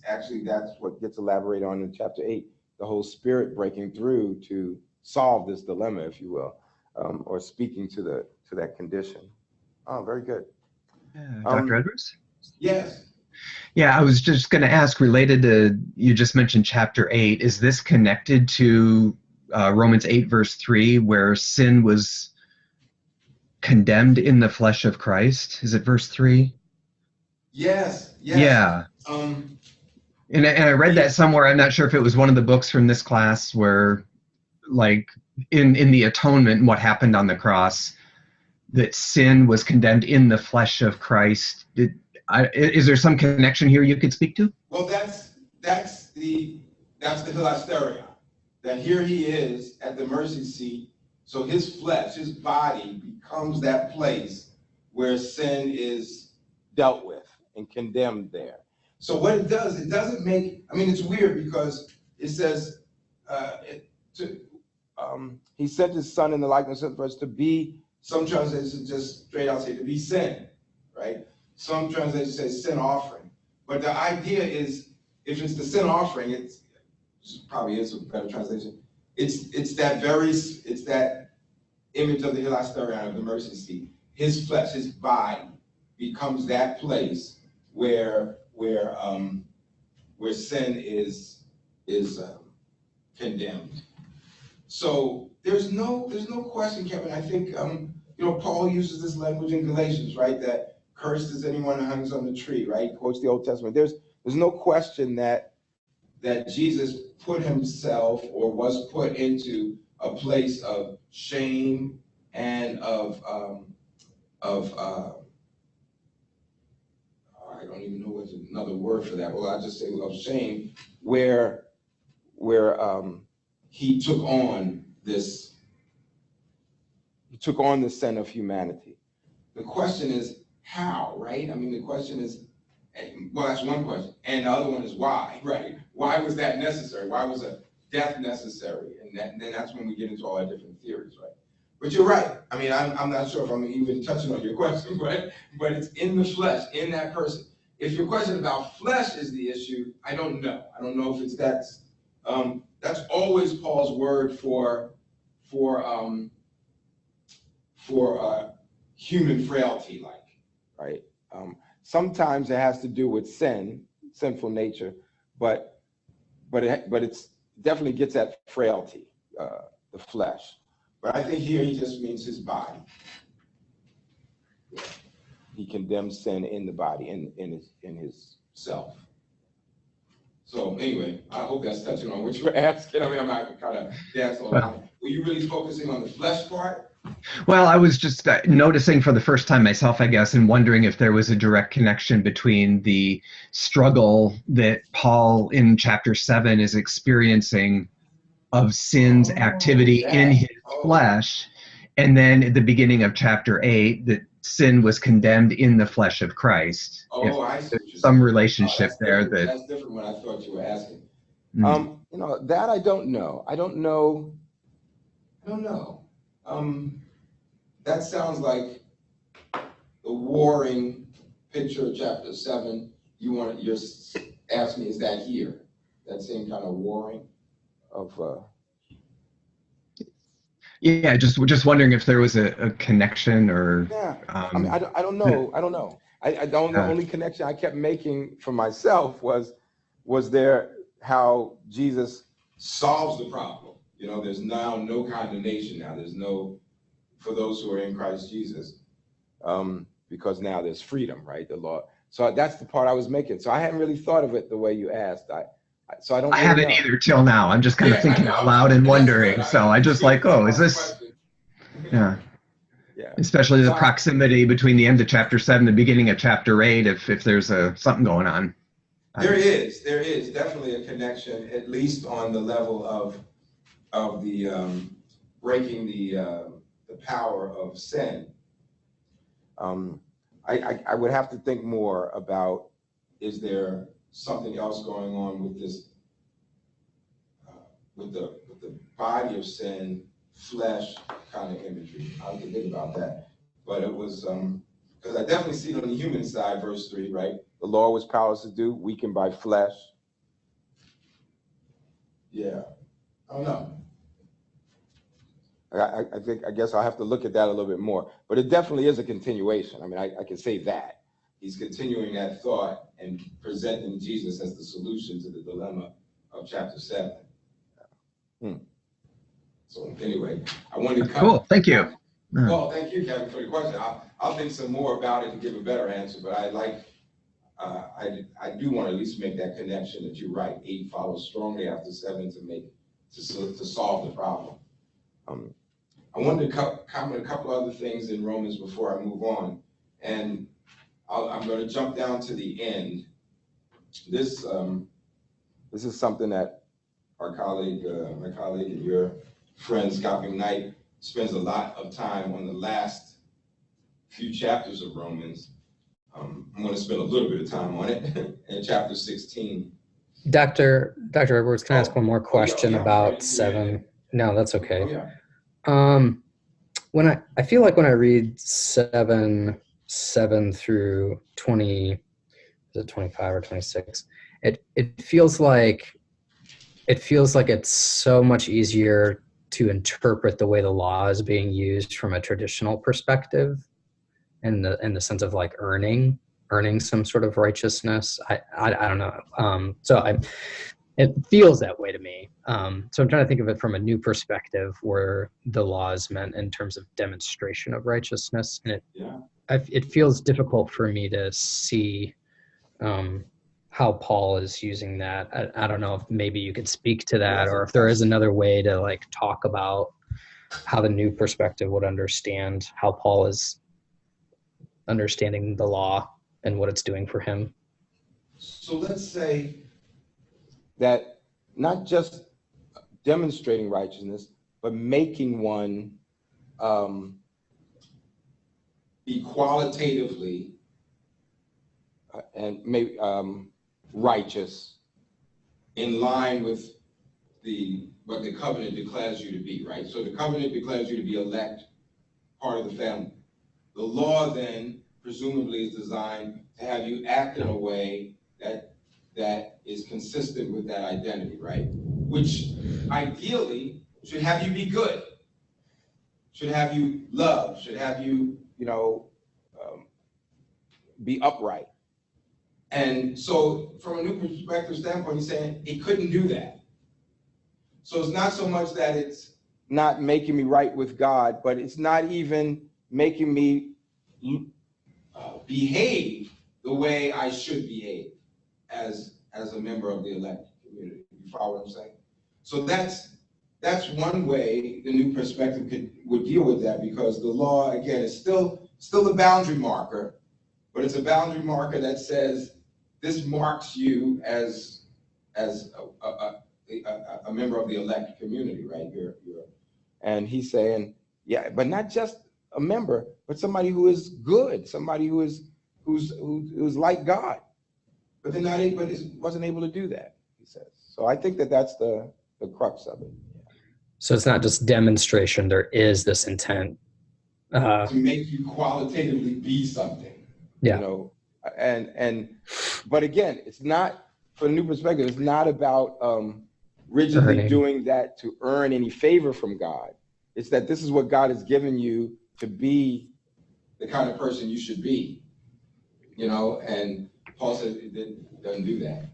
that's what gets elaborated on in chapter 8, the whole Spirit breaking through to solve this dilemma, if you will, or speaking to that condition. Oh, very good. Dr. Edwards? Yes. Yeah, I was just going to ask, related to, you just mentioned chapter 8, is this connected to Romans 8, verse 3, where sin was condemned in the flesh of Christ? Is it verse 3? Yes. Yeah. And I read that somewhere. I'm not sure if it was one of the books from this class where, like, in the atonement, what happened on the cross, that sin was condemned in the flesh of Christ. Is there some connection here you could speak to? Well, that's the hilasterion. That here he is at the mercy seat, so his flesh, his body becomes that place where sin is dealt with and condemned there. So what it does, it doesn't make, I mean, it's weird because it says, he sent his son in the likeness of us to be, some translations just straight out say to be sin, right? Some translations say sin offering. But the idea is, if it's the sin offering, it probably is a better translation. It's that image of the hilasterion, of the mercy seat. His flesh, his body becomes that place where sin is condemned. So there's no question, Kevin. I think Paul uses this language in Galatians, right? That cursed is anyone who hangs on the tree, right? He quotes the Old Testament. There's no question that Jesus put himself or was put into a place of shame and of I I don't even know what's another word for that. Well, I just say of shame, where he took on this sin of humanity. The question is how, right? I mean, the question is, well, that's one question. And the other one is why, right? Why was that necessary? Why was a death necessary? And then that's when we get into all our different theories, right? But you're right. I mean, I'm not sure if I'm even touching on your question, but it's in the flesh, in that person. If your question about flesh is the issue, I don't know. I don't know if it's that's always Paul's word for human frailty, like, right? Sometimes it has to do with sinful nature, but it's definitely gets at frailty, the flesh. But I think here he just means his body. He condemns sin in the body, in his self. So anyway, I hope that's touching on what you were asking. I mean, I'm not kind of dancing on that. Were you really focusing on the flesh part? Well, I was just noticing for the first time myself, I guess, and wondering if there was a direct connection between the struggle that Paul in chapter 7 is experiencing of sin's activity in his flesh, and then at the beginning of chapter 8, that sin was condemned in the flesh of Christ. Oh, I see. Some relationship there that that's different what I thought you were asking. That I don't know. I don't know. That sounds like the warring picture of chapter 7. You're asking me, is that here? That same kind of warring of yeah, just wondering if there was a connection or I mean, I don't know. The only connection I kept making for myself was there how Jesus solves the problem. You know, there's now no condemnation now. There's no, for those who are in Christ Jesus, because now there's freedom, right? The law. So that's the part I was making. So I hadn't really thought of it the way you asked. I haven't either till now. I'm just kind of thinking out loud and wondering. So I just like, oh, is this? Yeah. Especially the proximity between the end of chapter 7 and the beginning of chapter 8, if there's something going on. There is definitely a connection, at least on the level of the breaking the power of sin. I would have to think more about, is there something else going on with this, with the body of sin, flesh kind of imagery. I have to think about that. But it was, because I definitely see it on the human side, verse 3, right? The law was powerless to do, weakened by flesh. Yeah, I don't know. I guess I'll have to look at that a little bit more. But it definitely is a continuation. I mean, I can say that. He's continuing that thought and presenting Jesus as the solution to the dilemma of chapter 7. So anyway, I wanted to come. Cool, thank you. Well, thank you, Kevin, for the question. I'll think some more about it to give a better answer, but I do want to at least make that connection that you're right. 8 follows strongly after 7 to solve the problem. I wanted to comment a couple other things in Romans before I move on, and I'm going to jump down to the end. This is something that our colleague, my colleague and your friend Scott McKnight spends a lot of time on the last few chapters of Romans. I'm going to spend a little bit of time on it in chapter 16. Dr. Edwards, can I ask one more question about 7? No, that's okay. When I feel like when I read 7 through 20, is it 25 or 26? It feels like it's so much easier to interpret the way the law is being used from a traditional perspective, in the sense of like earning some sort of righteousness. I don't know. It feels that way to me. So I'm trying to think of it from a new perspective, where the law is meant in terms of demonstration of righteousness, and it feels difficult for me to see how Paul is using that. I don't know if maybe you could speak to that, or if there is another way to like talk about how the new perspective would understand how Paul is understanding the law. and what it's doing for him. So let's say that not just demonstrating righteousness, but making one be qualitatively and maybe righteous in line with what the covenant declares you to be, right? So the covenant declares you to be elect, part of the family. The law then presumably is designed to have you act in a way that is consistent with that identity, right? Which ideally should have you be good, should have you love, should have you, be upright. And so from a new perspective standpoint, he's saying it couldn't do that. So it's not so much that it's not making me right with God, but it's not even making me behave the way I should behave as a member of the elected community. You follow what I'm saying? So that's one way the new perspective would deal with that, because the law, again, is still a boundary marker, but it's a boundary marker that says this marks you as a member of the elected community, right? And he's saying, yeah, but not just a member, but somebody who is good, somebody who's like God, but wasn't able to do that, he says. So I think that's the crux of it. So it's not just demonstration, there is this intent. To make you qualitatively be something. Yeah. But again, it's not, from a new perspective, it's not about rigidly doing that to earn any favor from God. It's that this is what God has given you to be the kind of person you should be, and Paul says it doesn't do that.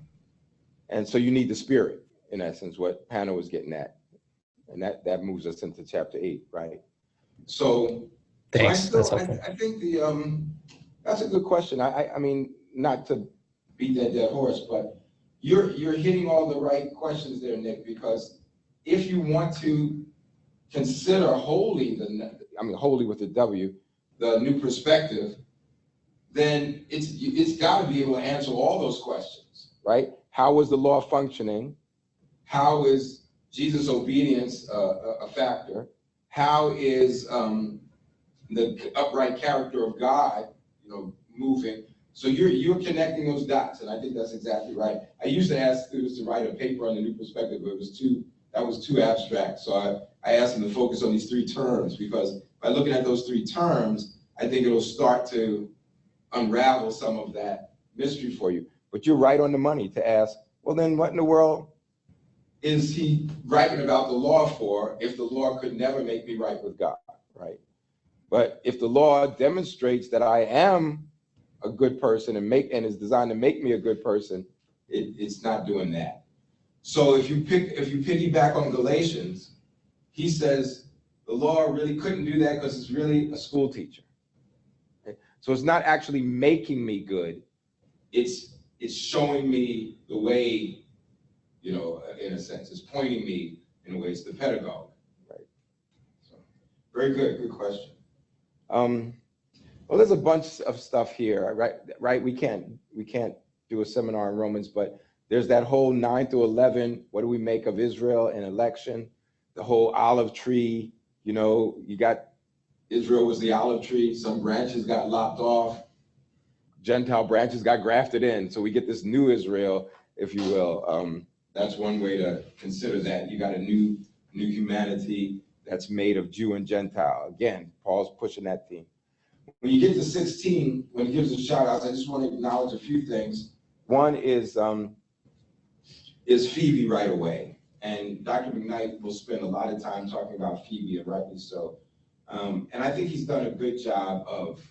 And so you need the Spirit, in essence, what Hannah was getting at. And that moves us into chapter 8, right? So, thanks. I think that's a good question. I mean, not to beat that dead horse, but you're hitting all the right questions there, Nick, because if you want to consider wholly wholly with the W, the new perspective, then it's got to be able to answer all those questions, right? How was the law functioning? How is Jesus' obedience a factor? How is the upright character of God, moving? So you're connecting those dots, and I think that's exactly right. I used to ask students to write a paper on the new perspective, but that was too abstract. So I asked them to focus on these 3 terms, because by looking at those 3 terms, I think it'll start to unravel some of that mystery for you. But you're right on the money to ask, well, then what in the world is he writing about the law for if the law could never make me right with God, right? But if the law demonstrates that I am a good person and is designed to make me a good person, it's not doing that. So if you piggyback on Galatians, he says the law really couldn't do that because it's really a school teacher. Okay? So it's not actually making me good. It's showing me the way, in a sense. It's pointing me in a way. It's the pedagogue, right? So, very good question. Well, there's a bunch of stuff here, right? We can't do a seminar in Romans, but there's that whole 9 through 11. What do we make of Israel and election? The whole olive tree. You got Israel was the olive tree. Some branches got lopped off. Gentile branches got grafted in. So we get this new Israel, if you will. That's one way to consider that. You got a new humanity that's made of Jew and Gentile. Again, Paul's pushing that theme. When you get to 16, when he gives the shout outs, I just want to acknowledge a few things. One is Phoebe right away. And Dr. McKnight will spend a lot of time talking about Phoebe, and rightly so. And I think he's done a good job of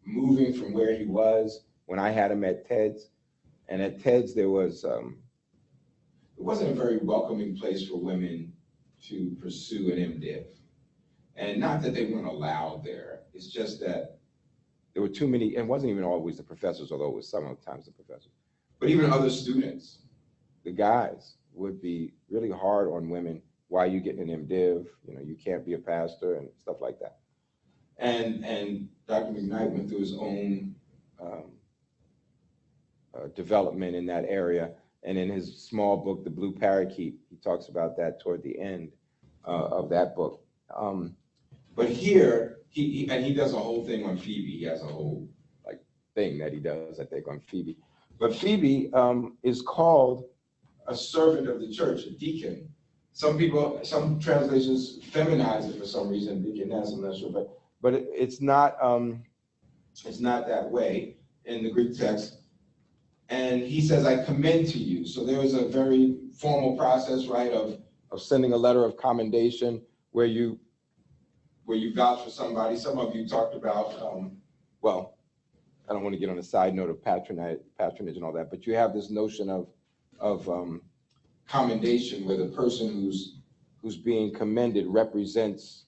moving from where he was when I had him at TEDS. And at TEDS, it wasn't a very welcoming place for women to pursue an MDiv. And not that they weren't allowed there. It's just that there were too many, and it wasn't even always the professors, although it was sometimes the professors, but even other students, the guys would be really hard on women. Why are you getting an MDiv? You can't be a pastor and stuff like that. And Dr. McKnight went through his own development in that area. And in his small book, The Blue Parakeet, he talks about that toward the end of that book. But here, he does a whole thing on Phoebe. He has a whole like thing that he does, I think, on Phoebe. But Phoebe is called a servant of the church, a deacon. Some translations feminize it for some reason, deaconess, I'm not sure, but it's not that way in the Greek text. And he says, I commend to you. So there is a very formal process, right, of sending a letter of commendation where you vouch for somebody. Some of you talked about, well, I don't want to get on a side note of patronage and all that, but you have this notion of commendation where the person who's being commended represents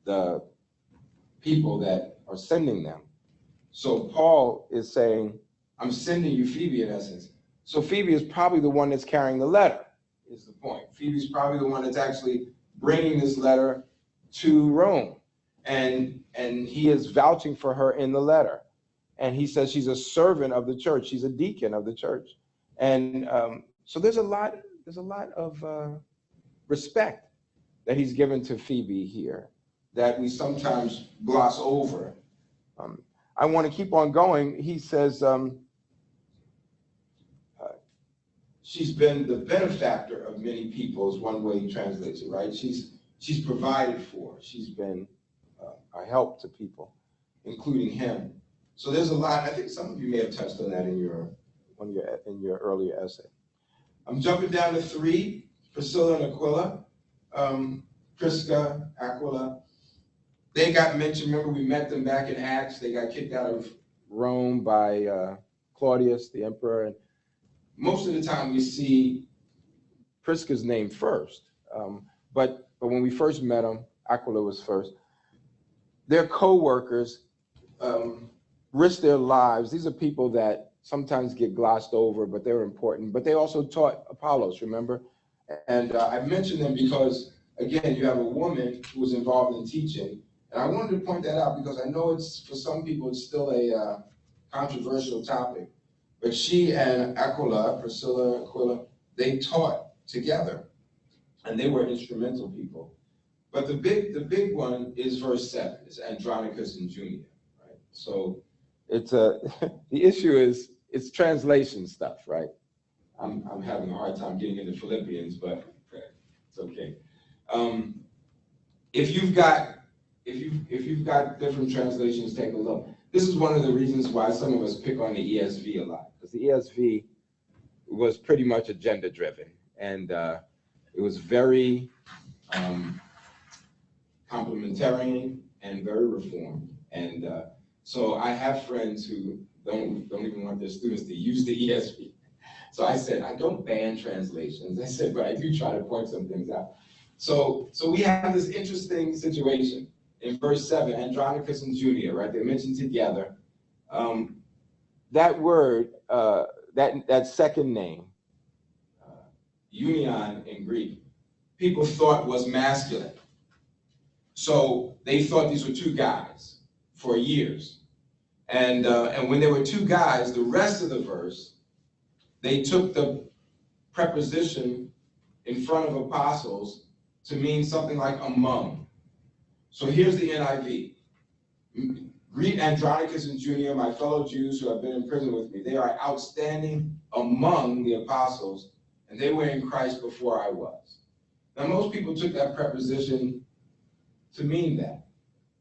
the people that are sending them. So Paul is saying, I'm sending you Phoebe in essence. So Phoebe is probably the one that's carrying the letter, is the point. Phoebe's probably the one that's actually bringing this letter to Rome. And he is vouching for her in the letter. And he says she's a servant of the church. She's a deacon of the church. And so there's a lot of respect that he's given to Phoebe here that we sometimes gloss over. I want to keep on going. He says she's been the benefactor of many people is one way he translates it, right? She's provided for. She's been a help to people, including him. So there's a lot. I think some of you may have touched on that in your earlier essay. I'm jumping down to 3, Priscilla and Aquila. Prisca, Aquila. They got mentioned. Remember, we met them back in Acts. They got kicked out of Rome by Claudius, the emperor. And most of the time we see Prisca's name first. But when we first met them, Aquila was first. Their co-workers risked their lives. These are people that sometimes get glossed over, but they're important. But they also taught Apollos, remember? And I mentioned them because, again, you have a woman who was involved in teaching. And I wanted to point that out because I know it's, for some people, it's still a controversial topic. But she and Aquila, they taught together. And they were instrumental people. But the big one is verse 7. It's Andronicus and Junia, right? So it's the issue is it's translation stuff, right? I'm having a hard time getting into Philippians, but it's okay. If you've got different translations, take a look. This is one of the reasons why some of us pick on the ESV a lot, because the ESV was pretty much agenda driven, and it was very complementarian and very reformed. And so I have friends who don't even want their students to use the ESV. So I said, I don't ban translations. I said, but I do try to point some things out. So we have this interesting situation in verse 7, Andronicus and Junia, right? They're mentioned together. That word, that second name, union in Greek, people thought was masculine. So they thought these were 2 guys for years. And when there were 2 guys, the rest of the verse, they took the preposition in front of apostles to mean something like among. So here's the NIV. Greet Andronicus and Junia, my fellow Jews who have been in prison with me. They are outstanding among the apostles, and they were in Christ before I was. Now, most people took that preposition to mean that.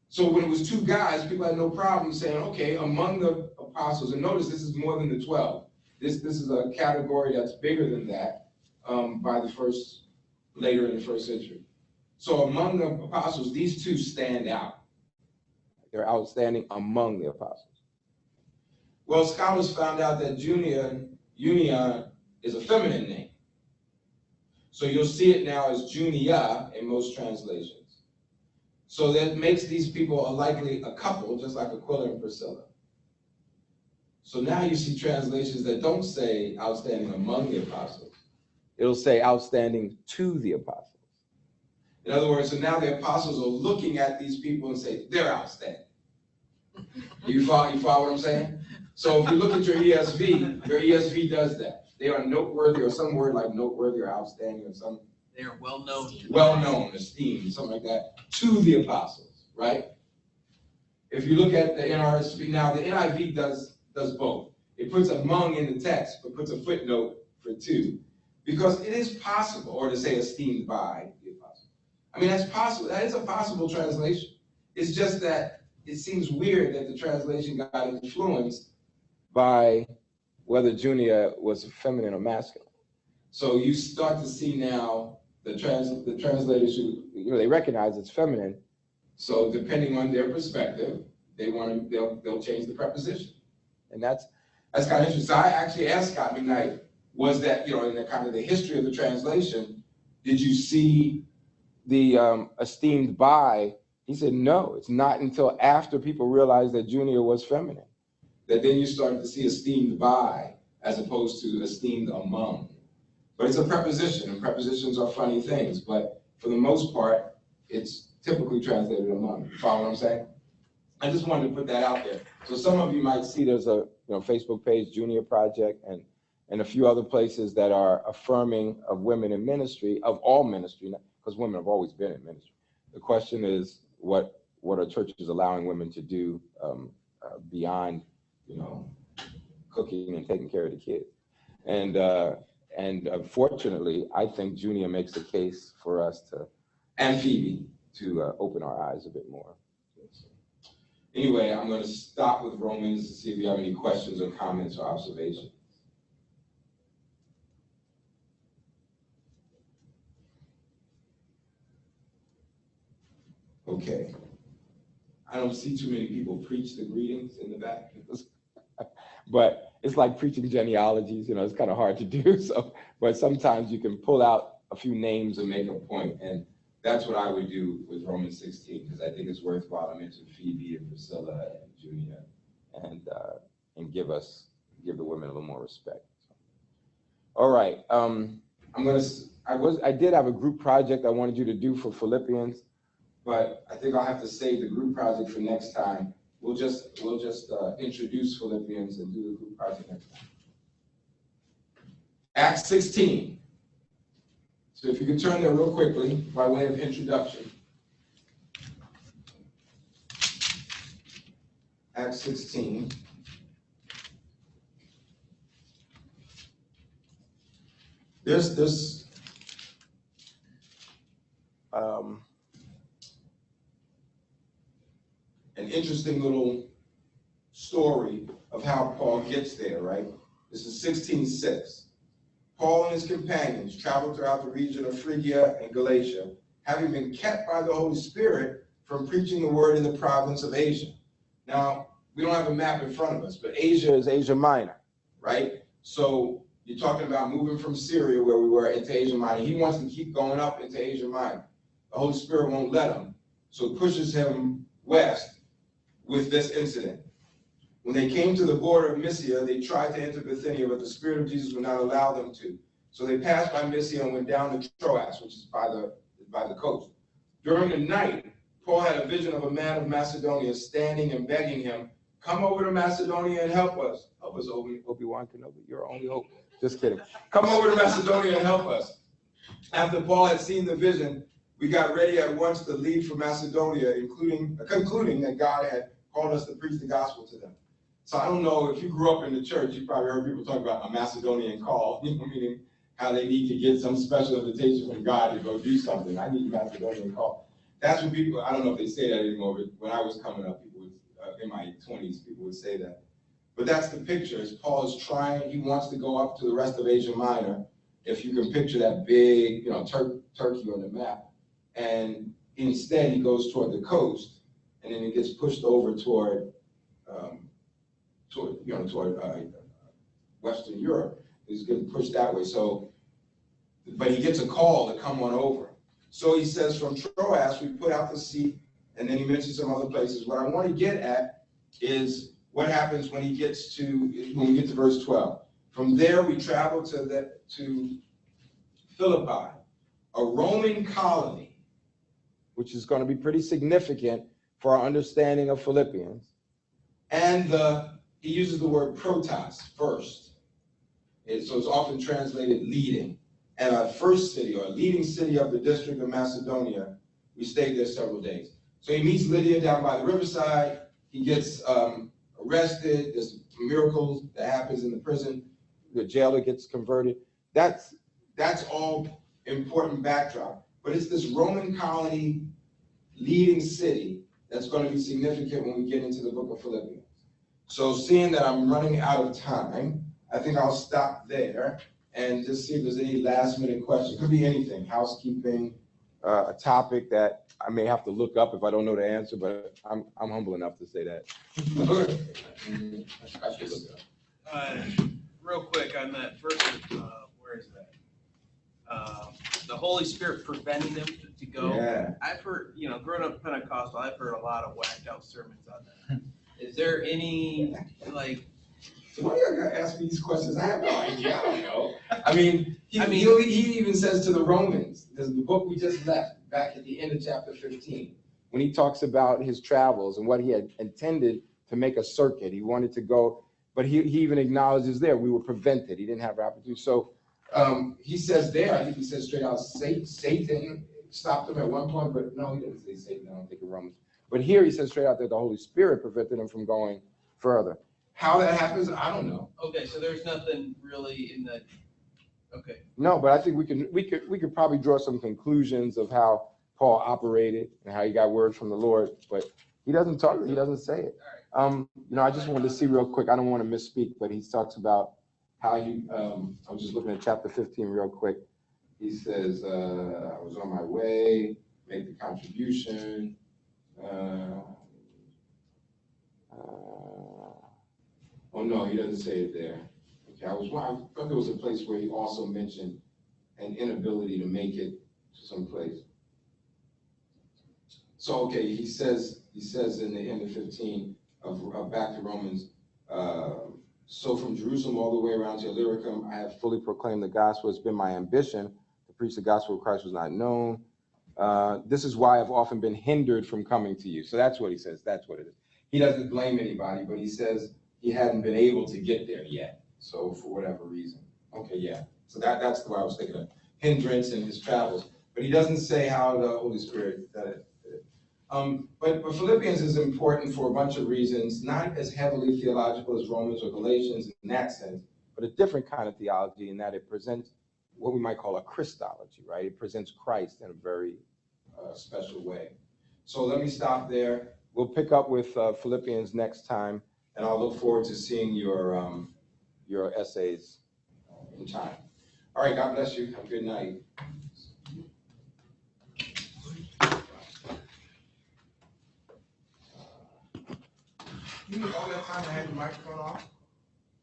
So when it was 2 guys, people had no problem saying, okay, among the apostles. And notice this is more than the 12. This is a category that's bigger than that later in the first century. So among the apostles, these 2 stand out. They're outstanding among the apostles. Well, scholars found out that Junia is a feminine name. So you'll see it now as Junia in most translations. So that makes these people likely a couple, just like Aquila and Priscilla. So now you see translations that don't say outstanding among the apostles. It'll say outstanding to the apostles. In other words, so now the apostles are looking at these people and say, they're outstanding. You follow what I'm saying? So if you look at your ESV does that. They are noteworthy, or some word like noteworthy or outstanding, or some. They are well known. Well known, esteemed, something like that, to the apostles, right? If you look at the NRSV, now the NIV does both. It puts among in the text, but puts a footnote for to, because it is possible, or to say esteemed by the apostle. I mean, that's possible. That is a possible translation. It's just that it seems weird that the translation got influenced by whether Junia was feminine or masculine. So you start to see now the translators who, they recognize it's feminine. So depending on their perspective, they'll change the preposition. And that's kind of interesting. So I actually asked Scott McKnight, was that, in the kind of the history of the translation, did you see the esteemed by? He said, no, it's not until after people realized that Junia was feminine, that then you started to see esteemed by as opposed to esteemed among. But it's a preposition, and prepositions are funny things, but for the most part, it's typically translated among. You follow what I'm saying? I just wanted to put that out there. So some of you might see there's a Facebook page, Junior Project, and a few other places that are affirming of women in ministry, of all ministry, because women have always been in ministry. The question is, what are churches allowing women to do beyond, cooking and taking care of the kids? And fortunately, I think Junia makes a case for us to, and Phoebe, to open our eyes a bit more. Anyway, I'm going to stop with Romans to see if you have any questions or comments or observations. Okay. I don't see too many people preach the greetings in the back. But it's like preaching genealogies, it's kind of hard to do. So, but sometimes you can pull out a few names and make a point. And that's what I would do with Romans 16, because I think it's worthwhile to mention Phoebe and Priscilla and Junia and give the women a little more respect. All right. I did have a group project I wanted you to do for Philippians, but I think I'll have to save the group project for next time. We'll just introduce Philippians and do the group project next time. Acts 16. So if you can turn there real quickly by way of introduction. Acts 16. There's an interesting little story of how Paul gets there, right? This is 16:6. Paul and his companions traveled throughout the region of Phrygia and Galatia, having been kept by the Holy Spirit from preaching the word in the province of Asia. Now, we don't have a map in front of us, but Asia is Asia Minor, right? So you're talking about moving from Syria, where we were, into Asia Minor. He wants to keep going up into Asia Minor. The Holy Spirit won't let him, so it pushes him west with this incident. When they came to the border of Mysia, they tried to enter Bithynia, but the Spirit of Jesus would not allow them to. So they passed by Mysia and went down to Troas, which is by the coast. During the night, Paul had a vision of a man of Macedonia standing and begging him, "Come over to Macedonia and help us." Help us, Obi-Wan Kenobi, you're our only hope. Just kidding. Come over to Macedonia and help us. After Paul had seen the vision, we got ready at once to leave for Macedonia, concluding that God had called us to preach the gospel to them. So I don't know, if you grew up in the church, you probably heard people talk about a Macedonian call, meaning how they need to get some special invitation from God to go do something. I need a Macedonian call. That's what people, I don't know if they say that anymore, but when I was coming up, people would, in my 20s, people would say that. But that's the picture, is Paul is trying, he wants to go up to the rest of Asia Minor, if you can picture that big, Turkey on the map. And instead he goes toward the coast, and then he gets pushed over toward Western Europe. He's getting pushed that way. So, but he gets a call to come on over. So he says, from Troas, we put out to sea, and then he mentions some other places. What I want to get at is what happens when we get to verse 12. From there, we travel to Philippi, a Roman colony, which is going to be pretty significant for our understanding of Philippians. And he uses the word protos, first. So it's often translated leading. And our first city, or leading city of the district of Macedonia, we stayed there several days. So he meets Lydia down by the riverside. He gets arrested. There's miracles that happens in the prison. The jailer gets converted. That's all important backdrop. But it's this Roman colony leading city that's going to be significant when we get into the book of Philippians. So seeing that I'm running out of time, I think I'll stop there and just see if there's any last minute question. Could be anything, housekeeping, a topic that I may have to look up if I don't know the answer, but I'm humble enough to say that. I should look it up. Real quick on that first, where is that? The Holy Spirit preventing them to go. Yeah. I've heard, growing up Pentecostal, I've heard a lot of whacked out sermons on that. Is there any, like? So why do you gotta ask me these questions? I have no idea. I don't know. I mean, he even says to the Romans, the book we just left, back at the end of chapter 15, when he talks about his travels and what he had intended to make a circuit. He wanted to go, but he even acknowledges there we were prevented. He didn't have an opportunity. So he says there, I think he says straight out, Satan stopped him at one point, but no, he didn't say Satan. I don't think in Romans. But here he says straight out that the Holy Spirit prevented him from going further. How that happens, I don't know. Okay, so there's nothing really in the. Okay. No, but I think we could probably draw some conclusions of how Paul operated and how he got word from the Lord, but he doesn't talk. He doesn't say it. I just wanted to see real quick. I don't want to misspeak, but he talks about how he. I was just looking at chapter 15 real quick. He says, "I was on my way, make the contribution." Oh no, he doesn't say it there. Okay, I thought there was a place where he also mentioned an inability to make it to some place. So okay, he says in the end of 15 of back to Romans. So from Jerusalem all the way around to Illyricum, I have fully proclaimed the gospel. It's been my ambition to preach the gospel of Christ was not known. This is why I've often been hindered from coming to you. So that's what he says. That's what it is. He doesn't blame anybody, but he says he hadn't been able to get there yet. So for whatever reason. Okay, yeah. So that's the way I was thinking of. Hindrance in his travels. But he doesn't say how the Holy Spirit did it. But Philippians is important for a bunch of reasons, not as heavily theological as Romans or Galatians in that sense, but a different kind of theology in that it presents what we might call a Christology, right? It presents Christ in a very special way. So let me stop there. We'll pick up with Philippians next time, and I'll look forward to seeing your essays in time. All right, God bless you. Have a good night. All that time I had the microphone off?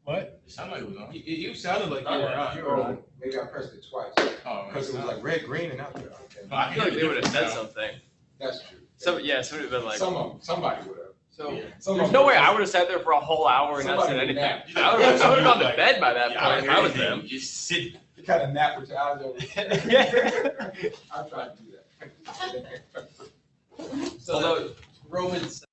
What? It sounded like it was on. You sounded like you were on. You were on. Maybe I pressed it twice. Oh, Because it was like red, green, and out there. Okay. I feel like they would have said something. That's true. Somebody would have been like. Somebody would have. So There's no way I would have sat there for a whole hour and not said anything. I would have gone to bed by that point if I was them. Just sit. You kind of nap with your eyes open. I tried to do that. Although Romans